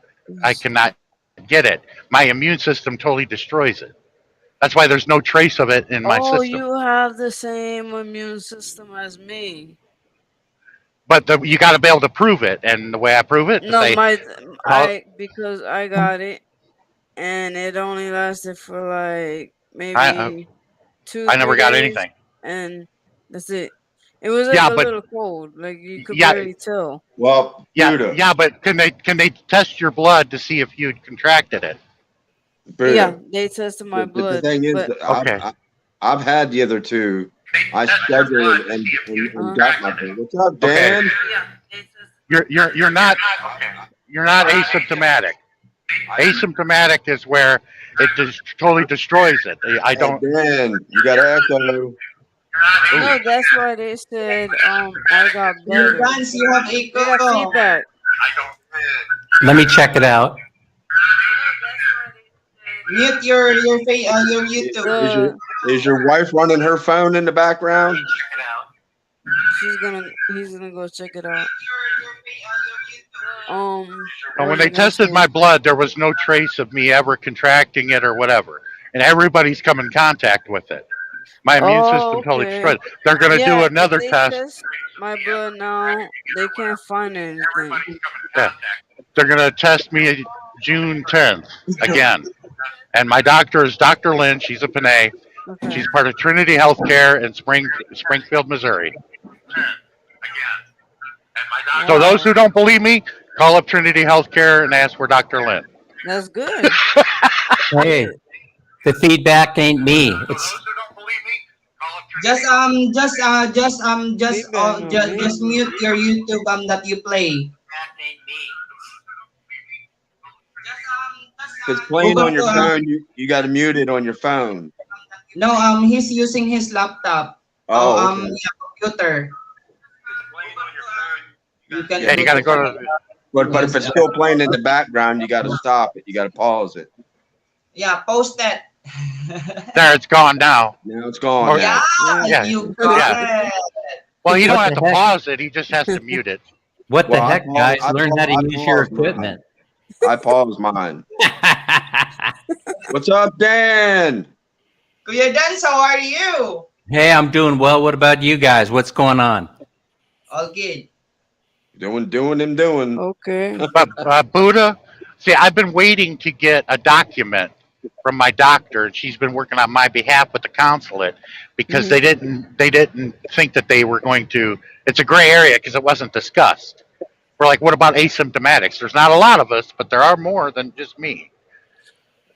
S3: get it. My immune system totally destroys it. That's why there's no trace of it in my
S5: oh,
S3: system.
S5: you have the same immune system as me.
S3: But you got to be able to prove it, and the way I prove it to
S5: No,
S3: say,
S5: my
S3: call.
S5: I because I got it and it only lasted for like
S3: I
S5: maybe two,
S3: I never
S5: three
S3: got
S5: days,
S3: anything.
S5: and that's it. It was like
S3: Yeah,
S5: a
S3: but
S5: little cold, like you could
S3: yeah,
S5: barely tell.
S2: Well,
S3: yeah,
S2: Buddha,
S3: yeah. But can they test your blood to see if you'd contracted it?
S5: Yeah,
S2: Buddha.
S5: they tested my
S2: The
S5: blood,
S2: thing is,
S5: but
S2: that
S3: Okay.
S2: I've had the other two. I scheduled and got my thing. What's up,
S3: Okay.
S2: Dan?
S3: You're not asymptomatic. Asymptomatic is where it just totally destroys it. I
S2: Hey,
S3: don't.
S2: Dan, you got an echo.
S3: Ooh.
S5: no, that's why they said I got
S1: Kuya
S5: better.
S1: Dance, you have
S5: They got
S1: echo.
S5: feedback.
S7: Let me check it out.
S1: Mute your
S2: I-
S1: YouTube.
S2: Is your
S5: The
S2: is your wife running her phone in the background?
S5: he's gonna go check it out.
S3: But
S5: What
S3: when
S5: was I
S3: they
S5: gonna
S3: tested my
S5: say?
S3: blood, there was no trace of me ever contracting it or whatever. And everybody's come in contact with it. My immune
S5: Oh,
S3: system totally
S5: okay.
S3: destroyed it. They're going to do
S5: Yeah, if
S3: another
S5: they
S3: test.
S5: test my blood now, they can't find anything.
S3: Yeah. They're going to test me June 10th again. And my doctor is Dr. Lynn. She's a Panay.
S5: Okay.
S3: She's part of Trinity Healthcare in Springfield, Missouri. So those
S5: Wow,
S3: who don't believe me, call up Trinity Healthcare and ask for Dr. Lynn.
S5: that's good.
S7: Hey, the feedback ain't me. It's
S5: Feedback on me.
S1: just mute your YouTube that you play.
S2: If it's playing
S1: Huwag
S2: on
S1: po,
S2: your phone, you got to mute it on your phone.
S1: no, he's using his laptop. Oh,
S2: Oh, okay.
S1: yeah, computer. You can
S3: Yeah,
S2: Yeah,
S3: you
S1: able
S3: got
S1: to
S3: to go
S1: connect.
S3: to.
S2: but if
S1: Yes.
S2: it's still playing in the background, you got to stop it. You got to pause it.
S1: Yeah, post that.
S3: There, it's gone now.
S2: Now it's gone.
S3: Or,
S1: Yeah,
S2: Now
S5: Yeah.
S3: yeah,
S1: you got
S3: yeah.
S1: it.
S3: Well, he don't
S7: what
S3: have
S7: the
S3: to
S7: heck?
S3: pause it. He just has to mute it.
S7: What the
S2: well,
S7: heck, guys? Learn how to
S2: I
S7: use your
S2: paused mine.
S7: equipment.
S2: I paused mine. What's up, Dan?
S1: Kuya Dance, how are you?
S7: Hey, I'm doing well. What about you guys? What's going on?
S1: All good.
S2: Doing.
S5: Okay.
S3: But Buddha, see, I've been waiting to get a document from my doctor, and she's been working on my behalf with the consulate because
S5: Hmm.
S3: they didn't think that they were going to. It's a gray area because it wasn't discussed. We're like, what about asymptomatics? There's not a lot of us, but there are more than just me.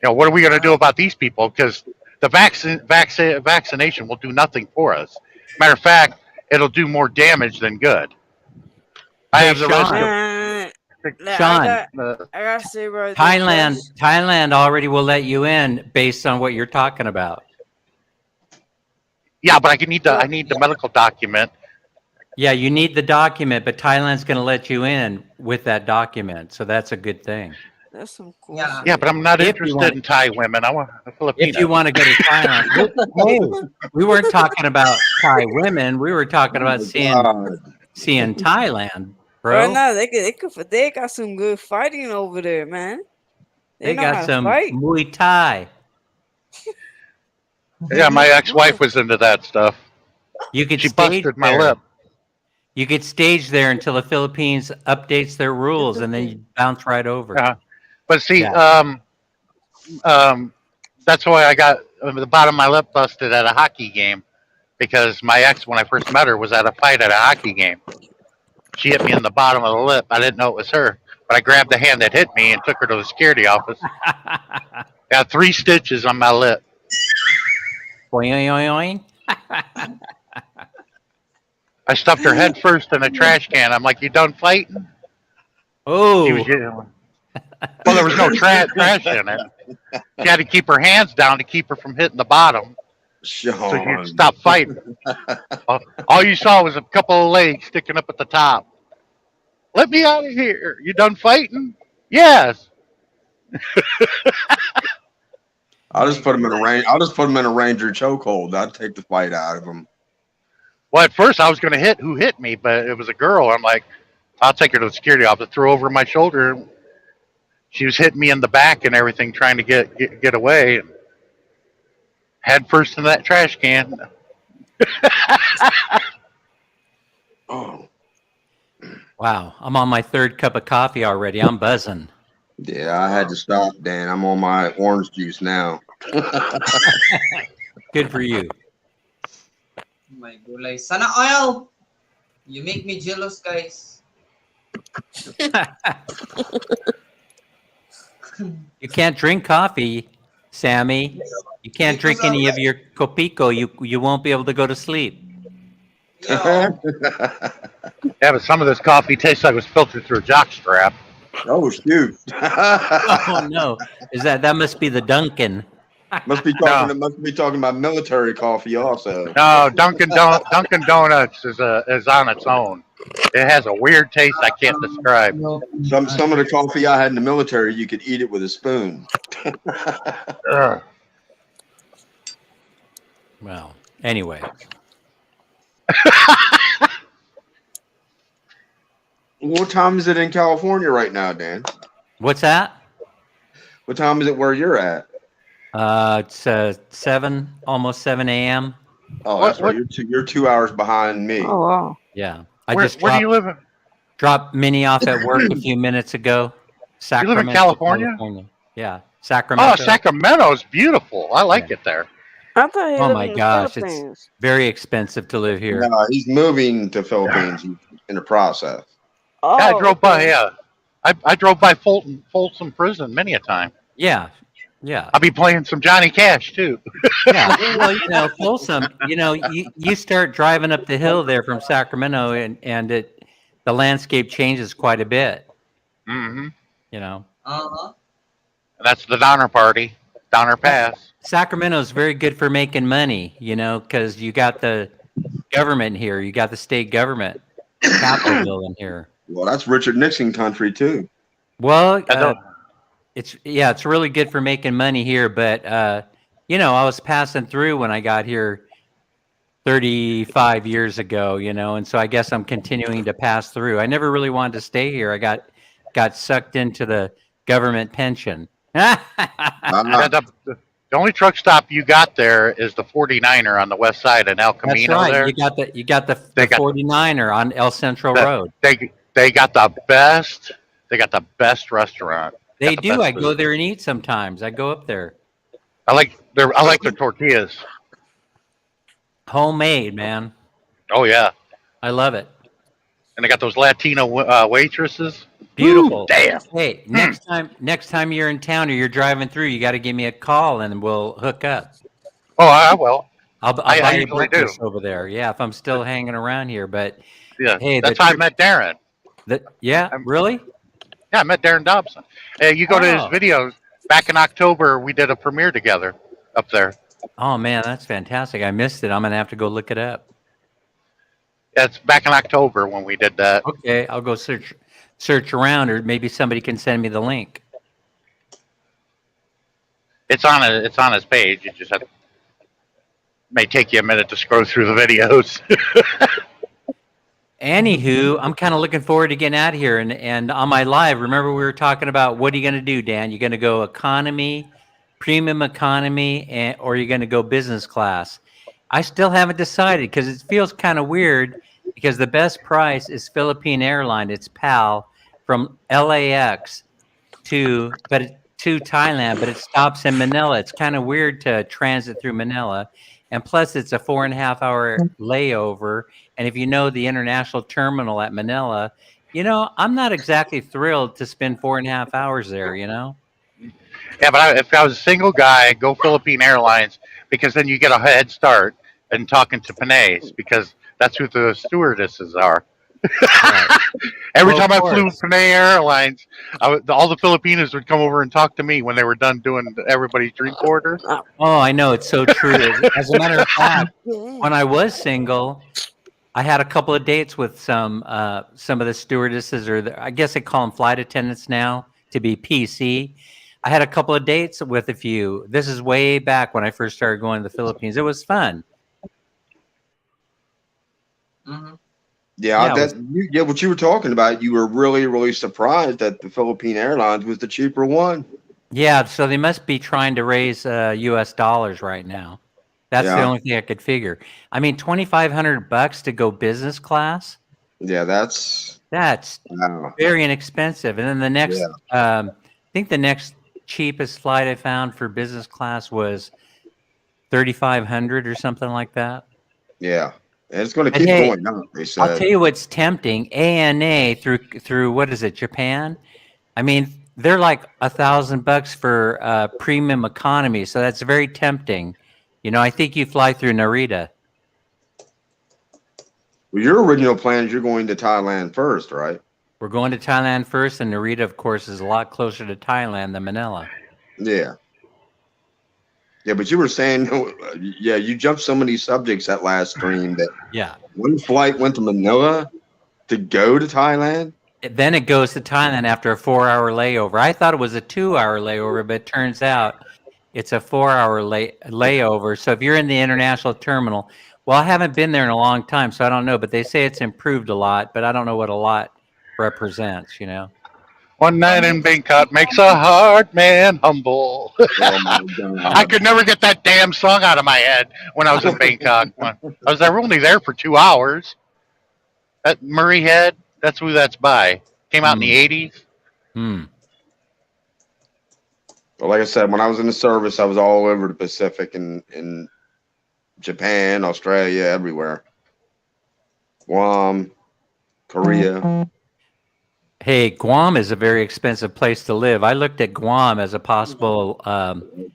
S3: What are we going to do about these people? Because the vaccination will do nothing for us. Matter of fact, it'll do more damage than good. I
S7: Hey,
S3: have the risk
S7: Sean.
S3: of
S5: Man, like,
S7: Sean,
S5: I gotta say right there,
S7: Thailand,
S5: Cash.
S7: Thailand already will let you in based on what you're talking about.
S3: yeah, but I
S5: Well,
S3: need the medical document.
S7: Yeah, you need the document, but Thailand's going to let you in with that document, so that's a good thing.
S5: that's some cool
S1: Yeah.
S3: Yeah,
S5: shit.
S3: but I'm not
S7: If you
S3: interested
S7: want,
S3: in Thai women. I want
S7: if you
S3: Filipinos.
S7: want to go to Thailand, hey, we weren't talking about Thai women. We were talking
S2: Oh
S7: about
S2: my God.
S7: seeing Thailand,
S5: Right
S7: bro.
S5: now, they got some good fighting over there, man. They
S7: They
S5: know
S7: got
S5: how to
S7: some
S5: fight.
S7: Muay Thai.
S3: Yeah, my ex-wife was into that stuff.
S7: You could
S3: She
S7: stage
S3: busted my
S7: there.
S3: lip.
S7: You could stage there until the Philippines updates their
S5: It's
S7: rules, and then
S5: okay.
S7: you bounce right over.
S3: But see,
S7: Yeah.
S3: um, that's why I got the bottom of my lip busted at a hockey game because my ex, when I first met her, was at a fight at a hockey game. She hit me in the bottom of the lip. I didn't know it was her, but I grabbed the hand that hit me and took her to the security office. Got 3 stitches on my lip.
S7: Boing, boing, boing.
S3: I stuffed her head first in a trash can. I'm like, "You done fighting?" She was,
S7: Oh,
S3: well, there was no trash in it. She had to keep her hands down to keep her from hitting the bottom, so she'd
S2: Sean.
S3: stop fighting. All you saw was a couple of legs sticking up at the top. Let me out of here. You done fighting? Yes.
S2: I'll
S1: My
S2: just put him in a
S1: goodness.
S2: range. I'll just put him in a ranger chokehold. I'd take the fight out of him.
S3: Well, at first I was going to hit who hit me, but it was a girl. I'm like, I'll take her to the security office, throw over my shoulder. She was hitting me in the back and everything, trying to get away. Head first in that trash can.
S2: Oh,
S7: wow. I'm on my third cup of coffee already. I'm buzzing.
S2: yeah. I had to stop, Dan. I'm on my orange juice now.
S7: Good for you.
S1: My gulay. Sana oil. You make me jealous, guys.
S7: You can't drink coffee, Sammy. You can't
S1: Because
S7: drink any of your Copico. You won't be able to go to sleep.
S1: yeah.
S3: Yeah, but some of this coffee tastes like it was filtered through a jock strap.
S2: Oh shoot!
S7: Oh no. That must be the Dunkin'.
S3: No,
S2: Must be talking about military coffee also.
S3: no, Dunkin' Donuts is on its own. It has a weird taste I can't describe.
S1: No.
S2: Some of the coffee I had in the military, you could eat it with a spoon.
S3: Ugh.
S7: Well, anyway.
S2: What time is it in California right now, Dan?
S7: What's that?
S2: What time is it where you're at?
S7: It's 7, almost 7 a.m.
S2: Oh,
S3: What
S2: that's right.
S3: what?
S2: You're 2 hours behind me.
S5: Oh wow.
S7: Yeah. I
S3: Where
S7: just
S3: where do you live?
S7: dropped Minnie off at work a few minutes ago.
S3: You live in
S7: Sacramento,
S3: California?
S7: California. Yeah.
S3: Oh,
S7: Sacramento.
S3: Sacramento's beautiful. I like
S7: Yeah.
S3: it there.
S5: I thought he
S7: Oh
S5: lived
S7: my
S5: in the
S7: gosh, it's
S5: Philippines.
S7: very expensive to live here.
S2: No, he's moving to Philippines. He's in the process.
S3: Yeah, I
S5: Oh,
S3: drove by.
S5: okay.
S3: Yeah, I drove by Folsom Prison many a time.
S7: Yeah. Yeah.
S3: I'll be playing some Johnny Cash too.
S7: Yeah. Well, Folsom, you start driving up the hill there from Sacramento and the landscape changes quite a bit,
S3: Hmm.
S7: you know.
S1: Uh-huh.
S3: That's the Donner Party, Donner Pass.
S7: Sacramento is very good for making money, because you got the government here, you got the state government, Capitol building here.
S2: Well, that's Richard Nixon country too.
S7: Well,
S3: I don't.
S7: it's really good for making money here, but I was passing through when I got here 35 years ago, and so I guess I'm continuing to pass through. I never really wanted to stay here. I got sucked into the government pension.
S3: Yeah,
S2: Ah,
S3: the only truck stop you got there is the 49er on the west side in El
S7: That's
S3: Camino.
S7: right.
S3: There,
S7: You got the
S3: they got
S7: 49er on El Central
S3: the,
S7: Road.
S3: they got the best. They got the best restaurant.
S7: They
S3: Got the
S7: do.
S3: best
S7: I go
S3: food.
S7: there and eat sometimes. I go up there.
S3: I like their tortillas.
S7: Homemade, man.
S3: Oh yeah,
S7: I love it.
S3: and they got those Latino waitresses.
S7: Beautiful.
S3: Ooh, damn.
S7: Hey,
S3: Mm.
S7: next time you're in town or you're driving through, you got to give me a call and we'll hook up.
S3: Oh, I will.
S7: I'll
S3: I
S7: buy you
S3: usually do.
S7: breakfast over there. Yeah, if I'm still hanging around here. But
S3: Yeah,
S7: hey,
S3: that's how I met Darren.
S7: yeah,
S3: I'm,
S7: really?
S3: yeah, I met Darren Dobson. You go to his
S7: Oh,
S3: videos. Back in October, we did a premiere together up there.
S7: oh man, that's fantastic. I missed it. I'm gonna have to go look it up.
S3: It's back in October when we did that.
S7: Okay, I'll go search around, or maybe somebody can send me the link.
S3: It's on his page. You just have may take you a minute to scroll through the videos.
S7: Anywho, I'm kind of looking forward to getting out of here and on my live. Remember, we were talking about what are you going to do, Dan? You're going to go economy, premium economy, or you're going to go business class. I still haven't decided because it feels kind of weird because the best price is Philippine Airline. It's PAL from LAX to Thailand, but it stops in Manila. It's kind of weird to transit through Manila. And plus, it's a 4.5 hour layover. And if you know the international terminal at Manila, I'm not exactly thrilled to spend 4.5 hours there,
S3: Yeah, but if I was a single guy, go Philippine Airlines because then you get a head start in talking to Panays because That's who the stewardesses are.
S7: Right.
S3: Every
S7: Well, of
S3: time I flew
S7: course.
S3: with Panay Airlines, all the Filipinos would come over and talk to me when they were done doing everybody's drink order.
S7: Oh, I know it's so true. As a matter of fact,
S5: Yeah.
S7: when I was single, I had a couple of dates with some of the stewardesses, or I guess they call them flight attendants now to be PC. I had a couple of dates with a few. This is way back when I first started going to the Philippines. It was fun.
S1: Hmm.
S2: Yeah,
S7: Yeah, it was.
S2: yeah, what you were talking about, you were really, really surprised that the Philippine Airlines was the cheaper one.
S7: Yeah, so they must be trying to raise U.S. dollars right now. That's the
S2: Yeah,
S7: only thing I could figure. I mean, $2,500 to go business class.
S2: yeah, that's
S7: That's
S2: wow.
S7: very inexpensive. And then the next,
S2: Yeah,
S7: I think the next cheapest flight I found for business class was 3,500 or something like that.
S2: yeah, and it's going to
S7: But
S2: keep
S7: hey,
S2: going up. They
S7: I'll tell
S2: said,
S7: you what's tempting. ANA through what is it, Japan? I mean, they're like $1,000 for premium economy, so that's very tempting. I think you fly through Narita.
S2: well, your original plans, you're going to Thailand first, right?
S7: We're going to Thailand first, and Narita, of course, is a lot closer to Thailand than Manila.
S2: Yeah, yeah, but you were saying, yeah, you jumped so many subjects that last stream that
S7: Yeah.
S2: one flight went to Manila to go to Thailand.
S7: Then it goes to Thailand after a 4-hour layover. I thought it was a 2-hour layover, but it turns out it's a 4-hour layover. So if you're in the international terminal, well, I haven't been there in a long time, so I don't know. But they say it's improved a lot, but I don't know what a lot represents.
S3: One night in Bangkok makes a hard man humble.
S2: Oh my
S3: I
S2: God.
S3: could never get that damn song out of my head when I was in Bangkok. I was only there for 2 hours. That Murray Head, that's who that's by. Came out in the
S7: Hmm.
S3: 80s.
S7: Hmm.
S2: But like I said, when I was in the service, I was all over the Pacific and Japan, Australia, everywhere. Guam, Korea,
S7: Hey, Guam is a very expensive place to live. I looked at Guam as a possible.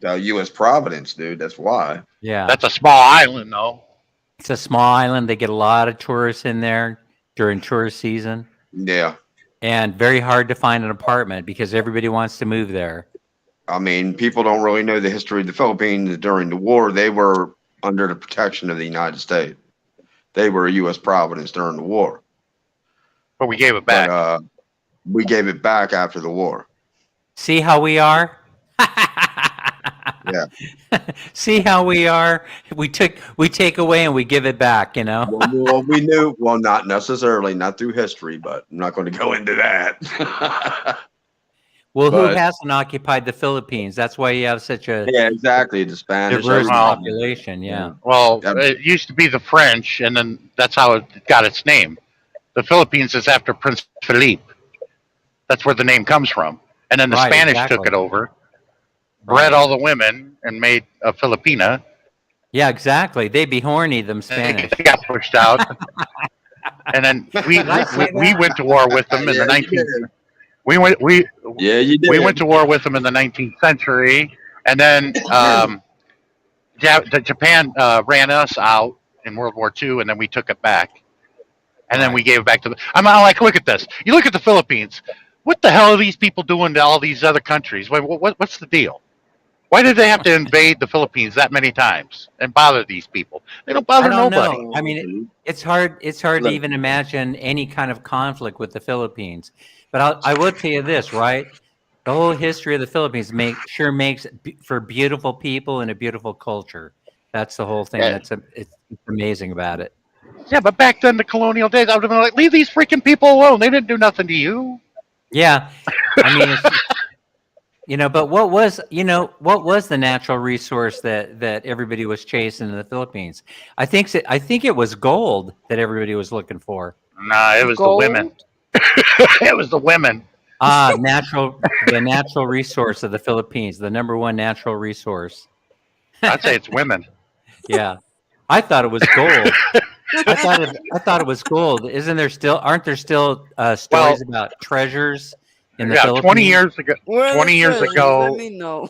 S2: U.S. Providence, dude. That's why.
S7: Yeah,
S3: That's a small island, though.
S7: it's a small island. They get a lot of tourists in there during tourist season,
S2: Yeah.
S7: and very hard to find an apartment because everybody wants to move there.
S2: I mean, people don't really know the history of the Philippines during the war. They were under the protection of the United States. They were a U.S. Providence during the war.
S3: But we gave it
S2: But
S3: back.
S2: we gave it back after the war.
S7: See how we are?
S2: Yeah.
S7: See how we are? We take away and we give it back.
S2: Well, we knew. Well, not necessarily, not through history, but I'm not going to go into that.
S7: Well, who
S2: But
S7: hasn't occupied the Philippines? That's why you have such a
S2: yeah, exactly. The Spanish,
S7: diverse
S3: Well,
S2: everybody.
S7: population. Yeah.
S3: well,
S2: Yeah.
S3: it used to be the French, and then that's how it got its name. The Philippines is after Prince Philippe. That's where the name comes from. And then the
S7: Right.
S3: Spanish took
S7: Exactly.
S3: it over, bred
S7: Right.
S3: all the women, and made a Filipina.
S7: Yeah. Exactly. They'd be horny, them
S3: And
S7: Spanish.
S3: they got pushed out. And then we,
S7: Did I
S3: we,
S7: say
S3: we
S7: that?
S3: went to war with them in
S2: Yeah,
S3: the
S2: you
S3: 19th.
S2: did.
S3: We went we
S2: Yeah, you
S3: we went
S2: did.
S3: to war with them in the 19th century, and then Japan ran us out in World War II, and then we took it back, and then we
S7: Right.
S3: gave it back to the. I'm like, look at this. You look at the Philippines. What the hell are these people doing to all these other countries? What's the deal? Why did they have to invade the Philippines that many times and bother these people? They don't
S7: I
S3: bother
S7: don't know.
S3: nobody.
S7: I
S2: Oh,
S7: mean,
S2: dude.
S7: it's hard. It's hard to
S2: Look,
S7: even imagine any kind of conflict with the Philippines. But I will tell you this, right? The whole history of the Philippines makes for beautiful people and a beautiful culture. That's the whole thing.
S3: Yeah,
S7: It's amazing about it.
S3: yeah, but back then, the colonial days, I would have been like, leave these freaking people alone. They didn't do nothing to you.
S7: Yeah, I mean, but what was the natural resource that everybody was chasing in the Philippines? I think it was gold that everybody was looking for.
S3: Nah, it was the women.
S5: Gold.
S3: It was the women.
S7: The natural resource of the Philippines, the number one natural resource.
S3: I'd say it's women.
S7: Yeah, I thought it was gold. I thought it was gold. Aren't there still stories
S3: Well,
S7: about treasures in the
S3: yeah, 20
S7: Philippines?
S3: years ago,
S5: Where are the
S3: 20 years
S5: treasures? Let
S3: ago,
S5: me know.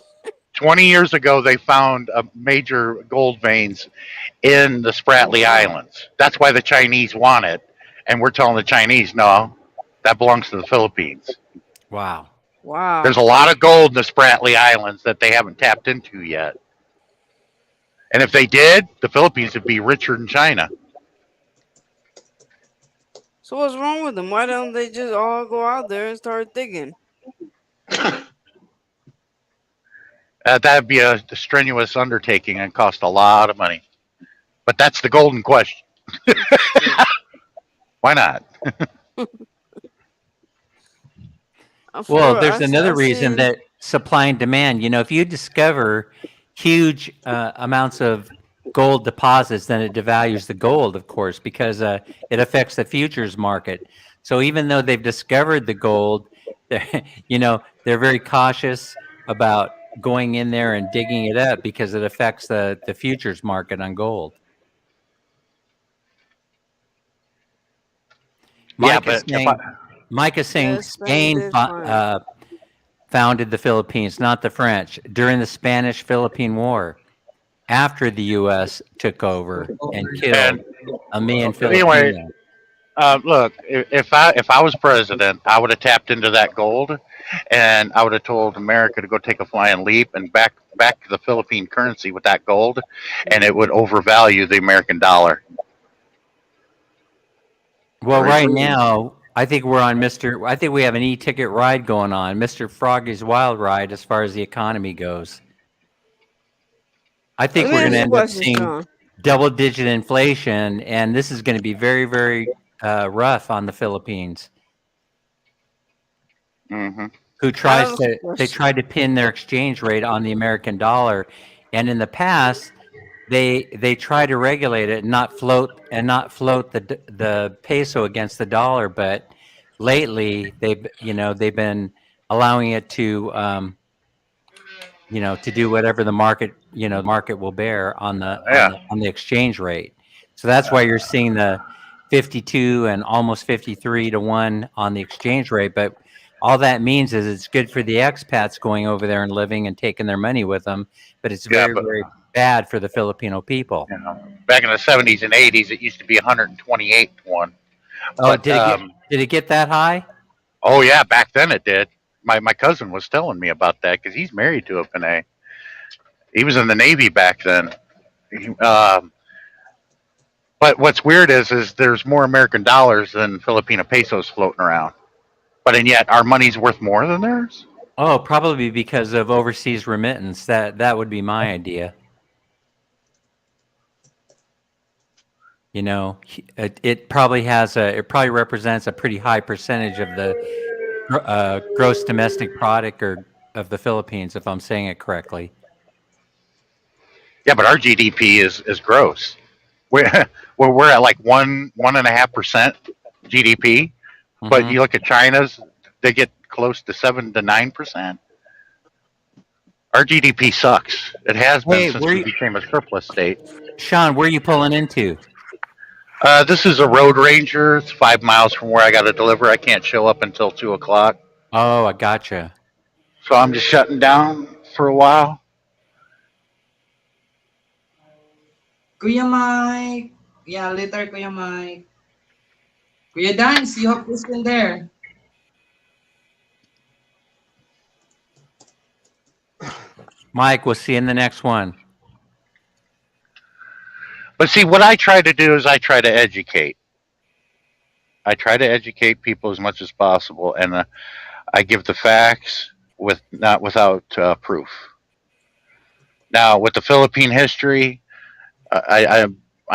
S3: 20 years ago, they found major gold veins in the
S5: Oh
S3: Spratly
S5: wow.
S3: Islands. That's why the Chinese want it. And we're telling the Chinese, no, that belongs to the Philippines.
S7: Wow.
S3: There's
S5: Wow.
S3: a lot of gold in the Spratly Islands that they haven't tapped into yet. And if they did, the Philippines would be richer than China.
S5: So what's wrong with them? Why don't they just all go out there and start digging?
S3: That'd be a strenuous undertaking and cost a lot of money. But that's the golden question.
S5: That's true.
S3: Why not?
S5: For
S7: Well,
S5: real,
S7: there's another
S5: I
S7: reason
S5: seen.
S7: that supply and demand. If you discover huge amounts of gold deposits, then it devalues the gold, of course, because it affects the futures market. So even though they've discovered the gold, they're very cautious about going in there and digging it up because it affects the futures market on gold.
S3: Yeah,
S7: Mike is
S3: but if I,
S7: saying Mike is saying
S5: Yeah, Spain
S7: Spain
S5: did find.
S7: founded the Philippines, not the French, during the Spanish-Philippine War, after the U.S. took over and killed
S3: and
S7: a million
S3: anyway,
S7: Filipino.
S3: look, if I was president, I would have tapped into that gold, and I would have told America to go take a flying leap and back the Philippine currency with that gold, and it would overvalue the American dollar.
S7: Well,
S2: Very
S7: right
S2: true.
S7: now, I think we're on Mr. I think we have an e-ticket ride going on, Mr. Froggy's Wild Ride, as far as the economy goes. I think
S5: Let me
S7: we're going
S5: ask
S7: to
S5: you a
S7: end up
S5: question,
S7: seeing
S5: Sean.
S7: double-digit inflation, and this is going to be very, very rough on the Philippines.
S3: Hmm.
S7: Who
S5: I
S7: tries
S5: have a
S7: to they
S5: question.
S7: tried to pin their exchange rate on the American dollar, and in the past they try to regulate it and not float the peso against the dollar, but lately they've been allowing it to do whatever the market will bear on the on
S3: Yeah,
S7: the on the exchange rate. So that's why you're seeing the 52 and almost 53 to 1 on the exchange rate. But all that means is it's good for the expats going over there and living and taking their money with them, but it's
S3: yeah,
S7: very,
S3: but
S7: very bad for the Filipino people.
S3: back in the 70s and 80s, it used to be 128 to one.
S7: Oh,
S3: But
S7: did it get that high?
S3: oh yeah, back then it did. My cousin was telling me about that because he's married to a Panay. He was in the Navy back then. Um, but what's weird is there's more American dollars than Filipino pesos floating around. But and yet our money's worth more than theirs.
S7: Oh, probably because of overseas remittance. That would be my idea. It probably represents a pretty high percentage of the gross domestic product or of the Philippines, if I'm saying it correctly.
S3: Yeah, but our GDP is gross. We're we're at like 1.5% GDP. But
S7: Hmm.
S3: you look at China's, they get close to 7 to 9%. Our GDP sucks. It has been
S7: Hey,
S3: since we became a surplus state.
S7: Sean, where are you pulling into?
S3: This is a road ranger. It's 5 miles from where I got to deliver. I can't show up until 2 o'clock,
S7: Oh, I gotcha.
S3: so I'm just shutting down for a while.
S1: Kuya Mike. Yeah, later, Kuya Mike. Kuya Dance, you have question there.
S7: Mike, we'll see you in the next one.
S3: But see, what I try to do is I try to educate. I try to educate people as much as possible, and I give the facts with not without proof. Now, with the Philippine history, I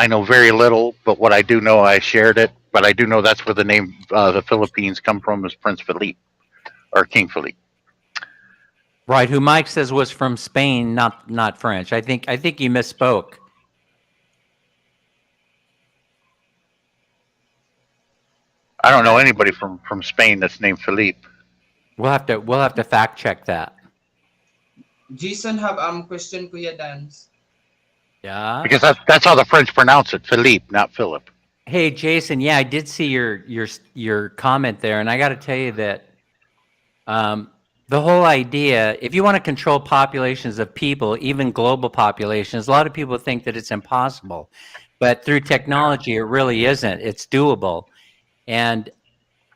S3: know very little, but what I do know, I shared it. But I do know that's where the name the Philippines come from is Prince Philippe or King Philippe.
S7: Right, who Mike says was from Spain, not French. I think you misspoke.
S3: I don't know anybody from Spain that's named Philippe
S7: We'll have to fact check that.
S1: Jason have question, Kuya Dance.
S7: Yeah.
S3: because that's how the French pronounce it, Philippe, not Philip.
S7: Hey, Jason. Yeah, I did see your comment there, and I got to tell you that the whole idea, if you want to control populations of people, even global populations, a lot of people think that it's impossible. But through technology, it really isn't. It's doable. And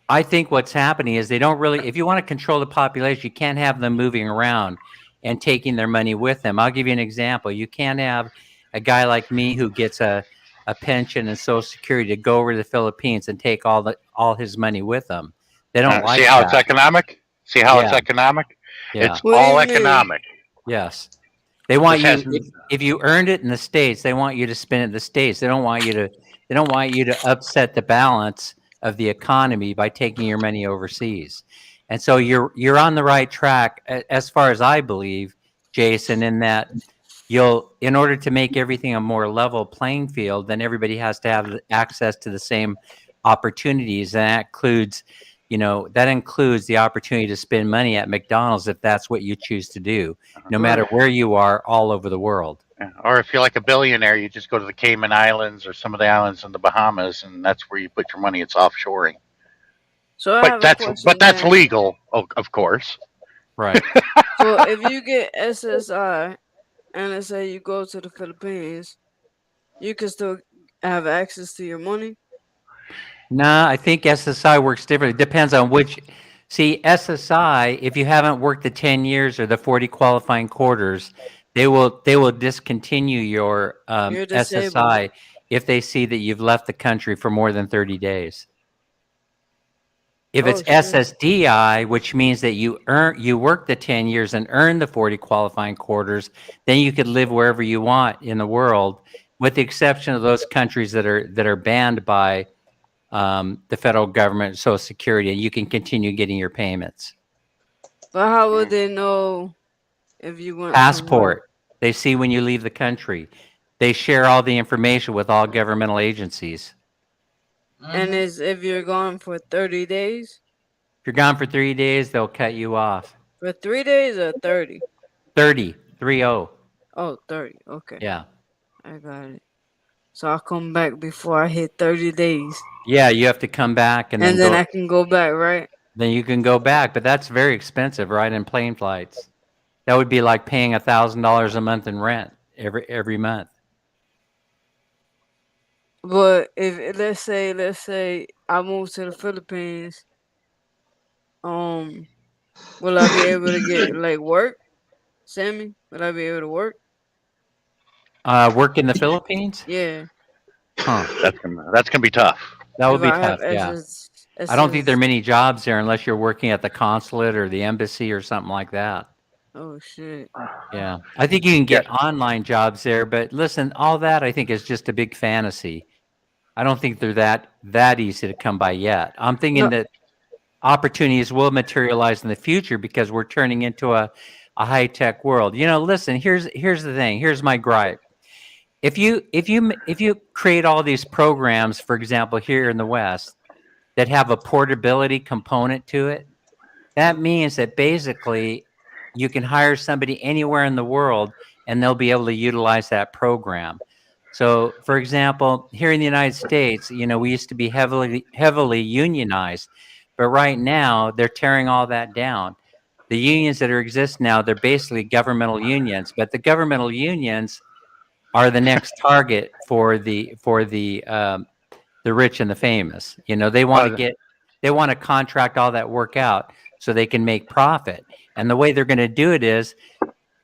S7: I think what's happening is they don't really, if you want to control the population, you can't have them moving around and taking their money with them. I'll give you an example. You can't have a guy like me who gets a pension and Social Security to go over to the Philippines and take all his money with them. They don't
S3: See
S7: like
S3: how it's
S7: that.
S3: economic? See how it's
S7: Yeah,
S3: economic?
S7: yeah,
S3: It's
S5: What do
S3: all
S5: you mean?
S3: economic.
S7: yes. They want
S3: This
S7: you
S3: has
S7: if you earned it in the States, they want you to spend it in the States. They don't want you to upset the balance of the economy by taking your money overseas. And so you're on the right track as far as I believe, Jason, in that you'll in order to make everything a more level playing field, then everybody has to have access to the same opportunities. And that includes the opportunity to spend money at McDonald's if that's what you choose to do, no matter
S5: Right.
S7: where you are all over the world.
S3: or if you're like a billionaire, you just go to the Cayman Islands or some of the islands in the Bahamas, and that's where you put your money. It's offshoring,
S5: So I
S3: but
S5: have a
S3: that's
S5: question then.
S3: legal, of course.
S7: Right.
S5: So if you get SSI and let's say you go to the Philippines, you can still have access to your money.
S7: Nah, I think SSI works differently. It depends on which. See, SSI, if you haven't worked the 10 years or the 40 qualifying quarters, they will discontinue your
S5: You're disabled.
S7: SSI if they see that you've left the country for more than 30 days. If
S5: Oh
S7: it's
S5: shit.
S7: SSDI, which means that you work the 10 years and earn the 40 qualifying quarters, then you could live wherever you want in the world, with the exception of those countries that are banned by the federal government, Social Security, and you can continue getting your payments.
S5: But how would
S2: Mm.
S5: they know if you went somewhere?
S7: Passport, they see when you leave the country. They share all the information with all governmental agencies.
S5: And
S1: Mm-hmm.
S5: is if you're gone for 30 days?
S7: If you're gone for 3 days, they'll cut you off.
S5: For 3 days or 30?
S7: 30, 30.
S5: Oh, 30. Okay.
S7: Yeah.
S5: I got it. So I'll come back before I hit 30 days.
S7: Yeah, you have to come back and
S5: And then I can go back, right?
S7: then you can go back, but that's very expensive, right? In plane flights. That would be like paying $1,000 a month in rent every month.
S5: But if let's say I move to the Philippines, um, will I be able to get like work? Sammy, will I be able to work?
S7: Work in the Philippines?
S5: Yeah.
S7: Huh.
S3: That's gonna be tough.
S7: That
S5: If
S7: would be
S5: I have
S7: tough, yeah. I don't think there are
S5: SS.
S7: many jobs there unless you're working at the consulate or the embassy or something like that.
S5: Oh shit.
S7: Yeah. I think you can
S3: Yeah,
S7: get online jobs there, but listen, all that I think is just a big fantasy. I don't think they're that easy to come by yet. I'm thinking
S5: No.
S7: that opportunities will materialize in the future because we're turning into a high-tech world. Listen, here's the thing. Here's my gripe. If you create all these programs, for example, here in the West, that have a portability component to it, that means that basically you can hire somebody anywhere in the world and they'll be able to utilize that program. So, for example, here in the United States, we used to be heavily unionized, but right now they're tearing all that down. The unions that exist now, they're basically governmental unions, but the governmental unions are the next target for the rich and the famous.
S3: uh,
S7: They want to contract all that work out so they can make profit. And the way they're going to do it is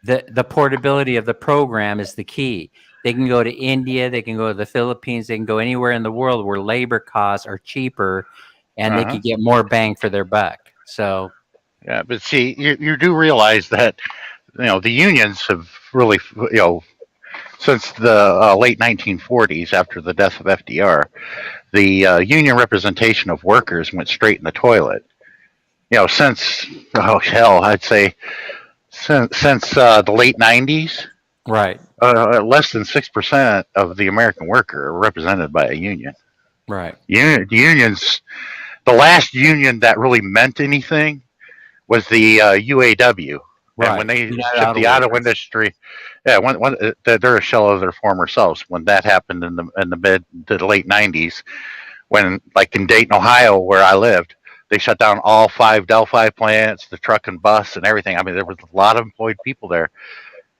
S7: the portability of the program is the key. They can go to India, they can go to the Philippines, they can go anywhere in the world where labor costs are cheaper and they
S3: uh-huh.
S7: could get more bang for their buck. So,
S3: Yeah, but see, you do realize that the unions have really since the late 1940s, after the death of FDR, the union representation of workers went straight in the toilet. Since I'd say since the late 90s,
S7: right,
S3: less than 6% of the American worker are represented by a union.
S7: right,
S3: Unions, the last union that really meant anything was the UAW. And when
S7: right.
S3: they
S7: United
S3: shipped
S7: Auto
S3: the auto
S7: Workers.
S3: industry, yeah, they're a shell of their former selves. When that happened in the mid to the late '90s, when like in Dayton, Ohio, where I lived, They shut down all 5 Delphi plants, the truck and bus, and everything. I mean, there was a lot of employed people there.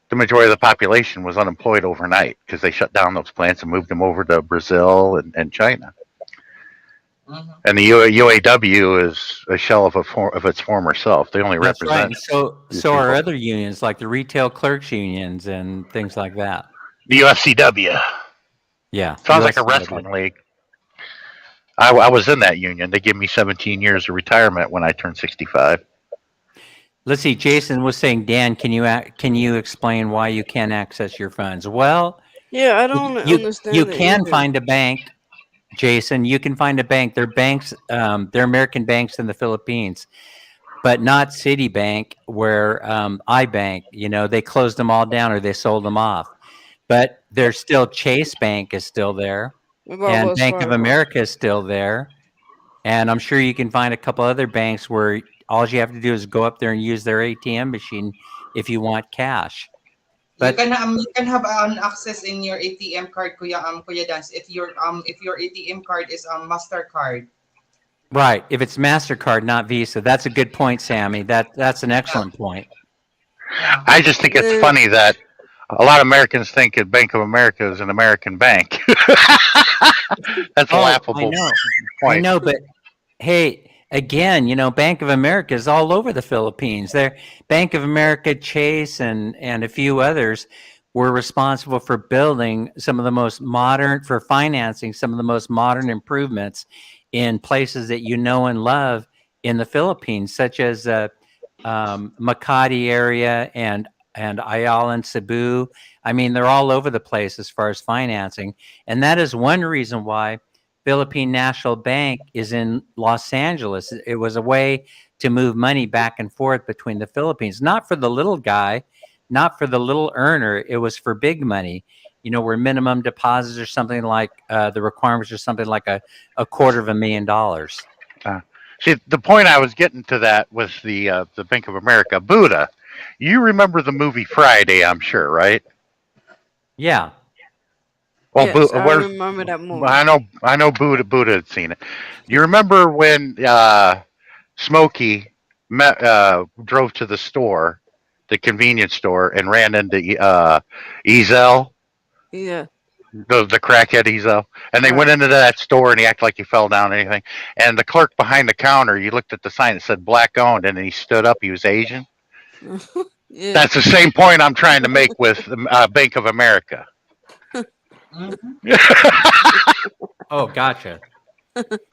S3: The majority of the population was unemployed overnight because they shut down those plants and moved them over to Brazil and China.
S1: Mhm.
S3: And the UAW is a shell of its former self. They only
S7: That's right.
S3: represent
S7: And so
S3: these
S7: are
S3: people.
S7: other unions like the retail clerks unions and things like that.
S3: The UFCW
S7: Yeah,
S3: sounds like a
S7: USCW.
S3: wrestling league. I was in that union. They gave me 17 years of retirement when I turned 65.
S7: Let's see. Jason was saying, Dan, can you explain why you can't access your funds? Well,
S5: Yeah, I don't
S7: you
S5: understand it
S7: can
S5: either.
S7: find a bank, Jason. You can find a bank. They're banks. They're American banks in the Philippines, but not Citibank, where iBank. You know, they closed them all down or they sold them off. But there's still Chase Bank is still there,
S5: What about
S7: and
S5: Wells
S7: Bank of
S5: Fargo?
S7: America is still there. And I'm sure you can find a couple other banks where all you have to do is go up there and use their ATM machine if you want cash. But
S1: You can have an access in your ATM card, Kuya Dance, if your ATM card is Mastercard.
S7: right, if it's MasterCard, not Visa, that's a good point, Sammy. That's an
S1: Yeah,
S7: excellent point.
S1: yeah.
S3: I just think it's
S5: Eh,
S3: funny that a lot of Americans think that Bank of America is an American bank. That's a
S7: Oh, I
S3: laughable
S7: know. I
S3: point.
S7: know, but hey, again, you know, Bank of America is all over the Philippines. There, Bank of America, Chase, and a few others were responsible for building some of the most modern, for financing some of the most modern improvements in places that you know and love in the Philippines, such as Makati area and Ayala and Cebu. I mean, they're all over the place as far as financing, and that is one reason why Philippine National Bank is in Los Angeles. It was a way to move money back and forth between the Philippines, not for the little guy, not for the little earner. It was for big money, you know, where minimum deposits are something like the requirements are something like a $250,000.
S3: Uh, See, the point I was getting to that was the Bank of America Buddha. You remember the movie Friday, I'm sure, right?
S7: Yeah.
S3: Well,
S5: yes, I
S3: where's
S5: remember that movie.
S3: I know Buddha had seen it. You remember when Smokey drove to the store, the convenience store, and ran into Ezel,
S5: Yeah,
S3: the crackhead Ezel, and they went
S5: right.
S3: into that store and he acted like he fell down and anything. And the clerk behind the counter, you looked at the sign that said black owned, and then he stood up. He was Asian.
S5: Yeah.
S3: That's the same point I'm trying to make with Bank of America.
S1: Mhm.
S7: Oh, gotcha.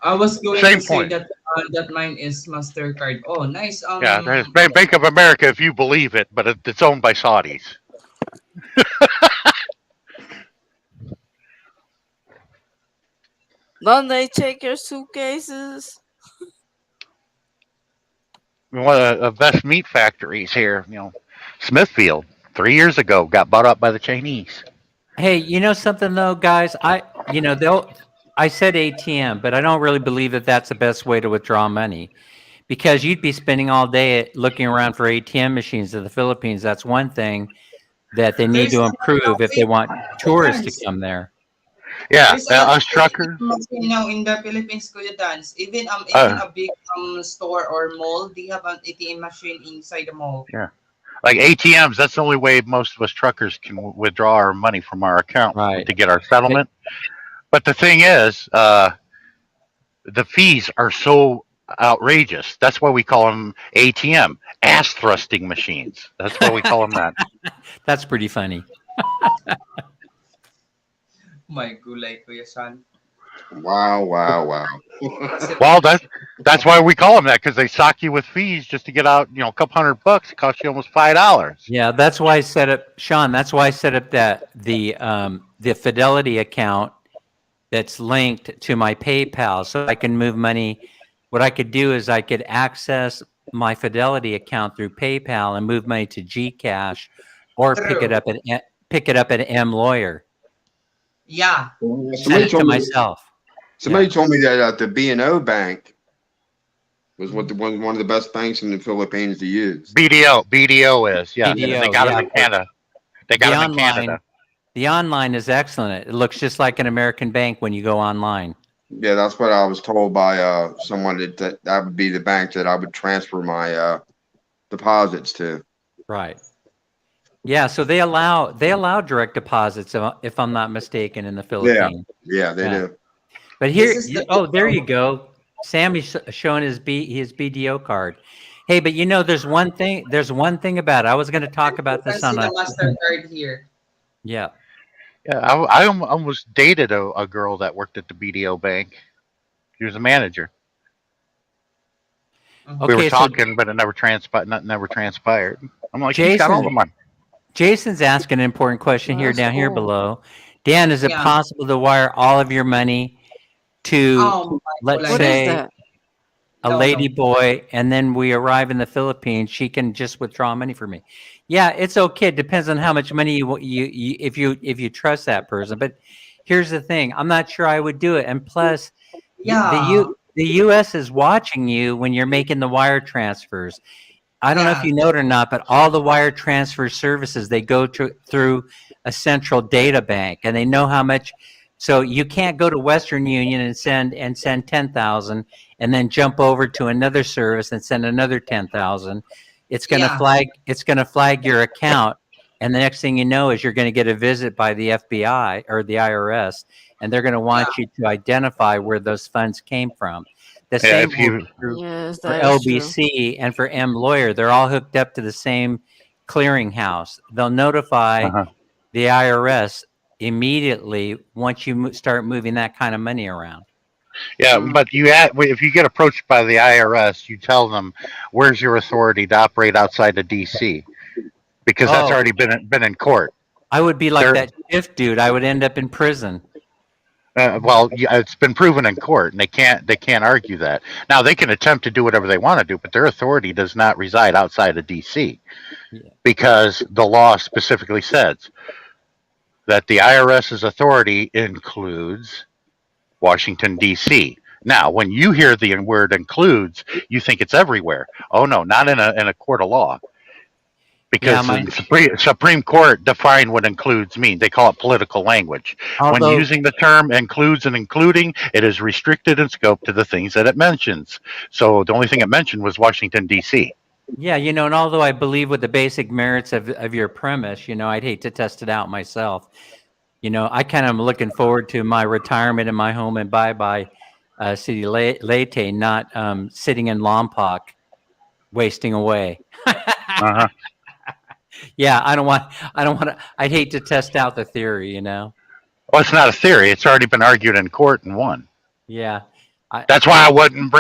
S1: I was going to
S3: Same
S1: say
S3: point.
S1: that that mine is Mastercard. Oh, nice.
S3: Yeah, there's Bank of America, if you believe it, but it's owned by Saudis.
S5: Don't they take your suitcases?
S3: One of the best meat factories here, Smithfield, 3 years ago, got bought up by the Chinese.
S7: Hey, you know something though, guys? I said ATM, but I don't really believe that that's the best way to withdraw money because you'd be spending all day looking around for ATM machines in the Philippines. That's one thing that they need
S1: there's
S7: to
S1: a
S7: improve if they want
S1: Kuya
S7: tourists to
S1: Dance.
S7: come there.
S3: Yeah,
S1: There's a lot of
S3: us truckers.
S1: ATM machine now in the Philippines, Kuya Dance. Even
S3: Uh,
S1: a big store or mall, they have an ATM machine inside the mall.
S3: yeah, like ATMs. That's the only way most of us truckers can withdraw our money from our account
S7: Right.
S3: to get our
S7: Hey,
S3: settlement. But the thing is, the fees are so outrageous. That's why we call them ATM, ass thrusting machines. That's why we call them that.
S7: that's pretty funny.
S1: My gulay, Kuya San.
S2: Wow, wow, wow.
S1: Kasi
S3: Well, that's why we call them that because they sock you with fees just to get out. A couple $100. It costs you almost $5.
S7: Yeah, that's why I set up, Sean. That's why I set up that the Fidelity account that's linked to my PayPal, so I can move money. What I could do is I could access my Fidelity account through PayPal and move money to Gcash, or
S1: true.
S7: pick it up at M Lawyer.
S1: Yeah.
S7: Send
S2: Somebody
S7: it to
S2: told me.
S7: myself.
S2: Somebody
S7: Yeah.
S2: told me that the B&O Bank was one of the best banks in the Philippines to use.
S3: BDO is, yes,
S1: Yeah.
S3: and they
S7: BDO,
S3: got them
S7: yeah.
S3: in Canada. They got
S7: The
S3: them in
S7: online,
S3: Canada.
S7: the online is excellent. It looks just like an American bank when you go online.
S2: Yeah, that's what I was told by someone that would be the bank that I would transfer my deposits to.
S7: Right. Yeah, so they allow direct deposits if I'm not mistaken in the
S2: Yeah,
S7: Philippines.
S2: yeah, they
S7: Yeah.
S2: do.
S7: But
S1: This
S7: here
S1: is the
S7: oh, there you go. Sammy's showing his BDO card. Hey, but there's one thing about it. I was going to talk
S1: you
S7: about
S1: can
S7: this
S1: see
S7: on
S1: the
S7: a
S1: Mastercard here.
S7: yeah.
S3: Yeah, I almost dated a girl that worked at the BDO bank. She was a manager. We
S1: Mhm.
S3: were
S7: Okay, so
S3: talking, but it never transpired. Nothing never transpired. I'm like, she's got all the
S7: Jason
S3: money.
S7: Jason's asking an important question
S5: Oh,
S7: here
S5: that's
S7: down here
S5: cool.
S7: below. Dan, is it
S1: Yeah.
S7: possible to wire all of your money to,
S1: My
S7: let's
S5: What is
S1: Polanyi.
S7: say,
S5: that?
S7: a
S1: No,
S7: lady
S1: no.
S7: boy, and then we arrive in the Philippines? She can just withdraw money from me. Yeah, it's okay. It depends on how much money you if you trust that person. But here's the thing: I'm not sure I would do it. And plus,
S1: Yeah.
S7: the U.S. is watching you when you're making the wire transfers. I don't know if
S1: Yeah.
S7: you know it or not, but all the wire transfer services they go through a central data bank, and they know how much. So you can't go to Western Union and send 10,000, and then jump over to another service and send another 10,000.
S1: Yeah.
S7: It's gonna flag your account, and the next thing you know is you're going to get a visit by the FBI or the IRS, and they're going to
S1: Yeah.
S7: want you to identify where those funds came from. The
S3: Yeah,
S7: same
S3: if
S7: holds
S3: you
S7: true
S5: Yes,
S7: for
S5: that is true.
S7: LBC and for M Lawyer. They're all hooked up to the same clearinghouse. They'll notify
S3: uh
S7: the IRS immediately once you start moving that kind of money around.
S3: yeah,
S1: Mm.
S3: but if you get approached by the IRS, you tell them, "Where's your authority to operate outside of DC?" Because that's
S7: Oh,
S3: already been in court.
S7: I would be like
S3: They're
S7: that shift dude. I would end up in prison.
S3: well, yeah, it's been proven in court, and they can't argue that. Now they can attempt to do whatever they want to do, but their authority does not reside outside of DC
S7: Yeah.
S3: because the law specifically says that the IRS's authority includes Washington D.C. Now, when you hear the word includes, you think it's everywhere. Oh no, not in a court of law,
S7: Yeah,
S3: because
S7: my
S3: the Supreme Court defined what includes mean. They call it political language. When
S7: although
S3: using the term includes and including, it is restricted in scope to the things that it mentions. So the only thing it mentioned was Washington D.C.
S7: yeah, and although I believe with the basic merits of your premise, I'd hate to test it out myself. I kind of am looking forward to my retirement in my home and bye City Leyte, not sitting in Lompoc wasting away.
S3: Uh-huh.
S7: Yeah, I don't want to. I'd hate to test out the theory.
S3: Well, it's not a theory. It's already been argued in court and won.
S7: Yeah, I
S3: That's why I wouldn't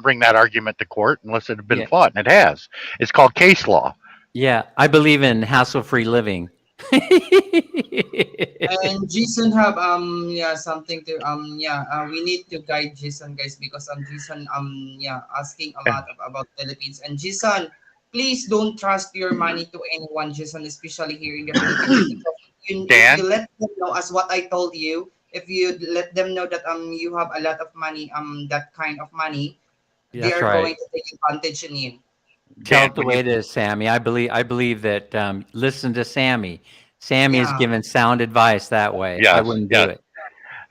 S3: bring that argument to court unless it had been
S7: yeah
S3: fought, and it has. It's called case law.
S7: yeah. I believe in hassle-free living.
S1: And Jason have yeah something to yeah we need to guide Jason guys because Jason yeah asking a
S3: Yeah.
S1: lot about Philippines and Jason, please don't trust your money to anyone, Jason, especially here in the Philippines, because if
S3: Dan,
S1: you let them know, as what I told you, if you let them know that you have a lot of money, that kind of money, they
S7: That's
S1: are
S7: right.
S1: going to take advantage in you.
S7: Tell
S3: Dan,
S7: it the
S3: when you
S7: way it is, Sammy. I believe that. Listen to Sammy. Sammy is
S1: Yeah.
S7: giving sound advice that way. I
S3: yes,
S7: wouldn't do
S3: yes,
S7: it.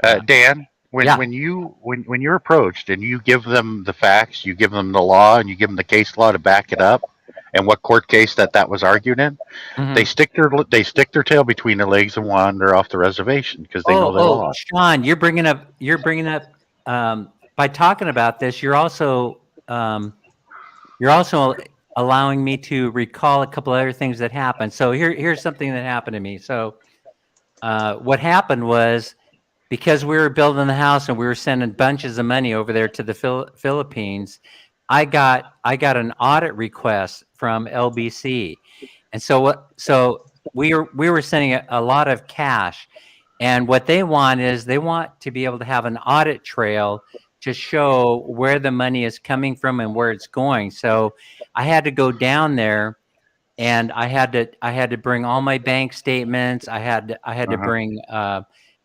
S7: Yeah.
S3: Dan, when
S7: Yeah.
S3: you're approached and you give them the facts, you give them the law, and you give them the case law to back it up, and what court case that was argued in,
S7: Hmm.
S3: they stick their tail between their legs and wander off the reservation because they know they
S7: Oh,
S3: lost.
S7: Sean, you're bringing up by talking about this. You're also allowing me to recall a couple other things that happened. So here's something that happened to me. So what happened was because we were building the house and we were sending bunches of money over there to the Philippines, I got an audit request from LBC, and so we were sending a lot of cash, and what they want is they want to be able to have an audit trail to show where the money is coming from and where it's going. So I had to go down there and I had to bring all my bank statements. I had to
S3: Uh-huh.
S7: bring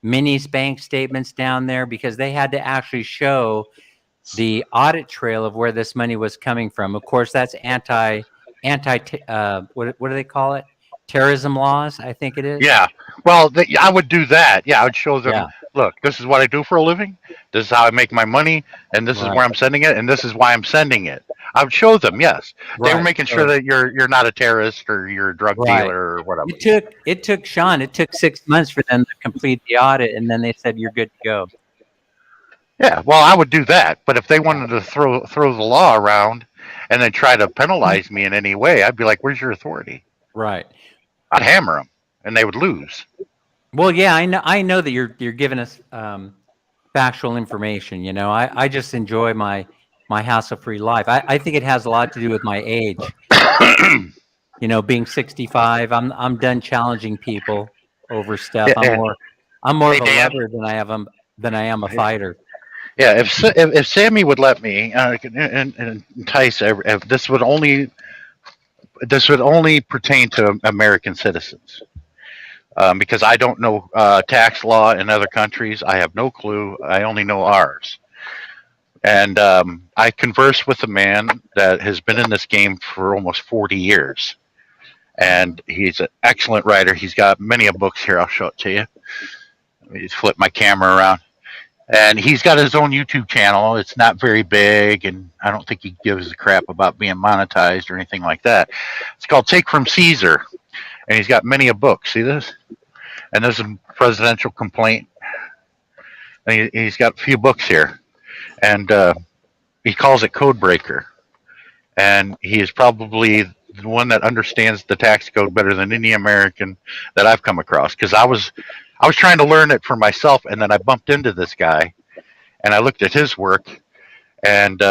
S7: Minnie's bank statements down there because they had to actually show the audit trail of where this money was coming from. Of course, that's anti what do they call it? Terrorism laws, I think it is.
S3: Yeah. Well, I would do that. Yeah, I would show them
S7: Yeah.
S3: look, this is what I do for a living. This is how I make my money, and this is
S7: Right.
S3: where I'm sending it, and this is why I'm sending it. I would show them. Yes, they were
S7: Right.
S3: making sure
S7: So
S3: that you're not a terrorist or you're a drug
S7: right.
S3: dealer or whatever.
S7: It took Sean. It took 6 months for them to complete the audit, and then they said you're good to go.
S3: Yeah, well, I would do that, but if they wanted to throw the law around and then try to penalize me in any way, I'd be like, "Where's your authority?"
S7: Right.
S3: I'd hammer them, and they would lose.
S7: Well, yeah, I know. I know that you're giving us factual information. I just enjoy my hassle-free life. I think it has a lot to do with my age. Being 65, I'm done challenging people over stuff.
S3: Yeah,
S7: I'm
S3: yeah.
S7: more
S3: Hey
S7: of a
S3: Dan,
S7: lover than I am a fighter.
S3: yeah. If Sammy would let me and entice, if this would only pertain to American citizens. Because I don't know tax law in other countries. I have no clue. I only know ours. And I converse with a man that has been in this game for almost 40 years. And he's an excellent writer. He's got many books here. I'll show it to you. Let me just flip my camera around. And he's got his own YouTube channel. It's not very big, and I don't think he gives a crap about being monetized or anything like that. It's called Take from Caesar. And he's got many a book. See this? And there's a presidential complaint. And he's got a few books here. And he calls it Codebreaker. And he is probably the one that understands the tax code better than any American that I've come across. Because I was trying to learn it for myself, and then I bumped into this guy, and I looked at his work, and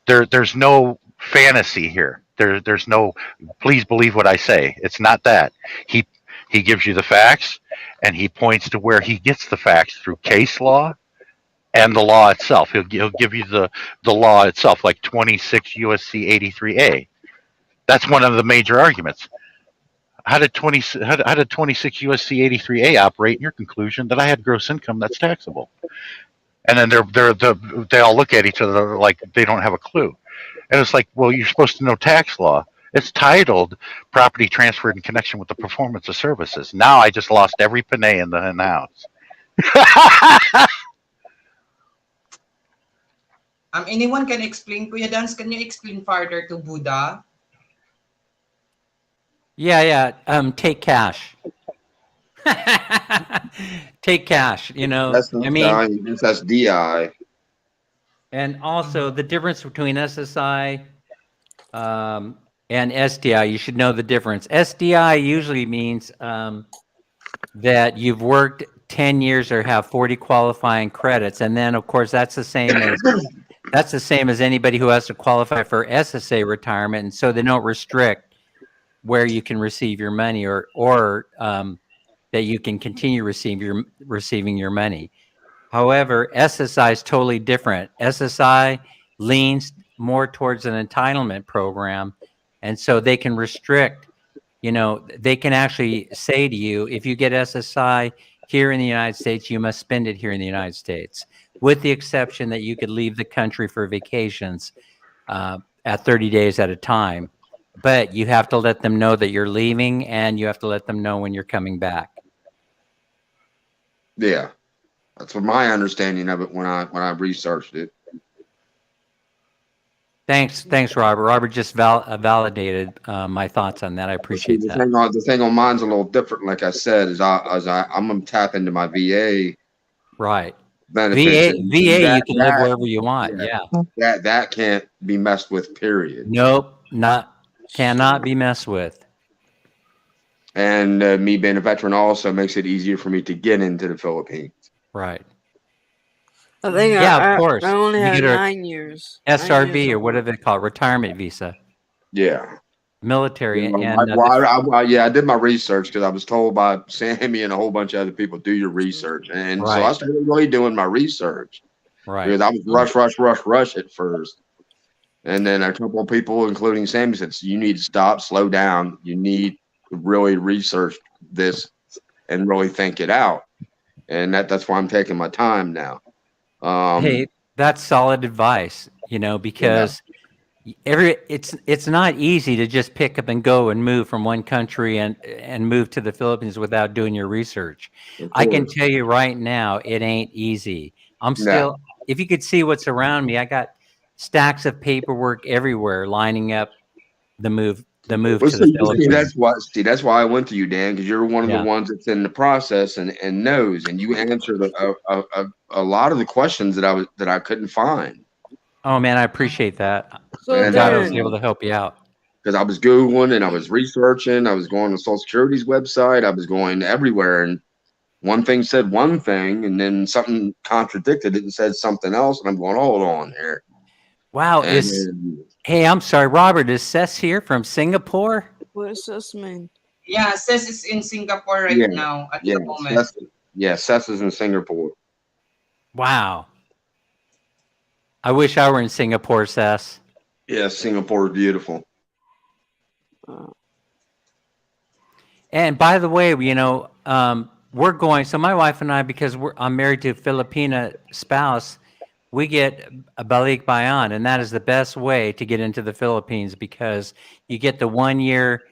S3: there's no fantasy here. There's no please believe what I say. It's not that. He he gives you the facts, and he points to where he gets the facts through case law and the law itself. He'll give you the law itself, like 26 USC 83A. That's one of the major arguments. How did 26 USC 83A operate in your conclusion that I had gross income that's taxable? And then they all look at each other like they don't have a clue. And it's like, well, you're supposed to know tax law. It's titled property transferred in connection with the performance of services. Now I just lost every penny in the house.
S1: Anyone can explain, Kuya Dance, can you explain further to Buddha?
S7: Yeah, yeah. Take cash. Take cash.
S2: That's
S7: I
S2: not
S7: mean,
S2: dying. That's DI.
S7: and also the difference between SSI and SDI. You should know the difference. SDI usually means that you've worked 10 years or have 40 qualifying credits, and then of course that's the same as anybody who has to qualify for SSA retirement, and so they don't restrict where you can receive your money or that you can continue receiving your money. However, SSI is totally different. SSI leans more towards an entitlement program, and so they can restrict. They can actually say to you, if you get SSI here in the United States, you must spend it here in the United States, with the exception that you could leave the country for vacations at 30 days at a time. But you have to let them know that you're leaving, and you have to let them know when you're coming back.
S2: Yeah, that's what my understanding of it when I researched it.
S7: Thanks, Robert. Robert just validated my thoughts on that. I appreciate
S2: The
S7: that.
S2: thing on mine's a little different. Like I said, I'm gonna tap into my VA
S7: Right.
S2: benefits,
S7: VA,
S2: and
S7: you can live wherever you want. Yeah.
S2: that can't be messed with. Period.
S7: Nope. Cannot be messed with.
S2: And me being a veteran also makes it easier for me to get into the Philippines.
S7: Right.
S5: I think
S7: Yeah, of course.
S5: I only
S7: You
S5: had
S7: get a
S5: 9 years.
S7: SRV, or whatever they call it, retirement visa,
S2: Yeah.
S7: military, and
S2: I did my research because I was told by Sammy and a whole bunch of other people, do your research. And so I
S7: Right.
S2: started really doing my research
S7: right.
S2: because I was rush at first. And then a couple of people, including Sammy, said, you need to stop, slow down. You need to really research this and really think it out. And that's why I'm taking my time now.
S7: Hey, that's solid advice. Because It's not easy to just pick up and go and move from one country and move to the Philippines without doing your research.
S2: Of
S7: I can
S2: course.
S7: tell you right now, it ain't easy. I'm
S2: No.
S7: still, if you could see what's around me, I got stacks of paperwork everywhere lining up the move
S2: Well,
S7: to the
S2: see,
S7: Philippines.
S2: that's why I went to you, Dan, because you're one of the
S7: Yeah.
S2: ones that's in the process and knows, and you answered a lot of the questions that I couldn't find,
S7: Oh man, I appreciate that.
S5: So
S7: I'm
S2: and
S7: glad I was able
S5: then,
S7: to help you out.
S2: because I was Googling and I was researching, I was going to Social Security's website, I was going everywhere, and one thing said one thing, and then something contradicted it and said something else, and I'm going, hold on here,
S7: Wow, is
S2: and
S7: hey, I'm sorry, Robert, is Sess here from Singapore?
S5: what does this mean?
S1: Yeah, Says is in Singapore right
S2: yeah,
S1: now at
S2: yeah,
S1: the moment.
S2: Seth, yeah, Seth is in Singapore.
S7: Wow. I wish I were in Singapore, Sess.
S2: Yeah, Singapore is beautiful.
S5: Uh,
S7: And by the way, we're going. So my wife and I, because I'm married to a Filipina spouse, we get a balik bayan, and that is the best way to get into the Philippines because you get the 1 year,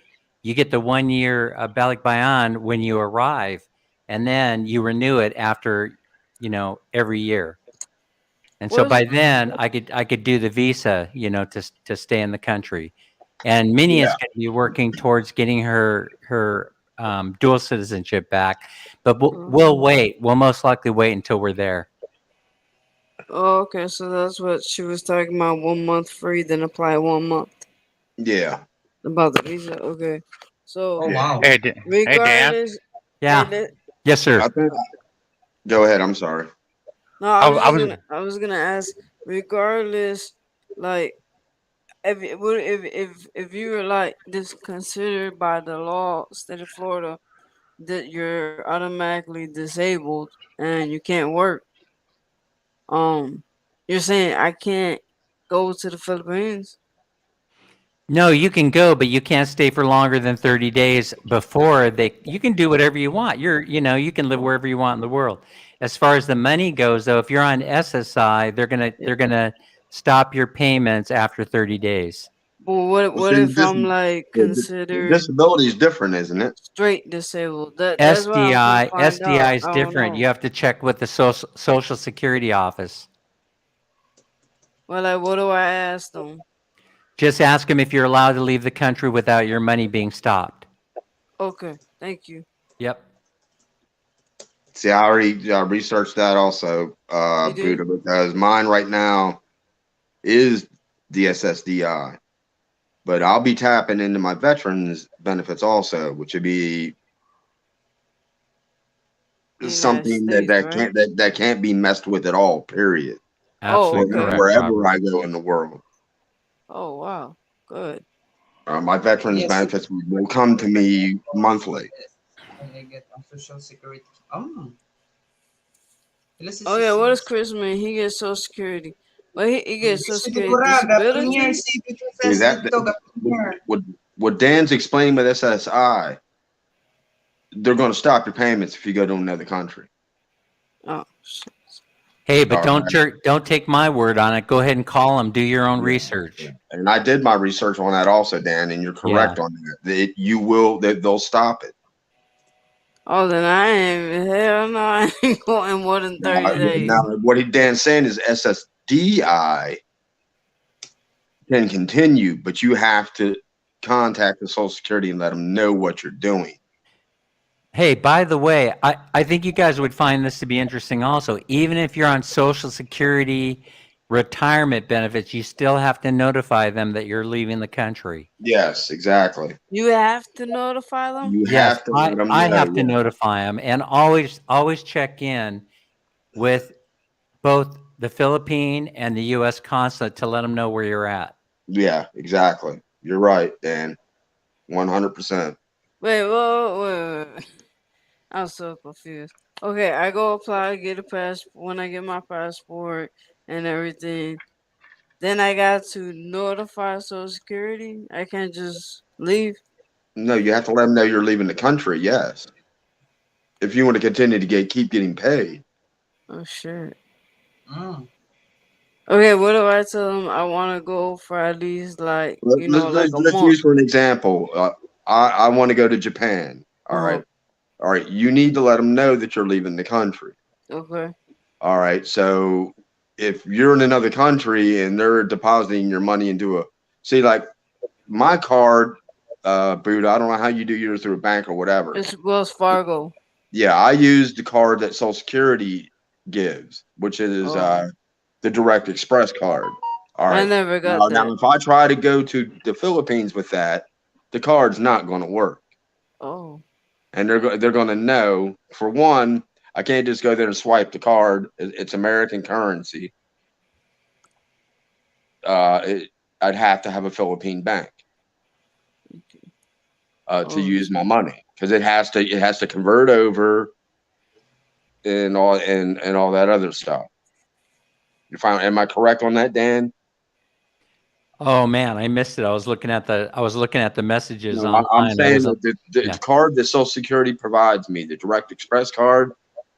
S7: balik bayan when you arrive, and then you renew it after, every year. And so
S5: what's
S7: by then, I could do the visa, to stay in the country. And Minnie is
S2: Yeah,
S7: going to be working towards getting her dual citizenship back, but we'll
S5: uh,
S7: wait. We'll most likely wait until we're there.
S5: oh, okay, so that's what she was talking about. 1 month free, then apply 1 month
S2: yeah,
S5: about the visa. Okay, so
S1: Oh
S2: yeah.
S1: wow.
S3: Hey Dan.
S5: regardless, hey,
S7: Yeah. Yes, sir.
S2: I think. Go ahead. I'm sorry.
S5: no, I
S3: I,
S5: was
S3: I
S5: just
S3: was
S5: gonna ask. Regardless, like, if you were like this considered by the law, state of Florida, that you're automatically disabled and you can't work, um, you're saying I can't go to the Philippines?
S7: No, you can go, but you can't stay for longer than 30 days before you can do whatever you want. You can live wherever you want in the world. As far as the money goes, though, if you're on SSI, they're gonna
S5: Yeah.
S7: they're gonna stop your payments after 30 days.
S5: But what
S2: Well,
S5: what
S2: see,
S5: if I'm like
S2: the
S5: considered
S2: disability is different, isn't it?
S5: straight disabled? That's what I'm trying to
S7: SDI,
S5: find
S7: SDI
S5: out.
S7: is
S5: I don't
S7: different.
S5: know.
S7: You have to check with the Social Security office.
S5: Well, like, what do I ask them?
S7: Just ask them if you're allowed to leave the country without your money being stopped.
S5: Okay, thank you.
S7: Yep.
S2: See, I already researched that also,
S5: You did?
S2: Buddha, because mine right now is the SSDI, but I'll be tapping into my veterans benefits also, which would be
S5: United
S2: something that
S5: States,
S2: that
S5: right?
S2: can't that, that can't be messed with at all. Period.
S5: Oh,
S7: Absolutely
S5: okay.
S7: correct,
S2: Wherever
S7: Robert.
S2: I go in the world,
S5: Oh, wow. Good.
S2: my veterans
S1: Yes.
S2: benefits will come to me monthly.
S1: When I get on social security. Ilan
S5: Oh, yeah, what does
S1: 6 years?
S5: Chris mean? He gets Social Security. Well, he gets Social
S1: Sige
S5: Security
S1: pura, gapon niya.
S5: disability?
S1: Sige,
S2: See
S1: fest
S2: that,
S1: dito, gapon niya.
S2: what Dan's explaining with SSI, they're going to stop your payments if you go to another country.
S5: Oh, shit.
S7: Hey, but
S2: All right.
S7: don't take my word on it. Go ahead and call them. Do your own
S2: Yeah.
S7: research.
S2: And I did my research on that also, Dan, and you're
S7: Yeah.
S2: correct on that. They'll stop it.
S5: Oh, then I ain't, hell no, I ain't going more than
S2: Now,
S5: 30
S2: now
S5: days.
S2: what Dan's saying is SSDI can continue, but you have to contact the Social Security and let them know what you're doing.
S7: Hey, by the way, I think you guys would find this to be interesting also. Even if you're on Social Security retirement benefits, you still have to notify them that you're leaving the country.
S2: Yes, exactly.
S5: You have to notify them?
S2: You
S7: Yes,
S2: have to
S7: I,
S2: let them
S7: I
S2: know.
S7: have to
S2: Yeah,
S7: notify them and always check in with both the Philippine and the U.S. consulate to let them know where you're at.
S2: yeah, exactly. You're right, Dan. 100%.
S5: Wait, whoa, wait. I'm so confused. Okay, I go apply, get a passport. When I get my passport and everything, then I got to notify Social Security. I can't just leave.
S2: No, you have to let them know you're leaving the country. Yes, if you want to continue to keep getting paid.
S5: Oh shit.
S1: Mm.
S5: Okay, what do I tell them? I want to go for at least like like a
S2: Let's
S5: month.
S2: use for an example. I want to go to Japan. All
S5: Uh-huh.
S2: right. All right. You need to let them know that you're leaving the country.
S5: Okay.
S2: All right. So if you're in another country and they're depositing your money into see, like my card, Buddha, I don't know how you do yours through a bank or whatever.
S5: It's Wells Fargo.
S2: Yeah, I use the card that Social Security gives, which is
S5: Oh,
S2: the Direct Express card. All
S5: I
S2: right.
S5: never got
S2: Now,
S5: that.
S2: if I try to go to the Philippines with that, the card's not going to work,
S5: Oh,
S2: and they're going to know. For one, I can't just go there and swipe the card. It's American currency. Uh, it, I'd have to have a Philippine bank to
S5: oh,
S2: use my money because it has to convert over and all that other stuff. Am I correct on that, Dan?
S7: Oh man, I missed it. I was looking at the messages
S2: No, I'm
S7: online. I
S2: saying
S7: wasn't.
S2: that the
S7: Yeah.
S2: card that Social Security provides me, the Direct Express card,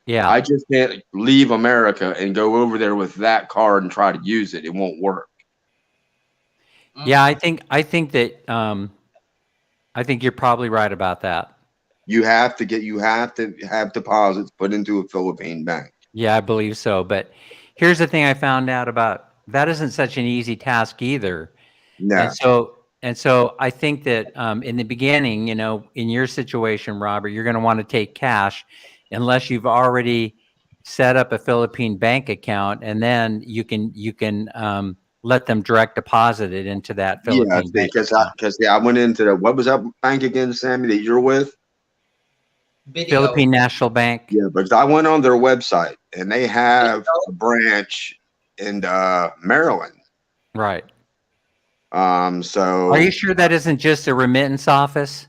S7: Yeah.
S2: I just can't leave America and go over there with that card and try to use it. It won't work.
S7: Yeah,
S1: Mm.
S7: I think you're probably right about that.
S2: You have to have deposits put into a Philippine bank.
S7: Yeah, I believe so. But here's the thing I found out about that isn't such an easy task either. And
S2: No.
S7: so I think that in the beginning, in your situation, Robert, you're going to want to take cash unless you've already set up a Philippine bank account, and then you can let them direct deposit it into that
S2: Yeah,
S7: Philippine bank
S2: because
S7: account.
S2: I went into what was that bank again, Sammy, that you're with?
S1: BDO.
S7: Philippine National Bank.
S2: Yeah, but I went on their website and they have
S1: BDO.
S2: a branch in Maryland.
S7: Right. Are you
S2: So
S7: sure that isn't just a remittance office?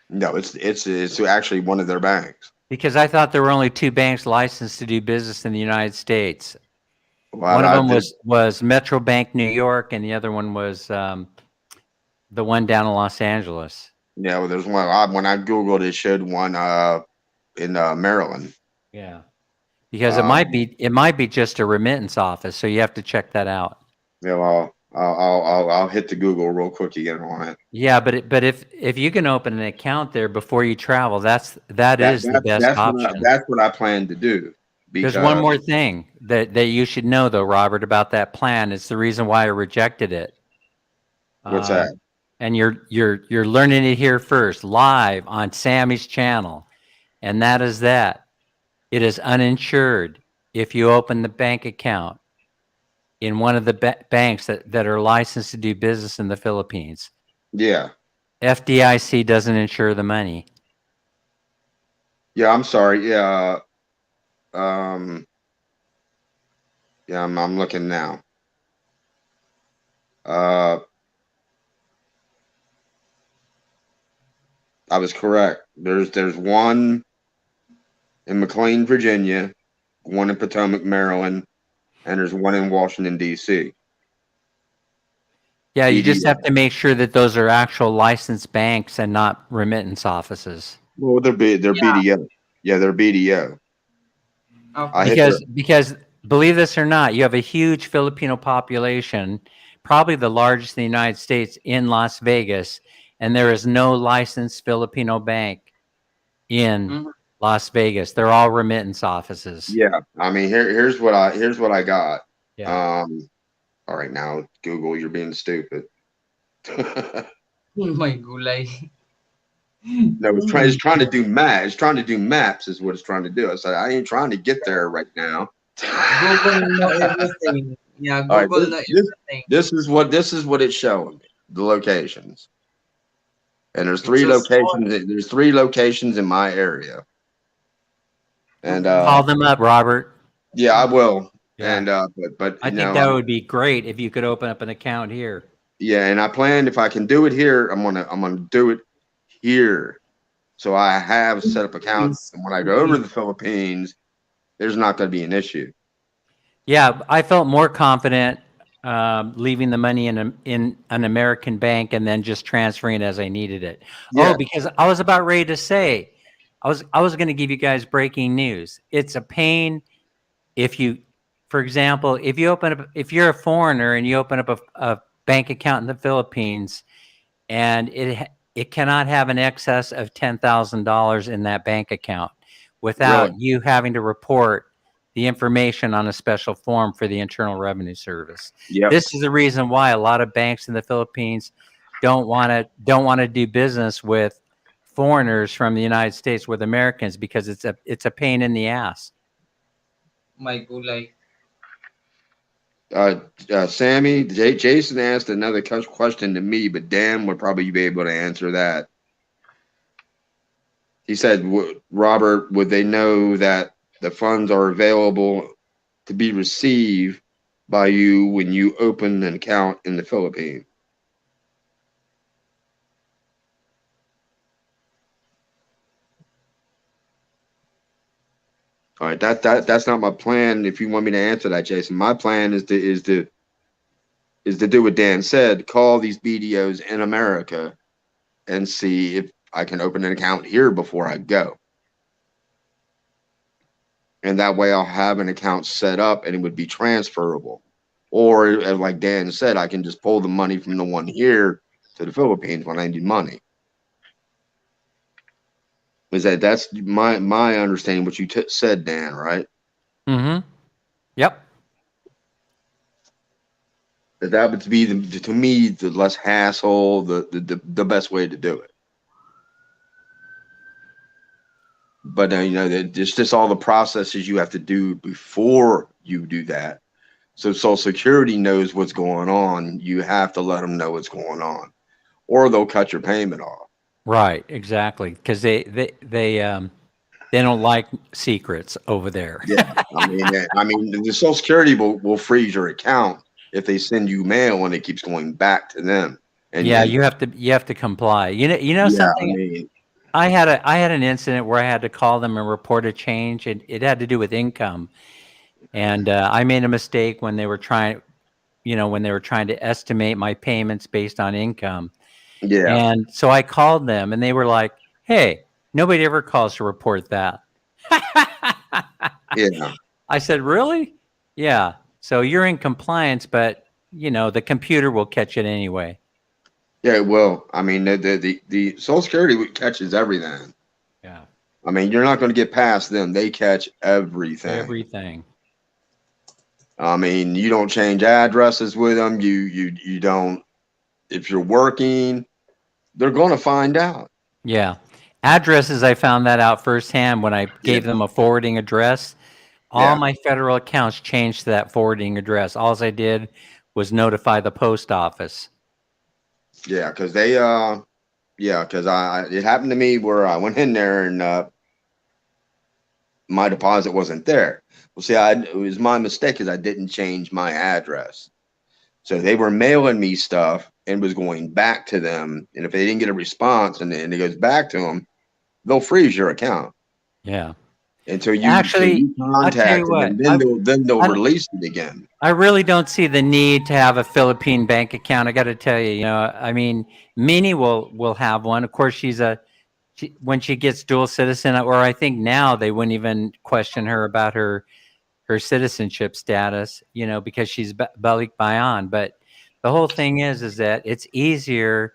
S2: no, it's actually one of their banks.
S7: Because I thought there were only two banks licensed to do business in the United States.
S2: Well,
S7: One of
S2: I
S7: them
S2: did,
S7: was Metro Bank New York, and the other one was the one down in Los Angeles.
S2: yeah, well, there's one. When I googled, it showed one in Maryland.
S7: Yeah. Because
S2: Um,
S7: it might be just a remittance office, so you have to check that out.
S2: yeah, well, I'll hit the Google real quick again on it.
S7: Yeah, but if you can open an account there before you travel, that is the best option.
S2: That's what I plan to do
S7: There's one
S2: because
S7: more thing that you should know though, Robert, about that plan. It's the reason why I rejected it.
S2: what's
S7: Uh,
S2: that?
S7: and you're learning it here first, live on Sammy's channel, and that is that it is uninsured if you open the bank account in one of the banks that are licensed to do business in the Philippines.
S2: Yeah,
S7: FDIC doesn't insure the money.
S2: yeah. I'm sorry. Yeah, um, yeah. I'm looking now. Uh, I was correct. There's one in McLean, Virginia, one in Potomac, Maryland, and there's one in Washington D.C.
S7: Yeah, you just
S2: BDO.
S7: have to make sure that those are actual licensed banks and not remittance offices.
S2: Well, they're
S1: Yeah.
S2: BDO. Yeah, they're BDO. I
S1: Okay.
S2: hit their
S7: Because believe this or not, you have a huge Filipino population, probably the largest in the United States in Las Vegas, and there is no licensed Filipino bank in
S1: Mhm.
S7: Las Vegas. They're all remittance offices.
S2: yeah. I mean, here's what I got.
S7: Yeah.
S2: All right, now Google, you're being stupid.
S1: Oh my gulay.
S2: No,
S1: Oh my
S2: it's trying to
S1: God.
S2: do maps. It's trying to do maps, is what it's trying to do. I said I ain't trying to get there right now.
S1: Google know everything. Yeah,
S2: All right,
S1: Google know everything.
S2: this is what it's showing me. The locations, and there's
S1: It's
S2: three
S1: so small.
S2: locations. There's three locations in my area, and
S1: Okay.
S7: Call them up, Robert.
S2: yeah, I will.
S7: Yeah.
S2: And but
S7: I think that would be great if you could open up an account here.
S2: yeah, and I planned if I can do it here, I'm gonna do it here. So I have set up account,
S1: Philippines.
S2: and when I go over to the Philippines, there's not going to be an issue.
S7: Yeah, I felt more confident leaving the money in an American bank and then just transferring it as I needed it. Oh,
S2: Yeah,
S7: because I was about ready to say, I was going to give you guys breaking news. It's a pain if you for example, if you're a foreigner and you open up a bank account in the Philippines, and it cannot have an excess of $10,000 in that bank account without
S2: Really?
S7: you having to report the information on a special form for the Internal Revenue Service.
S2: Yep.
S7: This is the reason why a lot of banks in the Philippines don't want to do business with foreigners from the United States with Americans, because it's a pain in the ass.
S1: My gulay.
S2: Sammy, Jason asked another question to me, but Dan would probably be able to answer that. He said, Robert, would they know that the funds are available to be received by you when you open an account in the Philippines? All right, that's not my plan. If you want me to answer that, Jason, my plan is to do what Dan said: call these BDOs in America and see if I can open an account here before I go. And that way I'll have an account set up and it would be transferable. Or like Dan said, I can just pull the money from the one here to the Philippines when I need money. That's my understanding what you said, Dan, right?
S7: Mm-hmm. Yep.
S2: That would be to me the less hassle, the best way to do it. But it's just all the processes you have to do before you do that. So Social Security knows what's going on. You have to let them know what's going on, or they'll cut your payment off.
S7: Right. Exactly. Because they don't like secrets over there.
S2: Yeah, I mean, the Social Security will freeze your account if they send you mail and it keeps going back to them.
S7: Yeah,
S2: And
S7: you have to comply. You know
S2: yeah, I
S7: something.
S2: mean,
S7: I had an incident where I had to call them and report a change, and it had to do with income. And I made a mistake when they were trying to estimate my payments based on income.
S2: yeah,
S7: And so I called them, and they were like, "Hey, nobody ever calls to report that."
S2: yeah,
S7: I said, "Really?" Yeah. So you're in compliance, but the computer will catch it anyway.
S2: yeah. Well, I mean, the Social Security catches everything.
S7: Yeah.
S2: I mean, you're not going to get past them. They catch everything.
S7: Everything.
S2: I mean, you don't change addresses with them. You don't. If you're working, they're going to find out.
S7: Yeah. Addresses, I found that out firsthand when I
S2: Yeah,
S7: gave them a forwarding address. All
S2: yeah,
S7: my federal accounts changed to that forwarding address. All I did was notify the post office.
S2: yeah. Because yeah, because it happened to me where I went in there and my deposit wasn't there. Well, see, it was my mistake because I didn't change my address. So they were mailing me stuff and was going back to them. And if they didn't get a response and it goes back to them, they'll freeze your account
S7: Yeah.
S2: until
S7: Actually,
S2: you
S7: I'll tell you
S2: contact them,
S7: what.
S2: and then they'll
S7: I don't
S2: release it again.
S7: I really don't see the need to have a Philippine bank account. I got to tell you, I mean, Minnie will have one. Of course, when she gets dual citizen, or I think now they wouldn't even question her about her citizenship status, because she's balik bayan. But the whole thing is that it's easier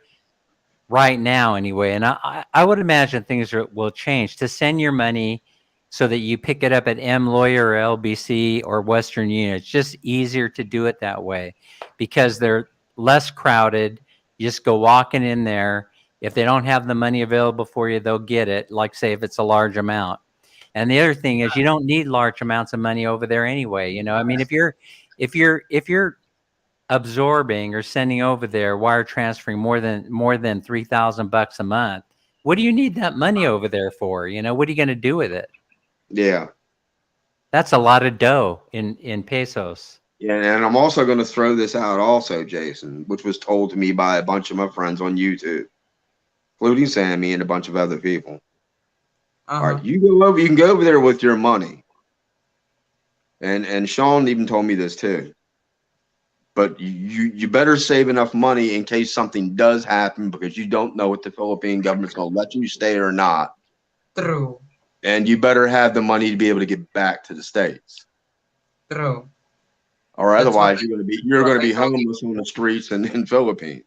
S7: right now anyway, and I would imagine things will change to send your money so that you pick it up at M Lawyer or LBC or Western Union. It's just easier to do it that way because they're less crowded. You just go walking in there. If they don't have the money available for you, they'll get it. Like say if it's a large amount. And the other thing is you don't need large amounts of money over there anyway. I mean, if you're absorbing or sending over there, wire transferring more than $3,000 a month, what do you need that money over there for? What are you going to do with it?
S2: Yeah.
S7: That's a lot of dough in pesos.
S2: Yeah, and I'm also going to throw this out also, Jason, which was told to me by a bunch of my friends on YouTube, including Sammy and a bunch of other people. All
S1: Uh-huh.
S2: right, you can go over there with your money. And Sean even told me this too. But you better save enough money in case something does happen because you don't know if the Philippine government's going to let you stay or not.
S1: True.
S2: And you better have the money to be able to get back to the States.
S1: True.
S2: or
S1: That's what
S2: otherwise you're
S1: what
S2: gonna
S1: I
S2: be
S1: told
S2: homeless on the streets in Philippines.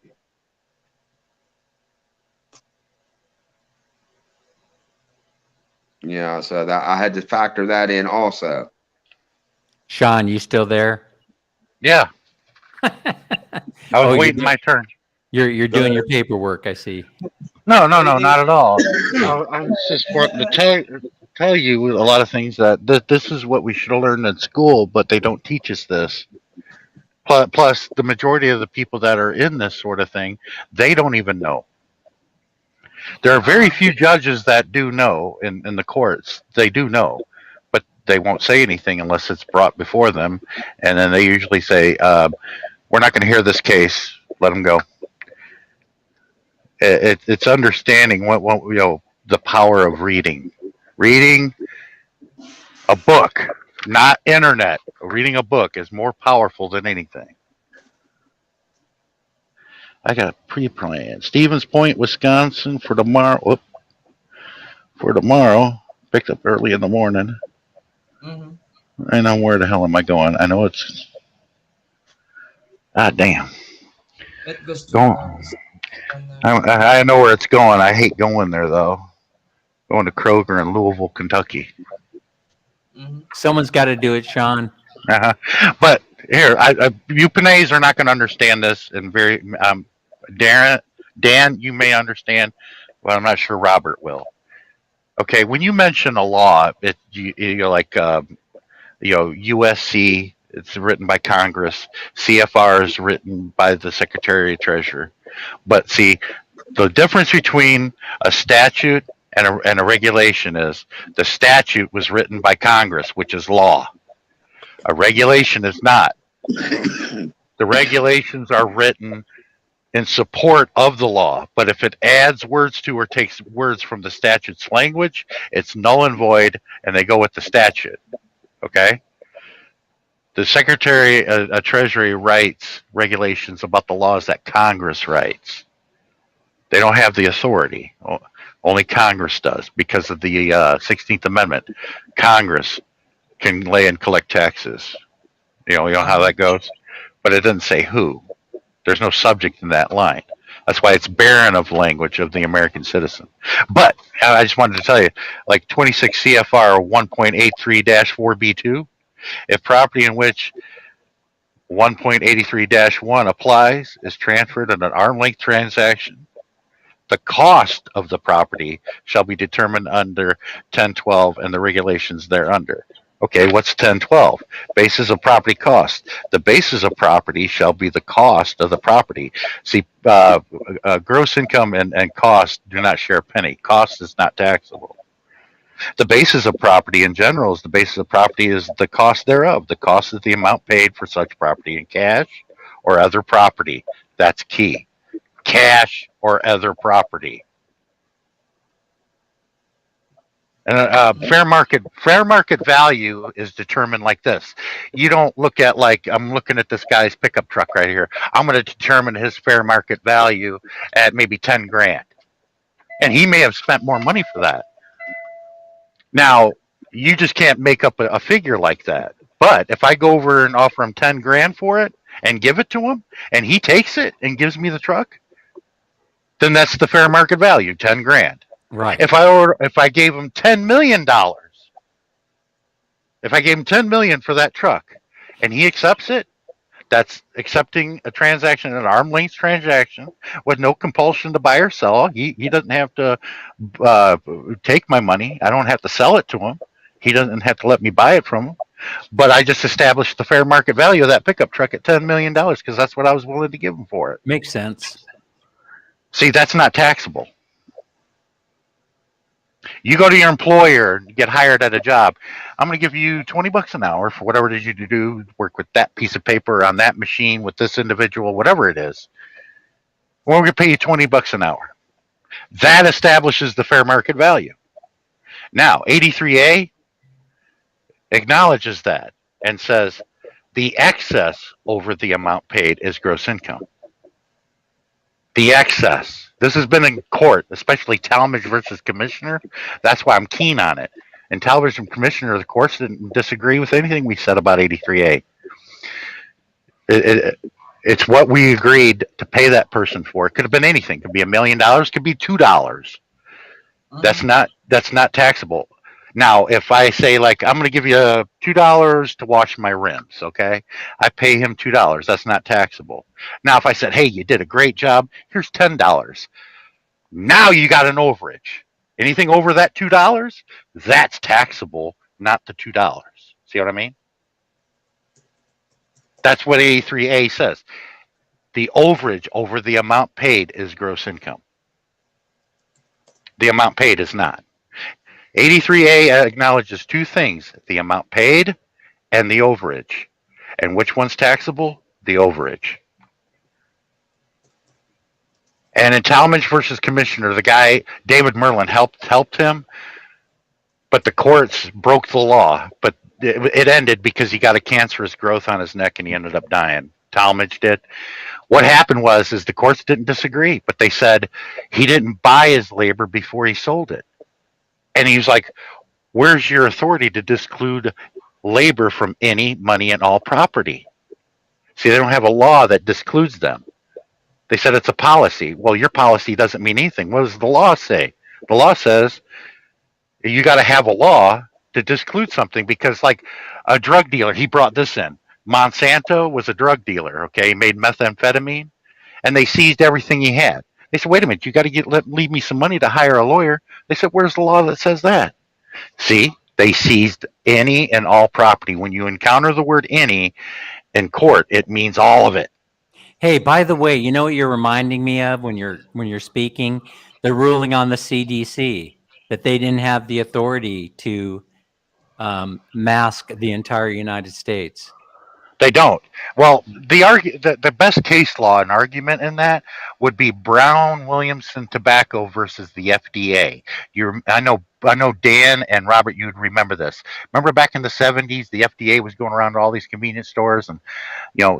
S2: Yeah, so that I had to factor that in also.
S7: Sean, you still there?
S3: Yeah, I was
S7: Oh,
S3: waiting my turn.
S7: you're doing your
S2: The
S7: paperwork. I see.
S3: No, no, no,
S1: you.
S3: not at all. I was just wanting to tell you a lot of things that this is what we should have learned in school, but they don't teach us this. Plus, the majority of the people that are in this sort of thing, they don't even know. There are very
S1: Uh-huh.
S3: few judges that do know in the courts. They do know, but they won't say anything unless it's brought before them, and then they usually say, "We're not going to hear this case. Let them go." It's understanding what the power of reading. Reading a book, not internet. Reading a book is more powerful than anything. I got a pre-plan. Stevens Point, Wisconsin for tomorrow. For tomorrow. Picked up early in the morning.
S1: Mm-hmm.
S3: I know where the hell am I going. I know it's. Ah, damn.
S1: It goes to
S3: Going.
S1: and
S3: I know where it's going. I hate going there though. Going to Kroger in Louisville, Kentucky.
S1: mm-hmm.
S7: Someone's got to do it, Sean.
S3: But here, you Panays are not going to understand this, and Darren, Dan, you may understand, but I'm not sure Robert will. Okay, when you mention a law, you're like, USC. It's written by Congress. CFR is written by the Secretary of Treasury. But see, the difference between a statute and a regulation is the statute was written by Congress, which is law. A regulation is not. The regulations are written in support of the law, but if it adds words to or takes words from the statute's language, it's null and void, and they go with the statute. Okay? The Secretary of Treasury writes regulations about the laws that Congress writes. They don't have the authority. Only Congress does because of the 16th Amendment. Congress can lay and collect taxes. You know how
S1: Uh-huh.
S3: that goes? But it doesn't say who. There's no subject in that line. That's why it's barren of language of the American citizen. But I just wanted to tell you, like 26 CFR 1.83-4B2, if property in which 1.83-1 applies is transferred in an arm length transaction, the cost of the property shall be determined under 1012 and the regulations thereunder. Okay, what's 1012? Basis of property cost. The basis of property shall be the cost of the property. See, gross income and cost do not share a penny. Cost is not taxable. The basis of property in general is the basis of property is the cost thereof. The cost is the amount paid for such property in cash or other property. That's key. Cash or other property. And fair market value is determined like this. You don't look at like I'm looking at this guy's pickup truck right here. I'm going to determine his fair market value at maybe 10 grand, and he may have spent more money for that. Now you just can't make up a figure like that. But if I go over and offer him 10 grand for it and give it to him, and he takes it and gives me the truck, then that's the fair market value, 10 grand.
S7: Right.
S3: If I gave him $10 million, if I gave him 10 million for that truck and he accepts it, that's accepting a transaction, an arm length transaction with no compulsion to buy or sell. He doesn't have to uh, take my money. I don't have to sell it to him. He doesn't have to let me buy it from him. But I just established the fair market value of that pickup truck at $10 million because that's what I was willing to give him for it.
S7: Makes sense.
S3: See, that's not taxable. You go to your employer and get hired at a job. I'm going to give you $20 an hour for whatever it is you do, work with that piece of paper on that machine with this individual, whatever it is. Well, we're going to pay you $20 an hour. That establishes the fair market value. Now, 83A acknowledges that and says the excess over the amount paid is gross income. The excess. This has been in court, especially Talmadge versus Commissioner. That's why I'm keen on it. And Talmadge and Commissioner, of course, didn't disagree with anything we said about 83A. It's what we agreed to pay that person for. It could have been anything. It could be $1 million. Could be $2.
S1: Mm.
S3: That's not taxable. Now, if I say like I'm going to give you $2 to wash my rims, okay, I pay him $2. That's not taxable. Now, if I said, hey, you did a great job, here's $10. Now you got an overage. Anything over that $2, that's taxable, not the $2. See what I mean? That's what 83A says. The overage over the amount paid is gross income. The amount paid is not. 83A acknowledges two things: the amount paid and the overage. And which one's taxable? The overage. And in Talmadge versus Commissioner, the guy David Merlin helped him, but the courts broke the law. But it ended because he got a cancerous growth on his neck and he ended up dying. Talmadge did. What happened was is the courts didn't disagree, but they said he didn't buy his labor before he sold it. And he was like, where's your authority to disclude labor from any money and all property? See, they don't have a law that discludes them. They said it's a policy. Well, your policy doesn't mean anything. What does the law say? The law says you got to have a law to disclude something because, like a drug dealer, he brought this in. Monsanto was a drug dealer, okay? He made methamphetamine, and they seized everything he had. They said, wait a minute, you got to leave me some money to hire a lawyer. They said, where's the law that says that? See, they seized any and all property. When you encounter the word any in court, it means all of it.
S7: Hey, by the way, you know what you're reminding me of when you're speaking? The ruling on the CDC that they didn't have the authority to mask the entire United States.
S3: They don't. Well, the best case law and argument in that would be Brown Williamson Tobacco versus the FDA. I know Dan and Robert, you'd remember this. Remember back in the 70s, the FDA was going around to all these convenience stores and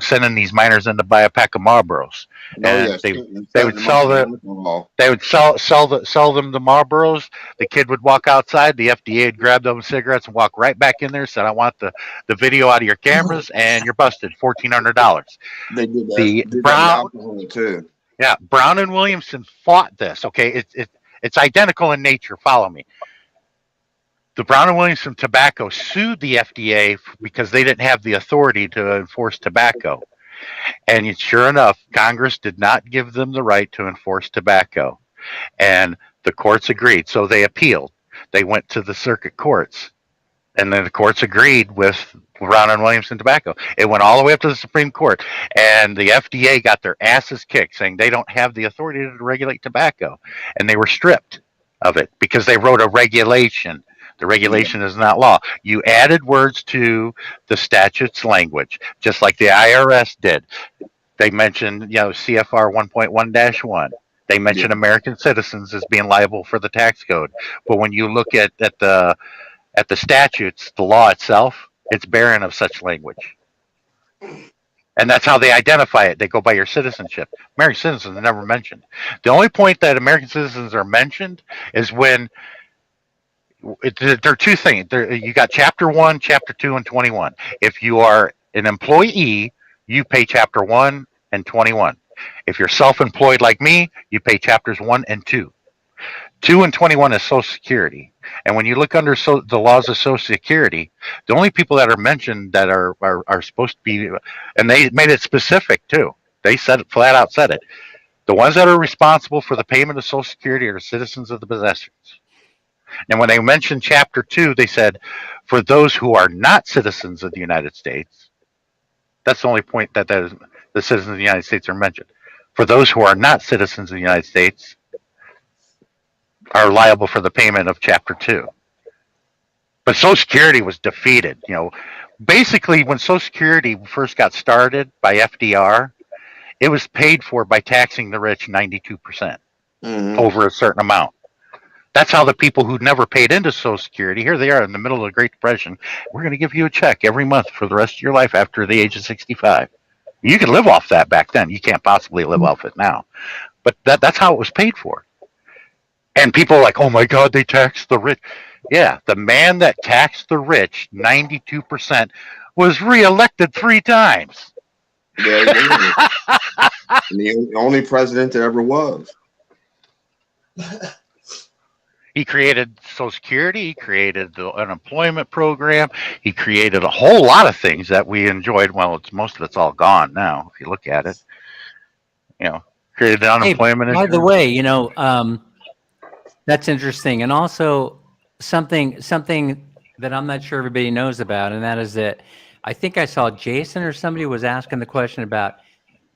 S3: sending these minors in to buy a pack of Marlboros,
S2: Oh
S3: and
S2: yes, and
S3: they
S2: setting
S3: would
S2: them up
S3: sell
S2: with
S3: the
S2: alcohol.
S3: they would sell them the Marlboros. The kid would walk outside. The FDA would grab those cigarettes and walk right back in there. Said, "I want the video out of your cameras, and you're busted. $1,400."
S2: They
S3: The
S2: did that with
S3: Brown,
S2: alcohol too.
S3: yeah, Brown and Williamson fought this. Okay, it's identical in nature. Follow me. The Brown and Williamson Tobacco sued the FDA because they didn't have the authority to enforce tobacco. And sure enough, Congress did not give them the right to enforce tobacco. And the courts agreed. So they appealed. They went to the circuit courts. And then the courts agreed with Brown and Williamson Tobacco. It went all the way up to the Supreme Court. And the FDA got their asses kicked, saying they don't have the authority to regulate tobacco. And they were stripped of it because they wrote a regulation. The
S2: Yeah.
S3: regulation is not law. You added words to the statute's language, just like the IRS did. They mentioned, CFR 1.1-1. They
S2: Yeah.
S3: mentioned American citizens as being liable for the tax code. But when you look at the statutes, the law itself, it's barren of such language. And that's how they identify it. They go by your citizenship. American citizens are never mentioned. The only point that American citizens are mentioned is when there are two things. You got Chapter 1, Chapter 2, and 21. If you are an employee, you pay Chapter 1 and 21. If you're self-employed like me, you pay Chapters 1 and 2. 2 and 21 is Social Security. And when you look under the laws of Social Security, the only people that are mentioned that are supposed to be, and they made it specific too. They said it, flat out said it. The ones that are responsible for the payment of Social Security are citizens of the possessors. And when they mentioned Chapter 2, they said, for those who are not citizens of the United States, that's the only point that the citizens of the United States are mentioned. For those who are not citizens of the United States, are liable for the payment of Chapter 2. But Social Security was defeated. Basically, when Social Security first got started by FDR, it was paid for by taxing the rich 92%
S2: Mm-hmm.
S3: over a certain amount. That's how the people who never paid into Social Security, here they are in the middle of the Great Depression, we're going to give you a check every month for the rest of your life after the age of 65. You could live off that back then. You can't possibly live off it now. But that's how it was paid for. And people are like, oh my God, they taxed the rich. Yeah, the man that taxed the rich 92% was reelected 3 times.
S2: Yeah, he was. And the only president there ever was.
S3: He created Social Security. He created the unemployment program. He created a whole lot of things that we enjoyed. Well, it's most of it's all gone now. If you look at it, you know, created the
S7: Hey,
S3: unemployment
S7: by the
S3: insurance.
S7: way, that's interesting, and also something that I'm not sure everybody knows about, and that is that I think I saw Jason or somebody was asking the question about,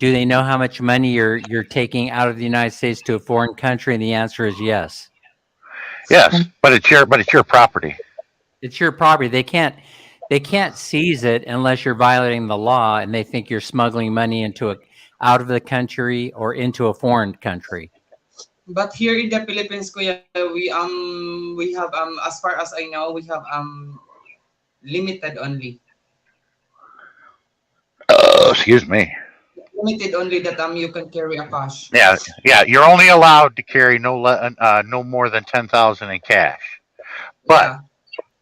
S7: do they know how much money you're taking out of the United States to a foreign country? And the answer is yes.
S3: Yes, but it's your property.
S7: It's your property. They can't seize it unless you're violating the law and they think you're smuggling money out of the country or into a foreign country.
S1: But here in the Philippines, kuya, we have as far as I know, we have limited only.
S3: Excuse me.
S1: Limited only that you can carry a cash.
S3: Yeah, yeah. You're only allowed to carry no more than 10,000 in cash. But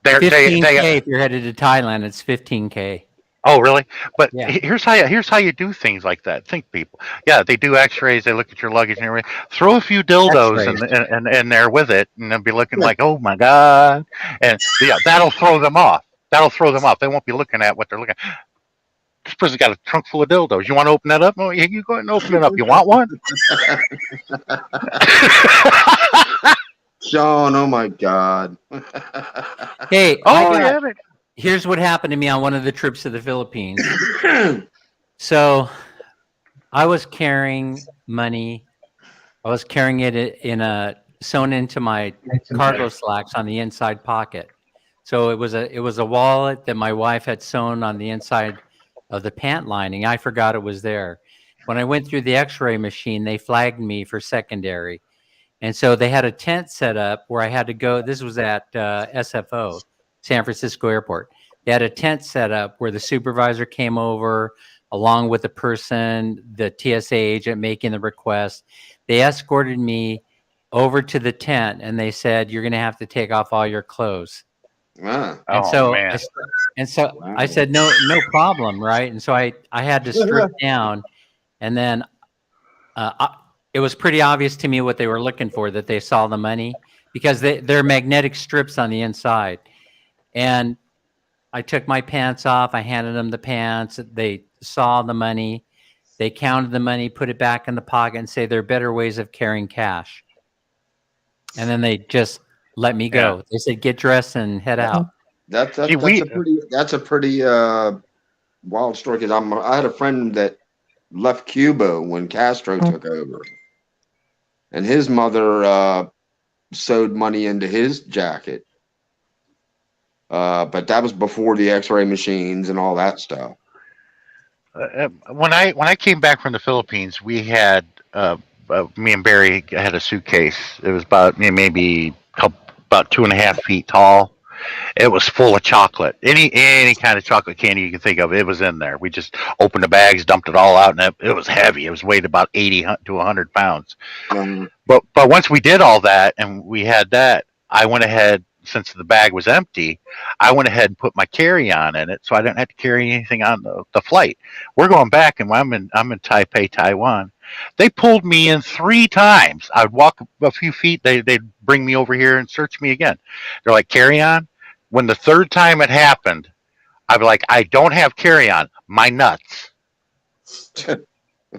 S1: Yeah.
S3: they.
S7: 15K if you're headed to Thailand, it's 15K.
S3: Oh, really? But
S7: Yeah.
S3: here's how you do things like that. Think, people. Yeah, they do X-rays. They look at your luggage and everything. Throw a few dildos
S7: X-rays.
S3: in there with it, and they'll be looking like, oh my god, and yeah, that'll throw them off. That'll throw them off. They won't be looking at what they're looking at. This person's got a trunk full of dildos. You want to open that up? Oh, yeah, you go ahead and open it up. You want one?
S2: Sean, oh my God.
S7: Hey,
S3: Oh yeah.
S7: here's what happened to me on one of the trips to the Philippines. So I was carrying money. I was carrying it sewn into my cargo slacks on the inside pocket. So it was a wallet that my wife had sewn on the inside of the pant lining. I forgot it was there. When I went through the X-ray machine, they flagged me for secondary, and so they had a tent set up where I had to go. This was at SFO, San Francisco Airport. They had a tent set up where the supervisor came over along with the person, the TSA agent making the request. They escorted me over to the tent and they said, "You're going to have to take off all your clothes."
S2: Ah,
S7: And
S3: Oh
S7: so
S3: man.
S7: I said, "No, no problem," right? And so I had to strip down, and then it was pretty obvious to me what they were looking for, that they saw the money, because they're magnetic strips on the inside. And I took my pants off. I handed them the pants. They saw the money. They counted the money, put it back in the pocket, and say there are better ways of carrying cash. And then they just let me
S3: Yeah.
S7: go. They said, "Get dressed and head out."
S2: that's
S3: See,
S2: that,
S3: we
S2: that's a pretty wild story because I had a friend that left Cuba when Castro took over, and his mother sewed money into his jacket. But that was before the X-ray machines and all that stuff.
S3: when I came back from the Philippines, we had me and Barry had a suitcase. It was about maybe about 2.5 feet tall. It was full of chocolate. Any kind of chocolate candy you can think of, it was in there. We just opened the bags, dumped it all out, and it was heavy. It was weighed about 80 to 100 pounds.
S2: Um,
S3: But once we did all that and we had that, I went ahead, since the bag was empty, I went ahead and put my carry on in it, so I didn't have to carry anything on the flight. We're going back, and I'm in Taipei, Taiwan. They pulled me in 3 times. I'd walk a few feet, they'd bring me over here and search me again. They're like, carry on. When the third time it happened, I'd be like, I don't have carry on, my nuts. And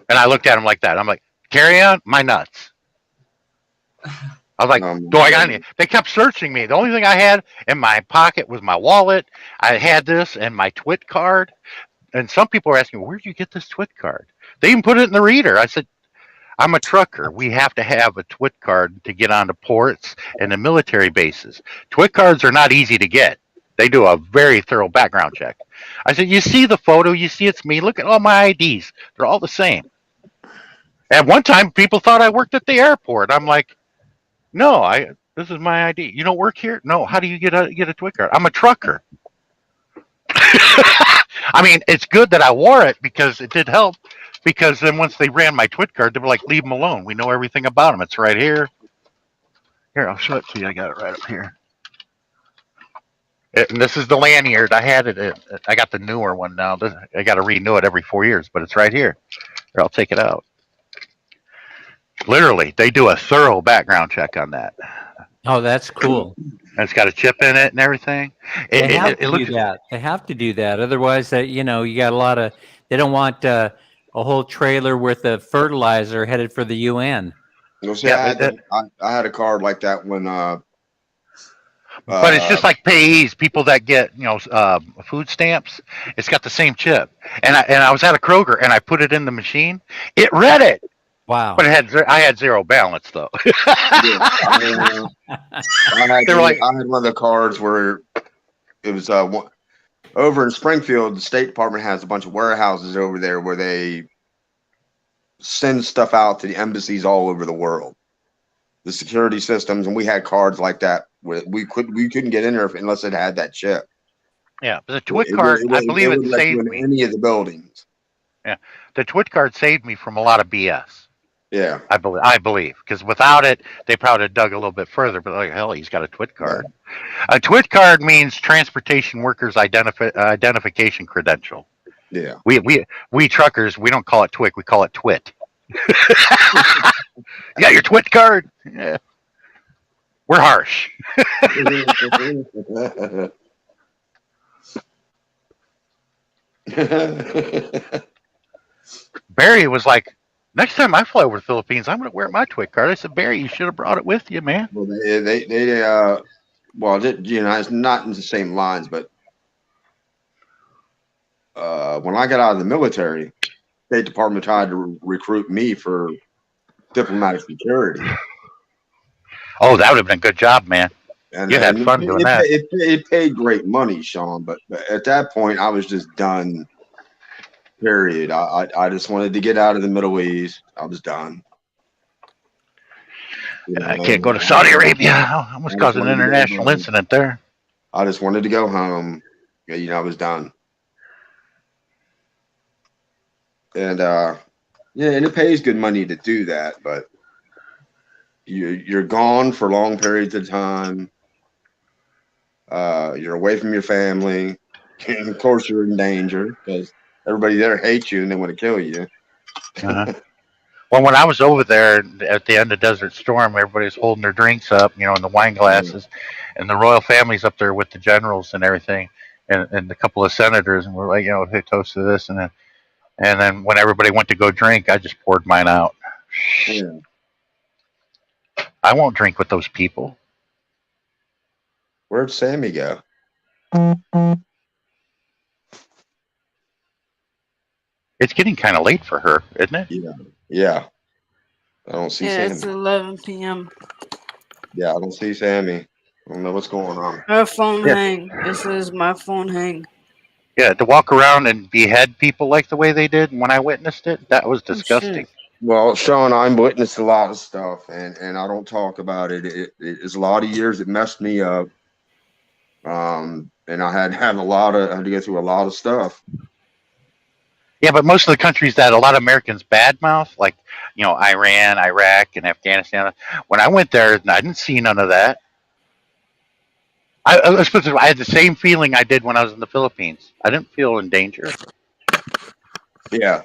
S3: I looked at him like that. I'm like, carry on, my nuts. I was like, do I got any? They kept searching me. The only thing I had in my pocket was my wallet. I had this and my TWIT card. And some people were asking, where'd you get this TWIT card? They even put it in the reader. I said, I'm a trucker. We have to have a TWIT card to get onto ports and the military bases. TWIT cards are not easy to get. They do a very thorough background check. I said, you see the photo, you see it's me. Look at all my IDs. They're all the same. At one time, people thought I worked at the airport. I'm like, no, this is my ID. You don't work here? No. How do you get a TWIT card? I'm a trucker. I mean, it's good that I wore it because it did help. Because then once they ran my TWIT card, they were like, leave them alone. We know everything about them. It's right here. Here, I'll show it to you. I got it right up here. And this is the lanyard. I had it. I got the newer one now. I got to renew it every 4 years, but it's right here. Here, I'll take it out. Literally, they do a thorough background check on that.
S7: Oh, that's cool.
S3: And it's got a chip in it and everything.
S7: They
S3: It, it,
S7: have
S3: it
S7: to
S3: it
S7: do
S3: looks.
S7: that. They have to do that. Otherwise, you got a lot of. They don't want a whole trailer worth of fertilizer headed for the UN.
S2: You'll see,
S3: Yeah,
S2: I had a card like that when
S3: but it's
S2: uh
S3: just like payees, people that get food stamps. It's got the same chip. And I was at a Kroger and I put it in the machine. It read it, but
S7: Wow.
S3: I had zero balance though.
S2: yeah,
S3: They were like,
S2: I had one of the cards where it was over in Springfield. The State Department has a bunch of warehouses over there where they send stuff out to the embassies all over the world. The security systems, and we had cards like that where we couldn't get in there unless it had that chip.
S3: yeah, but the Twit
S2: It, would-
S3: card,
S2: it,
S3: I
S2: would- it
S3: believe it
S2: wouldn't let you
S3: saved
S2: in
S3: me.
S2: any of the buildings.
S3: Yeah, the Twit card saved me from a lot of BS.
S2: Yeah,
S3: I believe because without it, they probably dug a little bit further. But like hell, he's got a Twit
S2: yeah,
S3: card. A Twit card means Transportation Workers Identification Credential.
S2: yeah.
S3: We truckers, we don't call it Twit, we call it Twit. You got your Twit card? Yeah, we're harsh. Barry was like, next time I fly over the Philippines, I'm going to wear my Twit card. I said, Barry, you should have brought it with you, man.
S2: Well, well, it's not in the same lines, but when I got out of the military, State Department tried to recruit me for diplomatic security,
S3: Oh, that would have been a good job, man.
S2: and
S3: You had fun doing that.
S2: it paid great money, Sean. But at that point, I was just done. Period. I just wanted to get out of the Middle East. I was done.
S3: I can't go to Saudi Arabia. I almost
S2: I just
S3: caused an
S2: wanted to go
S3: international
S2: home.
S3: incident there.
S2: I just wanted to go home. I was done. And yeah, and it pays good money to do that, but you're gone for long periods of time. You're away from your family. And of course, you're in danger because everybody there hates you and they want to kill you.
S3: Uh-huh. Well, when I was over there at the end of Desert Storm, everybody's holding their drinks up, in the wine
S2: Yeah.
S3: glasses, and the royal family's up there with the generals and everything, and a couple of senators, and we're like, hey, toast to this, and then when everybody went to go drink, I just poured mine out.
S2: Yeah.
S3: I won't drink with those people.
S2: Where'd Sammy go?
S3: It's getting kind of late for her, isn't it?
S2: Yeah. Yeah. I don't see
S5: Yeah, it's
S2: Sammy.
S5: 11 p.m.
S2: Yeah, I don't see Sammy. I don't know what's going on.
S5: Her phone
S3: Yeah.
S5: hang. It says my phone hang.
S3: Yeah, to walk around and behead people like the way they did when I witnessed it, that was
S5: Oh
S3: disgusting.
S5: shit.
S2: Well, Sean, I'm witnessed a lot of stuff, and I don't talk about it. It's a lot of years. It messed me up. And I had to I had to go through a lot of stuff.
S3: Yeah, but most of the countries that a lot of Americans badmouth, like Iran, Iraq, and Afghanistan. When I went there, I didn't see none of that. Let's put it this way, I had the same feeling I did when I was in the Philippines. I didn't feel in danger.
S2: Yeah.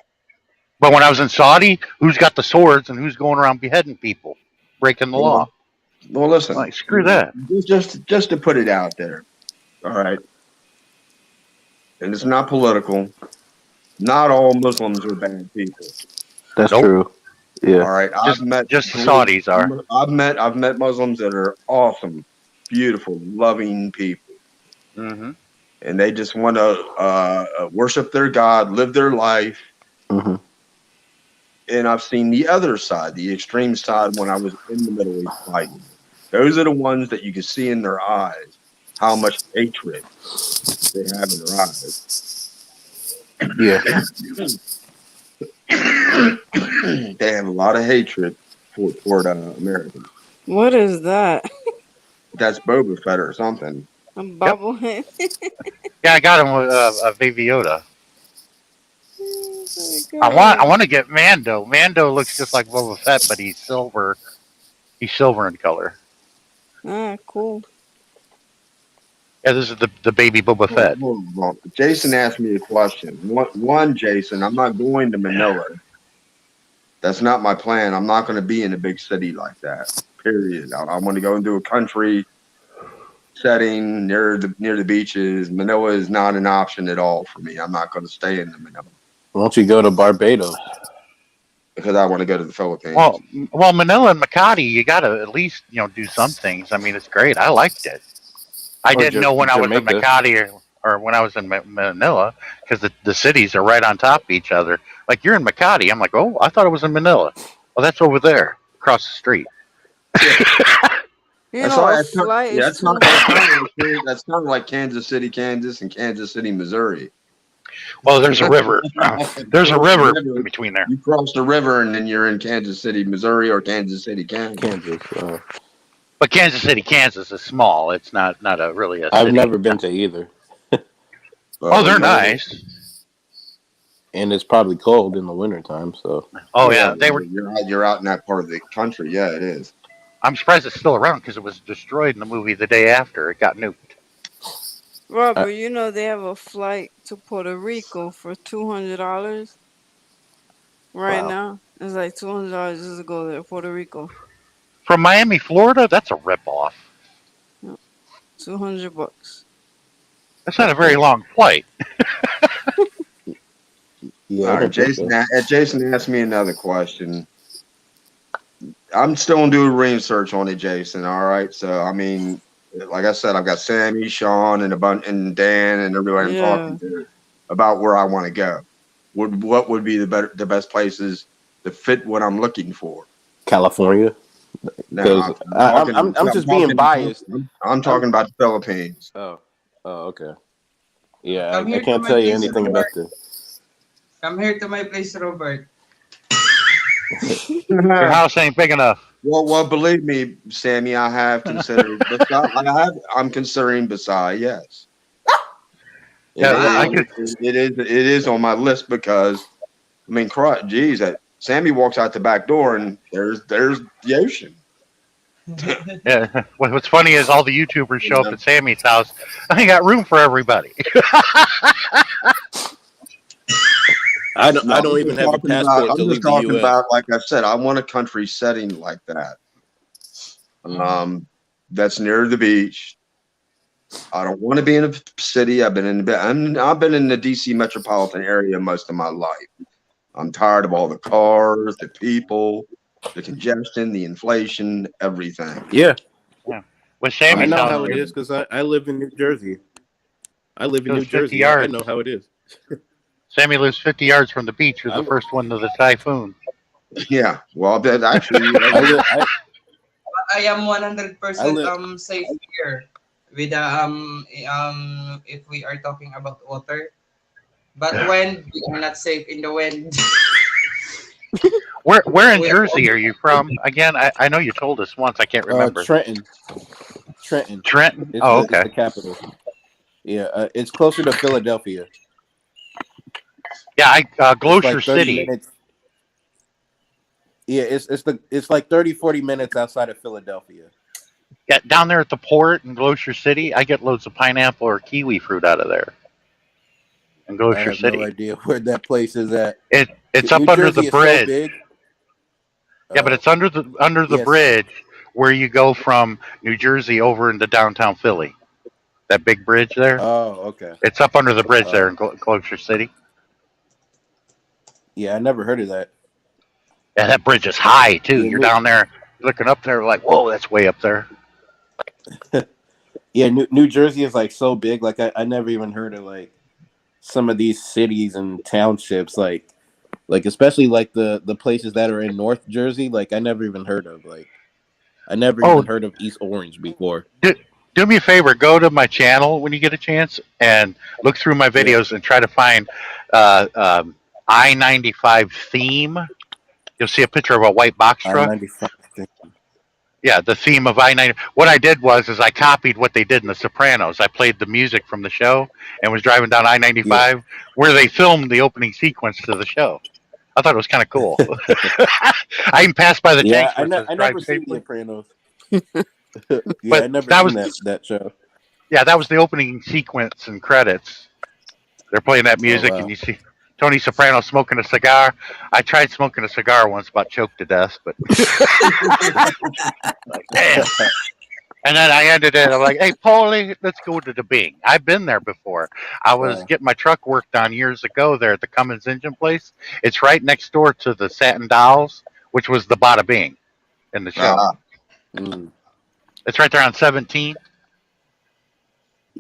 S3: But when I was in Saudi, who's got the swords and who's going around beheading people, breaking the law?
S2: Well, listen.
S3: Like, screw that.
S2: Just to put it out there. All right. And it's not political. Not all Muslims are bad people.
S8: That's
S3: Nope.
S8: true. Yeah.
S2: All right.
S3: Just the Saudis are.
S2: I've met Muslims that are awesome, beautiful, loving people.
S3: Mm-hmm.
S2: And they just want to worship their God, live their life.
S8: hmm
S2: And I've seen the other side, the extreme side, when I was in the Middle East fighting. Those are the ones that you can see in their eyes how much hatred they have in their eyes.
S8: Yeah.
S2: They have a lot of hatred toward Americans.
S5: What is that?
S2: That's Boba Fett or something.
S5: A bobblehead?
S3: Yeah, I got him with a Baby Yoda.
S5: Oh my
S3: I
S5: God.
S3: want to get Mando. Mando looks just like Boba Fett, but he's silver. He's silver in color.
S5: Ah, cool.
S3: Yeah, this is the baby Boba
S2: Hold on,
S3: Fett.
S2: hold on, hold on. Jason asked me a question. One, Jason, I'm not going to Manila. That's not my plan. I'm not going to be in a big city like that. Period. I want to go into a country setting near the beaches. Manila is not an option at all for me. I'm not going to stay in the Manila
S8: Why don't you go to Barbados
S2: because I want to go to the Philippines.
S3: Well, Manila and Makati, you got to at least do some things. I mean, it's great. I liked it. I
S8: or
S3: didn't know when I was in
S8: Jamaica?
S3: Makati or when I was in Manila because the cities are right on top of each other. Like you're in Makati, I'm like, oh, I thought it was in Manila. Oh, that's over there across the street.
S2: Yeah,
S5: You
S2: that's
S5: know,
S2: all.
S5: a
S2: That's not.
S5: flight
S2: Yeah,
S5: is
S2: that's not.
S5: 200.
S2: That's kind of like Kansas City, Kansas, and Kansas City, Missouri.
S3: Well, there's a river. There's a
S2: Cross the
S3: river in
S2: river.
S3: between there.
S2: You cross the river, and then you're in Kansas City, Missouri, or Kansas City, Kansas.
S8: Kansas.
S3: But Kansas City, Kansas is small. It's not a really a
S8: I've
S3: city.
S8: never been to either,
S3: Oh, they're
S2: Man,
S3: nice.
S8: and it's probably cold in the wintertime. So
S3: Oh
S2: yeah,
S3: yeah, they were.
S2: you're out in that part of the country. Yeah, it is.
S3: I'm surprised it's still around because it was destroyed in the movie the day after it got nuked.
S8: I,
S5: Robert, you know they have a flight to Puerto Rico for $200 right
S8: wow,
S5: now. It's like $200 just to go there, Puerto Rico.
S3: From Miami, Florida, that's a ripoff.
S5: Yeah, $200.
S3: That's not a very long flight.
S8: yeah,
S2: All
S8: I
S2: right,
S8: don't think
S2: Jason.
S8: so.
S2: Jason asked me another question. I'm still doing research on it, Jason. All right, so I mean, like I said, I've got Sammy, Sean, and a bunch, and Dan, and everybody I'm talking
S5: Yeah.
S2: to about where I want to go. What would be the best places to fit what I'm looking for?
S8: California,
S2: Now,
S8: because I'm just being biased.
S2: I'm
S8: I'm
S2: talking about the Philippines.
S8: oh oh okay. Yeah,
S1: Come
S8: I
S1: here to
S8: can't
S1: my
S8: tell you
S1: place,
S8: anything
S1: Robert.
S8: about the.
S1: Come here to my place, Robert.
S3: Your house ain't big enough.
S2: Well, believe me, Sammy, I have considered. I'm considering Basai. Yes, it
S3: Yeah, I
S2: is.
S1: Wow.
S3: could.
S2: It is on my list because I mean, geez, Sammy walks out the back door and there's the ocean.
S3: Yeah. What's funny is all the YouTubers
S2: You
S3: show up
S2: know?
S3: at Sammy's house. I ain't got room for everybody.
S2: No,
S8: I don't even have a passport to
S2: I'm just
S8: leave the
S2: talking
S8: U.S.
S2: about. Like I said, I want a country setting like that.
S1: Mhm.
S2: Um, that's near the beach. I don't want to be in a city. I've been in the DC metropolitan area most of my life. I'm tired of all the cars, the people, the congestion, the inflation, everything.
S8: Yeah,
S3: Yeah. With
S8: I
S3: Sammy's
S8: know
S3: house,
S8: how it is because I live in New Jersey. I live
S3: it
S8: in
S3: was
S8: New
S3: 50
S8: Jersey. I
S3: yards.
S8: know how it is.
S3: Sammy lives 50 yards from the beach. Was
S8: I
S3: the
S8: li-
S3: first one to the typhoon.
S2: Yeah. Well, that actually,
S8: I live
S1: I am
S8: I
S1: 100%
S8: live
S1: safe here with if we are talking about water. But when we are not safe in the wind,
S3: Where in
S1: we are
S3: Jersey are you from? Again, I know you told us once. I can't remember.
S8: Trenton. Trenton.
S3: Trenton.
S8: It's
S3: Oh,
S8: the
S3: okay.
S8: capital. Yeah, it's closer to Philadelphia.
S3: Yeah,
S8: It's
S3: Gloucester
S8: like 30
S3: City.
S8: minutes. Yeah, it's like 30 40 minutes outside of Philadelphia.
S3: Yeah, down there at the port in Gloucester City, I get loads of pineapple or kiwi fruit out of there in
S8: I
S3: Gloucester
S8: have no
S3: City.
S8: idea where that place is at.
S3: It's
S8: New
S3: up under the
S8: Jersey is so
S3: bridge.
S8: big.
S3: Yeah, but
S8: Uh,
S3: it's under the
S8: yes.
S3: bridge where you go from New Jersey over into downtown Philly. That big bridge there.
S8: Oh, okay.
S3: It's up under the bridge there
S8: Uh,
S3: in Gloucester City.
S8: yeah, I never heard of that.
S3: Yeah, that bridge is high too.
S8: Yeah,
S3: You're down there looking up there like, whoa, that's way up there.
S8: yeah, New Jersey is like so big. Like I never even heard of like some of these cities and townships. Like especially like the places that are in North Jersey. Like I never even heard of. Like I never even
S3: Oh,
S8: heard of East Orange before.
S3: do, do me a favor. Go to my channel when you get a chance and look through my
S8: Yeah,
S3: videos and try to find uh, um, I-95 theme. You'll see a picture of a white box
S8: I
S3: truck.
S8: 95.
S3: Yeah, the theme of I-90. What I did was is I copied what they did in The Sopranos. I played the music from the show and was driving down
S8: Yeah,
S3: I-95 where they filmed the opening sequence to the show. I thought it was kind of cool. I even passed by the
S8: yeah.
S3: tanks where it says
S8: I
S3: "Drive
S8: never seen The
S3: safely,"
S8: Sopranos. Yeah,
S3: but
S8: I never
S3: that
S8: seen
S3: was
S8: that show.
S3: Yeah, that was the opening sequence and credits. They're playing that
S8: Oh
S3: music, and
S8: wow.
S3: you see Tony Soprano smoking a cigar. I tried smoking a cigar once, about choked to death, but like, damn. And then I ended it. I'm like, hey, Paulie, let's go to the Bing. I've been there before. I was
S8: Wow.
S3: getting my truck worked on years ago there at the Cummins Engine Place. It's right next door to the Satin Dolls, which was the Bada Bing in the show.
S2: Uh,
S8: Mm.
S3: It's right there on 17.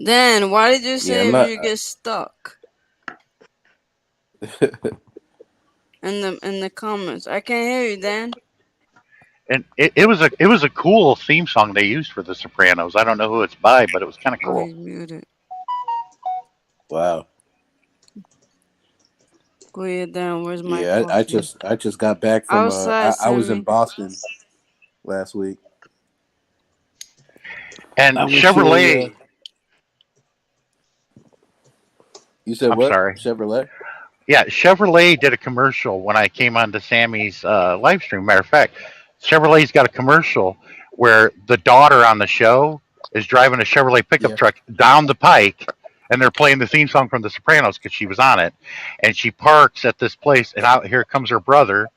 S5: Dan, why did you
S8: Yeah,
S5: say
S8: I'm
S5: if
S8: not.
S5: you get stuck in the comments? I can't hear you, Dan.
S3: And it was a cool theme song they used for The Sopranos. I don't know who it's by, but it was kind of
S5: Oh,
S3: cool.
S5: he's muted.
S8: Wow.
S5: Go ahead, Dan. Where's my
S8: Yeah, I
S5: coffee?
S8: just I just got back from
S5: Outside,
S8: I was in
S5: Sammy.
S8: Boston last week.
S3: And
S8: I went to a
S3: Chevrolet,
S8: you said
S3: I'm
S8: what?
S3: sorry.
S8: Chevrolet?
S3: Yeah, Chevrolet did a commercial when I came on to Sammy's live stream. Matter of fact, Chevrolet's got a commercial where the daughter on the show is driving a Chevrolet pickup
S8: Yeah.
S3: truck down the pike, and they're playing the theme song from The Sopranos because she was on it. And she parks at this place, and out here comes her brother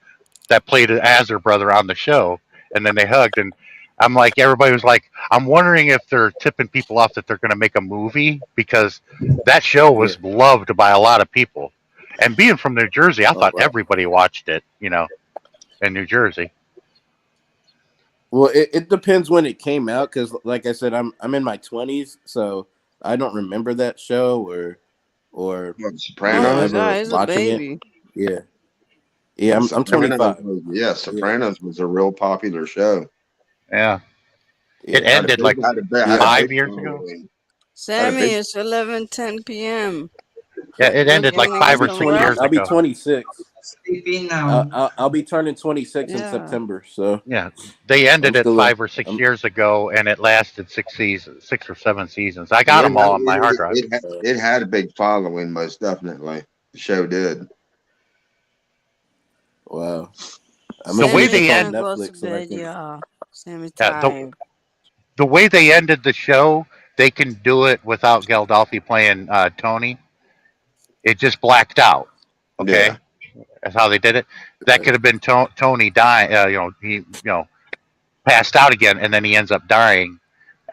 S3: that played as her brother on the show, and then they hugged. And I'm like, everybody was like, I'm wondering if they're tipping people off that they're going to make a movie because that show
S8: Yeah.
S3: was loved by a lot of people. And being from New Jersey, I
S8: Oh
S3: thought
S8: wow.
S3: everybody watched it, in New Jersey.
S8: Well, it depends when it came out because, like I said, I'm in my 20s, so I don't remember that show or
S2: what,
S8: you know
S5: Oh my
S2: Sopranos?
S8: ever
S5: God, he's a
S8: watching it.
S5: baby.
S8: Yeah, yeah. I'm
S2: Sopranos
S8: 25.
S2: was, yeah,
S8: Yeah,
S2: Sopranos was a real popular show.
S3: Yeah. It
S8: yeah.
S2: Had a
S3: ended
S2: big
S3: like
S2: had a
S8: Yeah.
S2: big
S3: 5 years ago.
S2: following. Had a
S5: Sammy,
S2: big
S5: it's 11:10 p.m.
S3: Yeah, it
S5: We're
S3: ended like
S5: gonna
S8: I'll
S5: get
S3: five or
S8: be
S5: some
S3: 6
S8: 20.
S3: years
S8: I'll
S5: rest.
S8: be
S3: ago.
S8: 26.
S1: Sleeping now.
S8: I'll be turning 26 in
S5: Yeah.
S8: September. So
S3: Yeah, they
S8: I'm
S3: ended it
S8: still a.
S3: 5 or 6
S8: I'm,
S3: years ago, and it lasted 6 seasons, 6 or 7 seasons. I got
S2: yeah,
S3: them all on my hard drive.
S2: it had a big following, most definitely. The show did.
S8: wow. I'm gonna
S3: The
S8: see
S3: way
S8: if
S5: Sammy,
S8: it's
S3: they
S8: on
S3: end,
S5: gonna go to
S8: Netflix so I
S5: bed,
S8: can.
S5: y'all. Sammy
S3: yeah,
S5: tired.
S3: the way they ended the show, they can do it without Gandolfi playing Tony. It just blacked out.
S2: Yeah.
S3: Okay, that's how they did it. That could have been Tony dying. He passed out again, and then he ends up dying,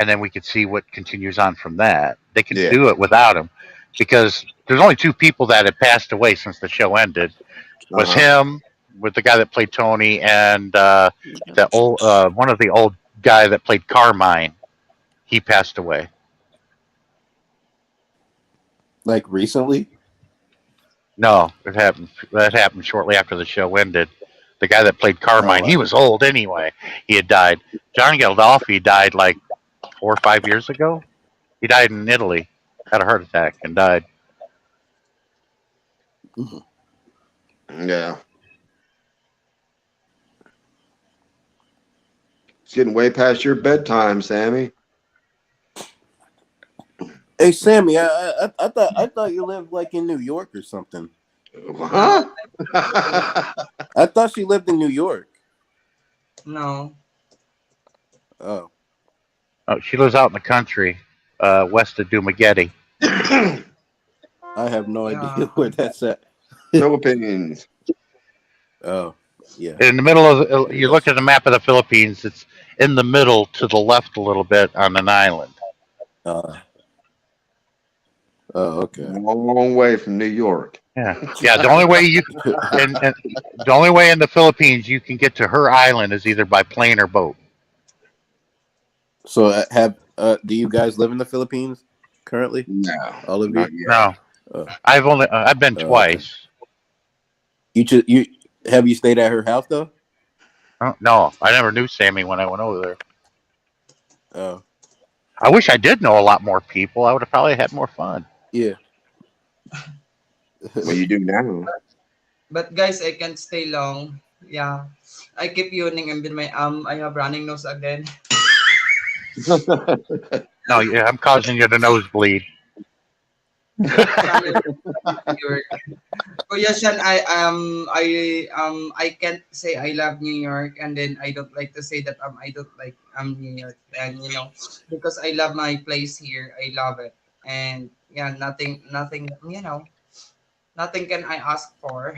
S3: and then we could see what continues on from that. They could
S2: Yeah.
S3: do it without him, because there's only two people that had passed away since the show ended. Was
S2: Uh-huh.
S3: him with the guy that played Tony, and the old one of the old guy that played Carmine. He passed away.
S8: Like recently.
S3: No, it happened. That happened shortly after the show ended. The guy that played
S8: Oh
S3: Carmine, he
S8: wow.
S3: was old anyway. He had died. John Gandolfi died like 4 or 5 years ago. He died in Italy, had a heart attack, and died.
S8: Mhm.
S2: Yeah. It's getting way past your bedtime, Sammy.
S8: Hey Sammy, I thought you lived like in New York or something.
S1: No,
S2: Huh?
S8: I thought she lived in New York.
S1: no.
S8: Oh,
S3: Oh, she lives out in the country, west of Dumagetti.
S8: I have no idea
S1: Yeah.
S8: where that's at.
S2: Philippines.
S8: Oh, yeah.
S3: In the middle of
S8: Yeah,
S3: you look at the map of the Philippines. It's in the middle to the left a little bit on an island.
S8: uh, oh, okay.
S2: Long way from New York.
S3: Yeah, yeah. The only way you and the only way in the Philippines you can get to her island is either by plane or boat.
S8: So do you guys live in the Philippines currently?
S2: No,
S8: All of
S2: not
S8: you?
S2: yet.
S3: No,
S8: Uh,
S3: I've been
S8: okay.
S3: twice.
S8: You have you stayed at her house though?
S3: Oh, no, I never knew Sammy when I went over there.
S8: Oh,
S3: I wish I did know a lot more people. I would have probably had more fun.
S8: yeah.
S2: Well, you do now.
S1: But guys, I can't stay long. Yeah. I keep yawning and then I have running nose again.
S3: No, yeah, I'm causing you the nosebleed.
S1: Sean, I love New York. Kuya Sean, I can't say I love New York, and then I don't like to say that I don't like New York, and because I love my place here, I love it, and yeah, nothing, nothing can I ask for.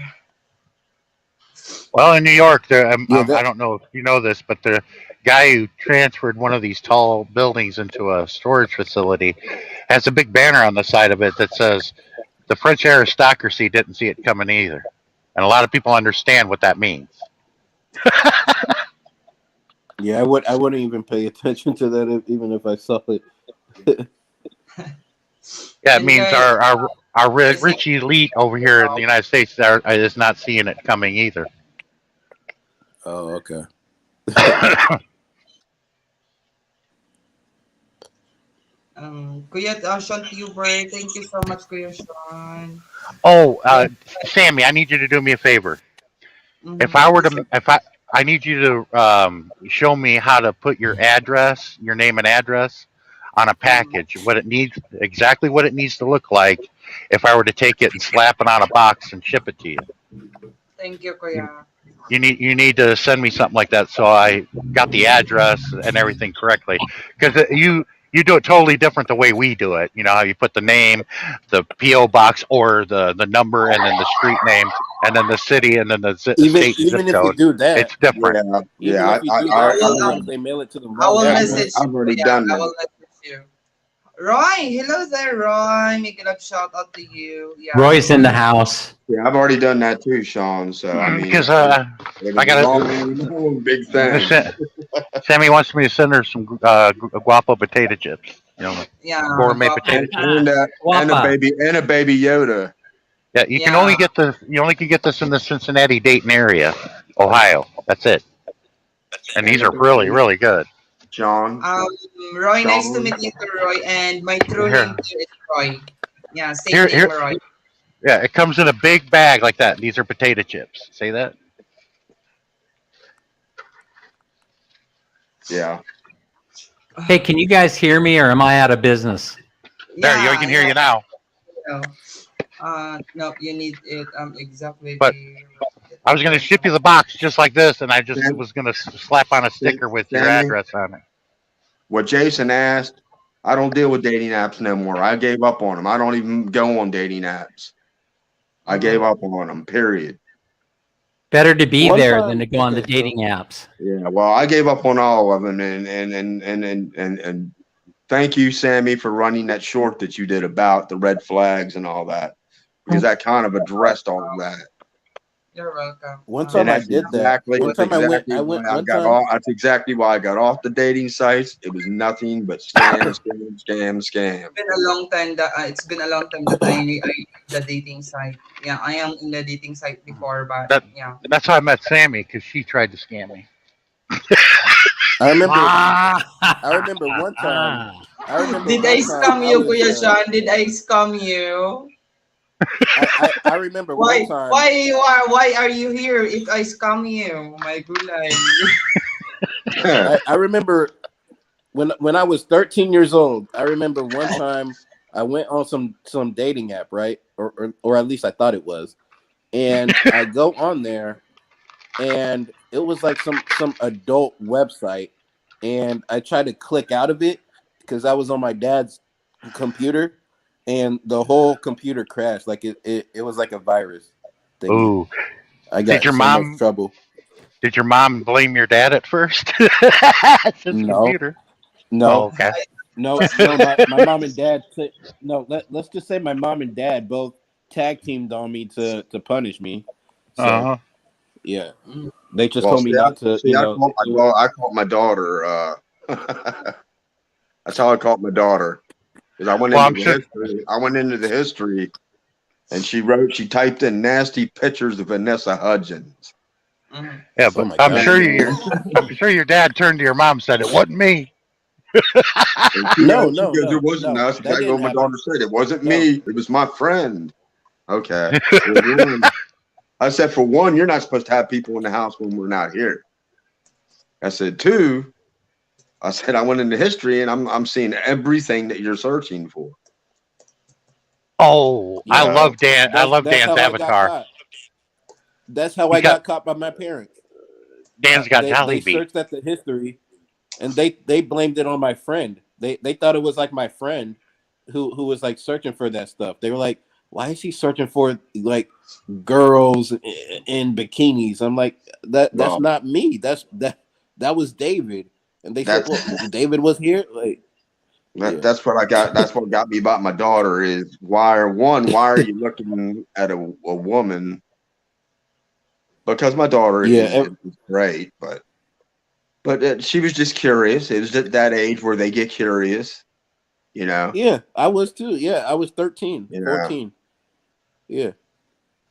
S3: Well, in New York,
S8: Yeah,
S3: I
S8: that
S3: don't know if you know this, but the guy who transferred one of these tall buildings into a storage facility has a big banner on the side of it that says the French aristocracy didn't see it coming either, and a lot of people understand what that means.
S8: yeah, I wouldn't even pay attention to that even if I saw it.
S3: Yeah, it
S1: And
S3: means
S1: guys,
S3: our
S1: guys,
S3: rich elite over here in the United States is not seeing it coming either.
S8: Oh, okay.
S1: Kuya Sean Tuber, thank you so much, Kuya Sean.
S3: Oh,
S1: Yeah.
S3: Sammy, I need you to do me a favor. If I were
S1: Please.
S3: to, if I need you to show me how to put your address, your name and address on a
S1: Mhm.
S3: package, what it needs, exactly what it needs to look like if I were to take it and slap it on a box and ship it to you.
S1: Thank you,
S3: You,
S1: Kuya.
S3: you need to send me something like that so I got the address and everything correctly because you do it totally different the way we do it. You know how you put the name, the PO box or the number and then the street name and then the city and then the state and zip
S8: Even if you
S3: code.
S8: do that,
S3: It's different.
S2: Yeah,
S8: even
S2: yeah.
S8: if you do
S1: I
S8: that,
S1: will
S8: sometimes they mail it to the
S1: I
S8: wrong
S1: will
S8: address.
S1: message you,
S2: I've already
S1: Kuya.
S2: done
S1: I
S2: that.
S1: will message you. Roy, hello there, Roy. Make a love shout out to you. Yeah,
S7: Roy's in the house.
S2: Yeah, I've already done that too, Sean. So I mean,
S3: Because
S2: it was
S3: I
S2: the
S3: got
S2: wrong big thing.
S3: to. Sammy wants me to send her some guapo potato chips.
S1: yeah,
S3: Gourmet
S1: guapo.
S3: potato chips.
S2: And a
S7: Guapa.
S2: baby Yoda.
S3: Yeah,
S1: Yeah.
S3: you only can get this in the Cincinnati Dayton area, Ohio. That's it. And these
S2: And a
S3: are really
S2: baby
S3: really good.
S2: John.
S1: Um, Roy, nice to
S2: Sean.
S1: meet you, too, Roy. And my true name
S3: Here,
S1: too is Roy. Yeah, same
S3: here,
S1: name,
S3: here.
S1: Roy.
S3: Yeah, it comes in a big bag like that. These are potato chips. Say that.
S2: Yeah.
S7: Hey, can you guys hear me or am I out of business?
S3: There, you I
S1: Yeah,
S3: can hear
S1: yeah.
S3: you now.
S1: No, no, you need it exactly
S3: But
S1: the
S3: I was going to
S1: address.
S3: ship you the box just like this, and I just
S2: Sam,
S3: was going to slap on a sticker with your
S2: Sammy,
S3: address on it.
S2: what Jason asked, I don't deal with dating apps no more. I gave up on them. I don't even go on dating apps. I gave
S1: Mm-hmm.
S2: up on them. Period.
S7: Better to be
S8: One
S7: there than
S8: time,
S7: to go on the
S8: okay, so
S7: dating apps.
S2: Yeah. Well, I gave up on all of them, and thank you, Sammy, for running that short that you did about the red flags and all that, because that kind of addressed all of that.
S1: You're welcome.
S8: one
S2: And
S8: time I did that. One
S2: that's
S8: time
S2: exactly
S8: I
S2: why
S8: went
S2: I
S8: one
S2: got
S8: time.
S2: off. That's exactly why I got off the dating sites. It was nothing but scam, scam, scam, scam.
S1: Been a long time that it's been a long time that I the dating site. Yeah, I am in the dating site before, but
S3: That
S1: yeah.
S3: that's how I met Sammy because she tried to scam me.
S8: I remember. I remember one time.
S7: Ah.
S8: I remember
S1: Did I
S8: one time
S1: scam
S8: I
S1: you,
S8: was.
S1: Kuya Sean? Did I scam you?
S8: I remember one time.
S1: Why are you here if I scam you? My gulay.
S8: I remember when I was 13 years old. I remember one time I went on some dating app, right, or at least I thought it was, and I go on there, and it was like some adult website, and I tried to click out of it because I was on my dad's computer, and the whole computer crashed. Like it was like a virus thingy.
S3: Ooh,
S8: I
S3: did
S8: got in
S3: your
S8: so much
S3: mom
S8: trouble.
S3: did your mom blame your dad at first? Since
S8: No,
S3: computer. Oh,
S8: no,
S3: okay.
S8: no. My mom and dad. No, let's just say my mom and dad both tag teamed on me to punish me. So
S3: Uh-huh.
S8: yeah,
S1: Mm.
S8: they just
S2: Well,
S8: told me not to.
S2: I caught I caught my daughter. That's how I caught my daughter. Because I went
S3: Well,
S2: into
S3: I'm
S2: the
S3: sure.
S2: history. I went into the history, and she typed in nasty pictures of Vanessa Hudgens.
S1: Mhm.
S3: Yeah,
S8: Oh
S3: but
S8: my god.
S3: I'm sure your dad turned to your mom and said it wasn't me.
S2: And
S8: No,
S2: she
S8: no,
S2: goes, it
S8: no,
S2: wasn't
S8: no.
S2: us.
S8: That
S2: Exactly
S8: didn't
S2: what my
S8: happen.
S2: daughter said. It wasn't
S8: No.
S2: me. It was my friend. Okay. Well, one, I said, for one, you're not supposed to have people in the house when we're not here. I said, two, I said, I went into history and I'm seeing everything that you're searching for.
S3: Oh, I
S8: Yeah,
S3: love Dan. I love
S8: that's
S3: Dan's
S8: how I got
S3: avatar.
S8: caught. That's how
S3: He's
S8: I
S3: got
S8: got caught by my parents.
S3: Dan's got
S8: They
S3: Jollibee.
S8: searched at the history, and they blamed it on my friend. They thought it was like my friend who was like searching for that stuff. They were like, "Why is he searching for like girls in bikinis?" I'm like, that's
S2: Well,
S8: not me. That was David." And they said,
S2: that's
S8: "Well, David was here." Like, yeah,
S2: that's what I got. That's what got me about my daughter is why are you looking at a woman? Because my daughter
S8: yeah,
S2: is great, but she was just curious. It was at that age where they get curious, you know.
S8: yeah. I was too. Yeah, I was 13,
S2: You know,
S8: 14. Yeah.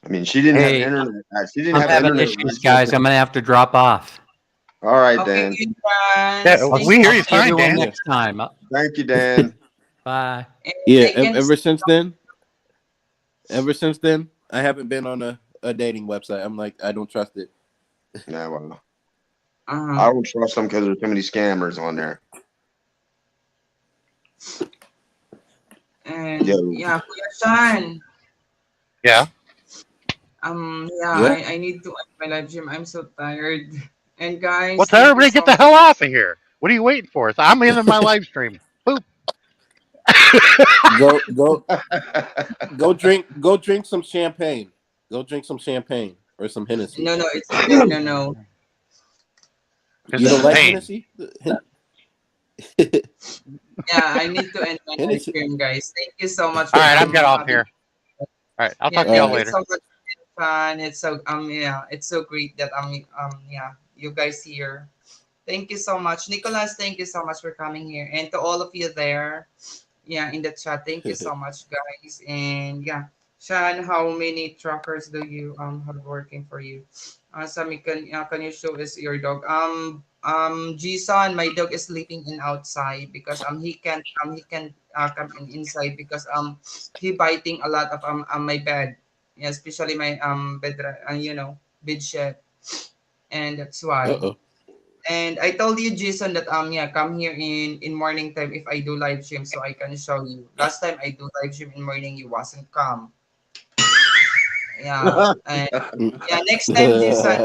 S2: I mean, she didn't have
S7: Hey,
S2: internet. She didn't
S7: I'm
S2: have
S7: having
S2: internet
S7: issues,
S2: when she was.
S7: guys. I'm gonna have to drop off.
S2: All right,
S1: Okay,
S2: Dan.
S1: good
S3: Yeah,
S1: friends.
S7: I'll,
S1: Thank
S3: we hear
S7: I'll
S3: you
S7: see
S3: fine,
S7: everyone
S3: Dan.
S8: Yeah.
S7: next time.
S2: Thank you, Dan.
S7: Bye.
S1: and
S8: Yeah,
S1: again,
S8: ever since then, I haven't been on a dating website. I'm like, I don't trust it.
S2: Yeah, well, I
S1: uh-huh.
S2: don't trust them because there's too many scammers on there. Yeah,
S1: And yeah, Kuya Sean.
S3: Yeah.
S1: Yeah,
S8: Yeah.
S1: I need to end my live stream. I'm so tired. And guys,
S3: Well, tell
S1: thank you
S3: everybody to
S1: so
S3: get the
S1: much.
S3: hell off of here. What are you waiting for? I'm in my live stream. Boop.
S8: Go go drink some champagne. Go drink some champagne or some Hennessy.
S1: No, no, it's okay. No, no.
S3: Because
S8: You
S3: this
S8: don't
S3: is
S8: like
S3: pain.
S8: Hennessy?
S1: Yeah, I need to end my live
S8: Hennessy.
S1: stream, guys. Thank you so much
S3: All
S1: for
S3: right, I'm get off
S1: having.
S3: here. All right, I'll
S1: Yeah,
S3: talk to
S8: All
S3: y'all
S1: thank you
S8: right.
S3: later.
S1: so much. Fun. It's so yeah, it's so great that yeah, you guys here. Thank you so much, Nicholas. Thank you so much for coming here, and to all of you there. Yeah, in the chat. Thank you so much, guys. And yeah, Shan, how many truckers do you have working for you? Sami, can you show us your dog? Jisan, my dog is sleeping in outside because he can come in inside because he biting a lot of my bed, yeah, especially my bed sheet, and that's why.
S8: Uh-oh.
S1: And I told you, Jason, that yeah, come here in morning time if I do live stream so I can show you. Last time I do live stream in morning, you wasn't come. Yeah, and yeah, next time, Jason.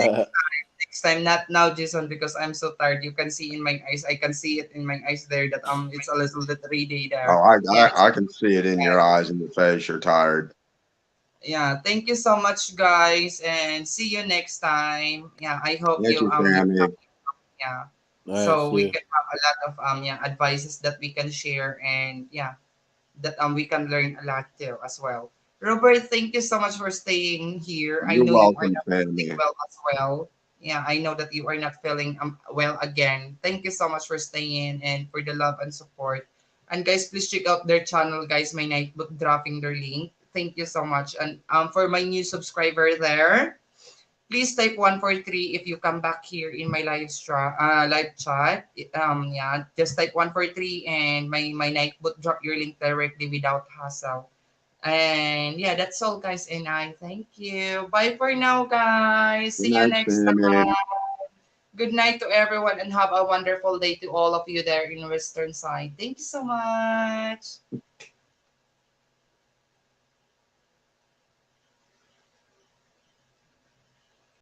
S1: Next time, not now, Jason, because I'm so tired. You can see in my eyes. I can see it in my eyes there that it's a little bit 3 day
S2: oh,
S1: there. Yeah, it's
S2: I can see it in your eyes and your face. You're tired.
S1: yeah. Thank you so much, guys, and see you next time. Yeah, I hope
S2: Thank
S1: you
S2: you,
S1: you
S2: Sammy.
S1: yeah,
S8: All right,
S1: so
S8: see
S1: we
S8: ya.
S1: can have a lot of yeah advices that we can share, and yeah, that we can learn a lot too as well. Robert, thank you so much for staying here. I
S2: You're
S1: know you are
S2: welcome,
S1: not feeling
S2: Sammy.
S1: well as well. Yeah, I know that you are not feeling well again. Thank you so much for staying and for the love and support. And guys, please check out their channel, guys. My nightbook dropping their link. Thank you so much. And for my new subscriber there, please type 143 if you come back here in my live chat. Yeah, just type 143 and my nightbot drop your link directly without hassle. And yeah, that's all, guys. And I thank you. Bye for now, guys.
S2: Good
S1: See you
S2: night,
S1: next
S2: Sammy.
S1: time. Good night to everyone and have a wonderful day to all of you there in Western side. Thank you so much.